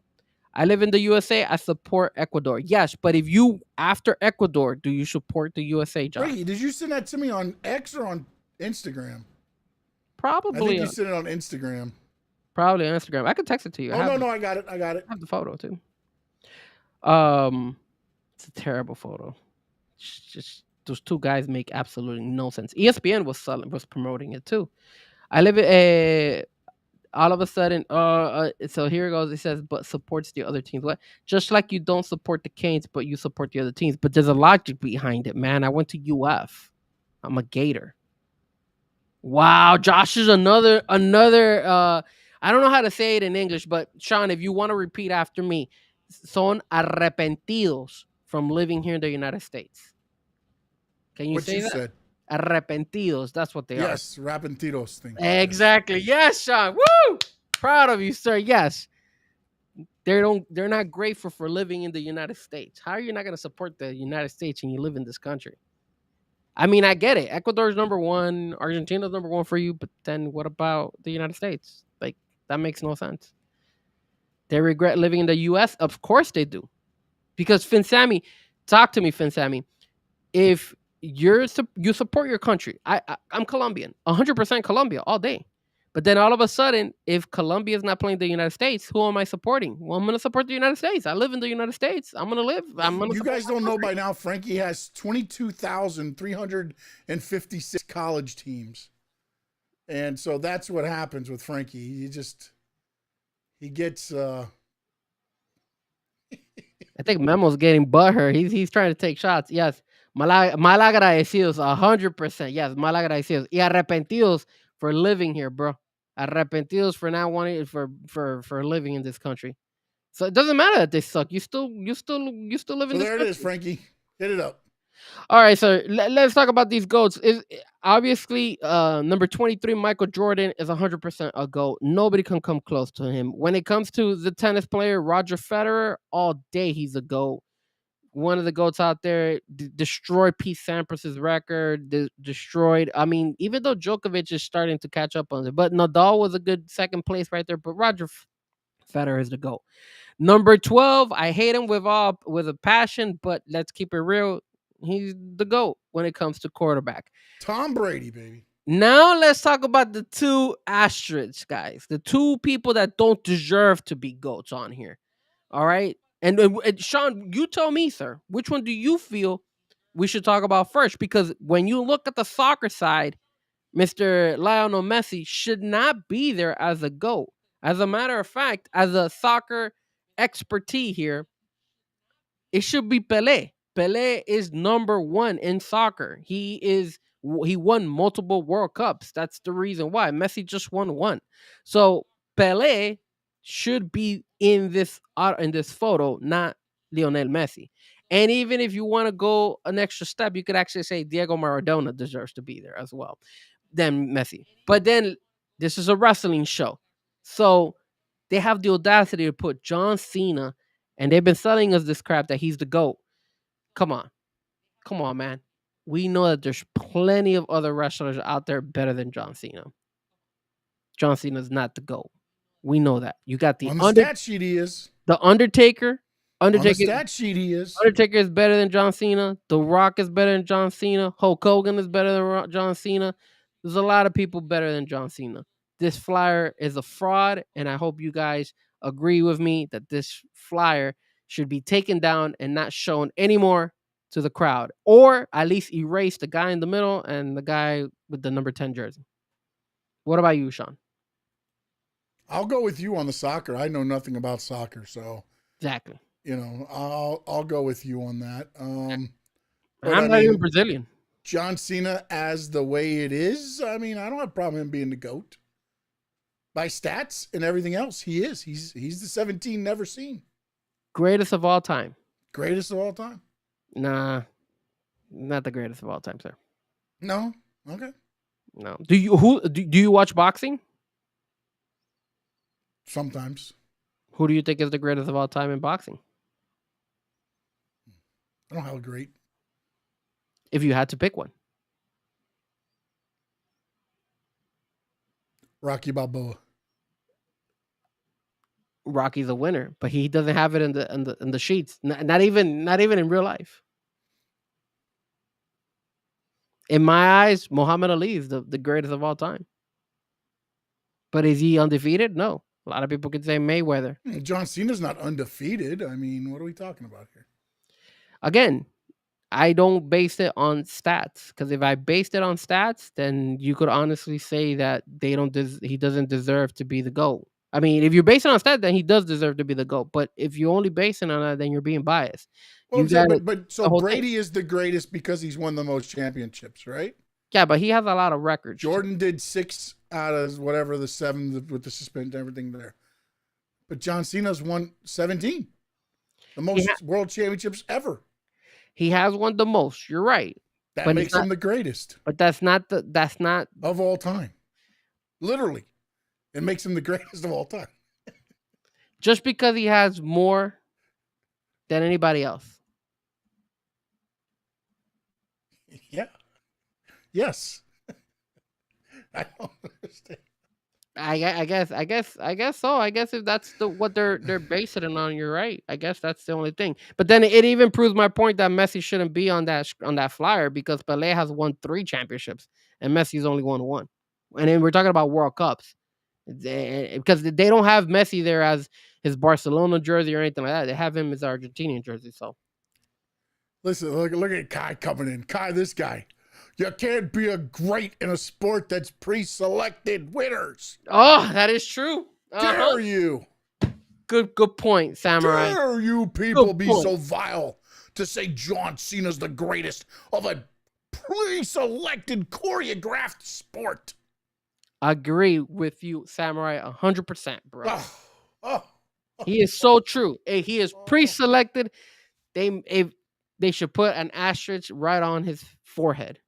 E: I live in the USA. I support Ecuador. Yes, but if you after Ecuador, do you support the USA, John?
D: Frankie, did you send that to me on X or on Instagram? I
E: Probably,
D: think you sent it on Instagram.
E: probably on Instagram. I could text it to you.
D: Oh, no, I got it.
E: I have the photo too. It's a terrible photo. It's just those two guys make absolutely no sense. ESPN was promoting it too. I live in all of a sudden, so here it goes. It says, but supports the other teams. What? Just like you don't support the Canes, but you support the other teams. But there's a logic behind it, man. I went to UF. I'm a Gator. Wow, Josh is another. I don't know how to say it in English, but Sean, if you want to repeat after me, son arrepentidos from living here in the United States. Can you
D: What
E: say
D: you
E: that?
D: said.
E: Arrepentidos. That's what they are.
D: Yes, Rapentitos thing.
E: Exactly. Yes, Sean. Woo! Proud of you, sir. Yes. They're not grateful for living in the United States. How are you not going to support the United States and you live in this country? I mean, I get it. Ecuador's number one, Argentina's number one for you, but then what about the United States? Like, that makes no sense. They regret living in the US? Of course they do. Because Finsami, talk to me, Finsami. If you support your country, I'm Colombian, 100% Colombia all day. But then all of a sudden, if Colombia is not playing the United States, who am I supporting? Well, I'm going to support the United States. I live in the United States. I'm going to live.
D: You guys don't know by now, Frankie has 22,356 college teams. And so that's what happens with Frankie. He gets...
E: I think Memo's getting butthurt. He's trying to take shots. Yes. Mal agradecidos, 100%. Yes, mal agradecidos. Y arrepentidos for living here, bro. Arrepentidos for not wanting for living in this country. So it doesn't matter that they suck. You still live in
D: So
E: this
D: there it
E: country.
D: is, Frankie. Hit it up.
E: All right, so let's talk about these GOATs. Obviously, number 23, Michael Jordan, is 100% a GOAT. Nobody can come close to him. When it comes to the tennis player, Roger Federer, all day he's a GOAT. One of the GOATs out there, destroyed Pete Sampras's record, destroyed. I mean, even though Djokovic is starting to catch up on it, but Nadal was a good second place right there. But Roger Federer is the GOAT. Number 12, I hate him with a passion, but let's keep it real. He's the GOAT when it comes to quarterback.
D: Tom Brady, baby.
E: Now let's talk about the two asterisks, guys. The two people that don't deserve to be GOATs on here. All right. And Sean, you tell me, sir, which one do you feel we should talk about first? Because when you look at the soccer side, Mr. Lionel Messi should not be there as a GOAT. As a matter of fact, as a soccer expertise here, it should be Pelé. Pelé is number one in soccer. He won multiple World Cups. That's the reason why. Messi just won one. So Pelé should be in this photo, not Lionel Messi. And even if you want to go an extra step, you could actually say Diego Maradona deserves to be there as well than Messi. But then this is a wrestling show. So they have the audacity to put John Cena, and they've been selling us this crap that he's the GOAT. Come on, man. We know that there's plenty of other wrestlers out there better than John Cena. John Cena's not the GOAT. We know that. You got
D: On the stat sheet, he is.
E: The Undertaker.
D: On the stat sheet, he is.
E: Undertaker is better than John Cena. The Rock is better than John Cena. Hulk Hogan is better than John Cena. There's a lot of people better than John Cena. This flyer is a fraud, and I hope you guys agree with me that this flyer should be taken down and not shown anymore to the crowd, or at least erase the guy in the middle and the guy with the number 10 jersey. What about you, Sean?
D: I'll go with you on the soccer. I know nothing about soccer, so
E: Exactly.
D: I'll go with you on that.
E: I'm not even Brazilian.
D: John Cena as the way it is, I mean, I don't have a problem him being the GOAT. By stats and everything else, he is. He's the 17 never seen.
E: Greatest of all time.
D: Greatest of all time?
E: Nah, not the greatest of all time, sir.
D: No? Okay.
E: No. Do you watch boxing?
D: Sometimes.
E: Who do you think is the greatest of all time in boxing?
D: I don't have a great.
E: If you had to pick one.
D: Rocky Balboa.
E: Rocky's a winner, but he doesn't have it in the sheets. Not even in real life. In my eyes, Muhammad Ali is the greatest of all time. But is he undefeated? No. A lot of people could say Mayweather.
D: John Cena's not undefeated. I mean, what are we talking about here?
E: Again, I don't base it on stats, because if I based it on stats, then you could honestly say that he doesn't deserve to be the GOAT. I mean, if you're basing it on stats, then he does deserve to be the GOAT. But if you're only basing on that, then you're being biased.
D: Well, so Brady is the greatest because he's won the most championships, right?
E: Yeah, but he has a lot of records.
D: Jordan did 6 out of whatever the 7 with the suspension and everything there. But John Cena's won 17. The most world championships ever.
E: He has won the most. You're right.
D: That makes him the greatest.
E: But that's not
D: of all time. Literally. It makes him the greatest of all time.
E: Just because he has more than anybody else.
D: Yeah. Yes. I don't understand.
E: I guess so. I guess if that's what they're basing it on, you're right. I guess that's the only thing. But then it even proves my point that Messi shouldn't be on that flyer, because Pelé has won 3 championships and Messi's only won 1. And then we're talking about World Cups. Because they don't have Messi there as his Barcelona jersey or anything like that. They have him as Argentinian jersey. So,
D: listen, look at Kai coming in. Kai, this guy. You can't be a great in a sport that's pre-selected winners.
E: Oh, that is true.
D: Dare you?
E: Good point, Samurai.
D: Dare you people be so vile to say John Cena's the greatest of a pre-selected choreographed sport?
E: Agree with you, Samurai, 100%, bro.
D: Oh.
E: He is so true. He is pre-selected. They should put an asterisk right on his forehead,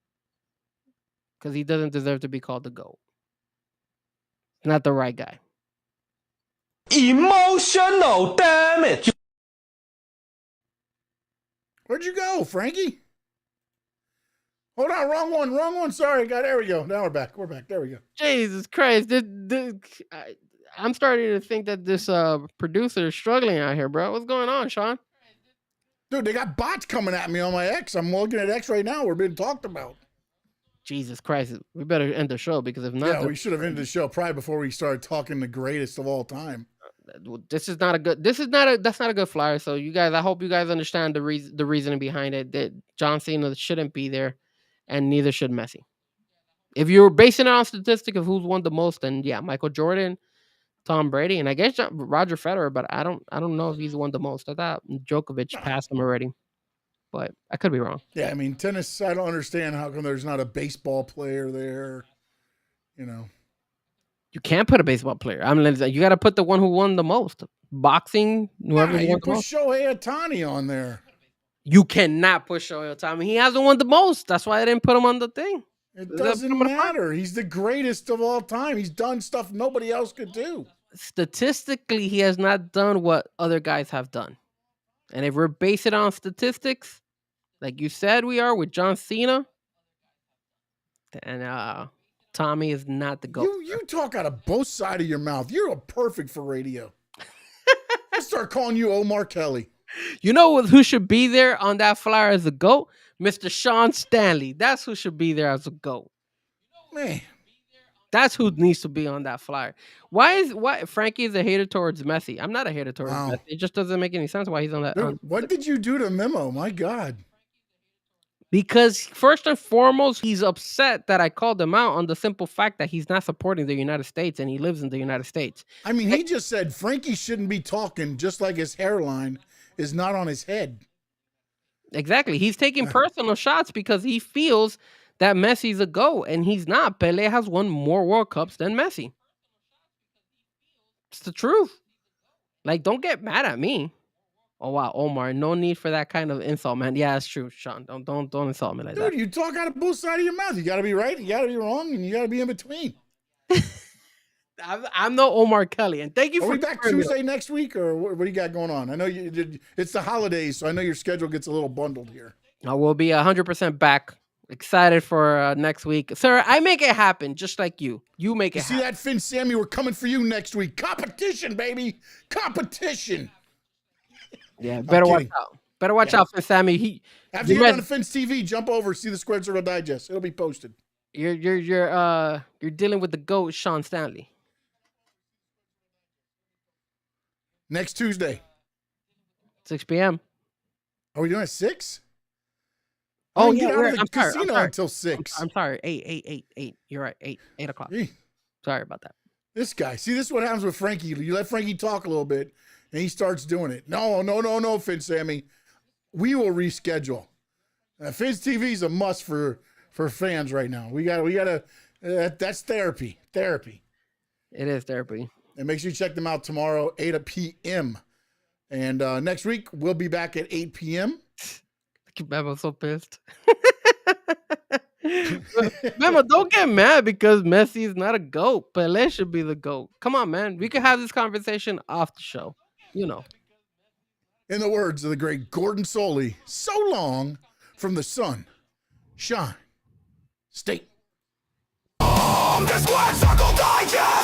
E: because he doesn't deserve to be called the GOAT. Not the right guy.
F: Emotional damage.
D: Where'd you go, Frankie? Hold on, wrong one. Sorry, there we go. Now we're back. There we go.
E: Jesus Christ. I'm starting to think that this producer is struggling out here, bro. What's going on, Sean?
D: Dude, they got bots coming at me on my X. I'm looking at X right now. We're being talked about.
E: Jesus Christ. We better end the show, because if not...
D: Yeah, we should have ended the show probably before we started talking the greatest of all time.
E: That's not a good flyer. So you guys, I hope you guys understand the reasoning behind it, that John Cena shouldn't be there, and neither should Messi. If you're basing it on statistics of who's won the most, then yeah, Michael Jordan, Tom Brady, and I guess Roger Federer, but I don't know if he's won the most. I thought Djokovic passed him already, but I could be wrong.
D: Yeah, I mean, tennis, I don't understand how come there's not a baseball player there, you know.
E: You can't put a baseball player. I mean, you got to put the one who won the most. Boxing, whoever
D: you
E: won
D: put Shohei Ohtani on there.
E: You cannot put Shohei Ohtani. He hasn't won the most. That's why I didn't put him on the thing.
D: It doesn't matter. He's the greatest of all time. He's done stuff nobody else could do.
E: Statistically, he has not done what other guys have done. And if we're basing it on statistics, like you said we are with John Cena, then Tommy is not the GOAT.
D: You talk out of both sides of your mouth. You're perfect for radio. I'll start calling you Omar Kelly.
E: You know who should be there on that flyer as a GOAT? Mr. Sean Stanley. That's who should be there as a GOAT.
D: Man.
E: That's who needs to be on that flyer. Why Frankie is a hater towards Messi? I'm not a hater towards Messi. It just doesn't make any sense why he's on that.
D: Dude, what did you do to Memo? My God.
E: Because first and foremost, he's upset that I called him out on the simple fact that he's not supporting the United States and he lives in the United States.
D: I mean, he just said Frankie shouldn't be talking, just like his hairline is not on his head.
E: Exactly. He's taking personal shots because he feels that Messi's a GOAT, and he's not. Pelé has won more World Cups than Messi. It's the truth. Like, don't get mad at me. Oh wow, Omar, no need for that kind of insult, man. Yeah, it's true, Sean. Don't insult me like that.
D: Dude, you talk out of both sides of your mouth. You got to be right, you got to be wrong, and you got to be in between.
E: I'm no Omar Kelly, and thank you
D: Are
E: for
D: we back Tuesday next week, or what do you got going on? I know it's the holidays, so I know your schedule gets a little bundled here.
E: I will be 100% back. Excited for next week, sir. I make it happen, just like you. You make it.
D: You see that, Finn Sammy? We're coming for you next week. Competition, baby, competition.
E: Yeah, better watch out. Better watch out for Sammy.
D: After you're done Finn's TV, jump over, see the Squared Circle Digest. It'll be posted.
E: You're dealing with the GOAT, Sean Stanley.
D: Next Tuesday,
E: 6 p.m.
D: Are we doing it 6?
E: Oh
D: yeah,
E: I'm sorry.
D: Casino until 6.
E: I'm sorry. 8. You're right. 8 o'clock.
D: Hey,
E: Sorry about that.
D: this guy. See, this is what happens with Frankie. You let Frankie talk a little bit, and he starts doing it. No, Finn Sammy. We will reschedule. Finn's TV is a must for fans right now. We gotta. That's therapy. Therapy.
E: It is therapy.
D: And make sure you check them out tomorrow, 8 p.m. And next week we'll be back at 8 p.m.
E: Memo's so pissed. Memo, don't get mad because Messi is not a GOAT. Pelé should be the GOAT. Come on, man. We could have this conversation off the show. You know.
D: In the words of the great Gordon Soley, so long from the sun, shine, state.
C: The Squared Circle Digest!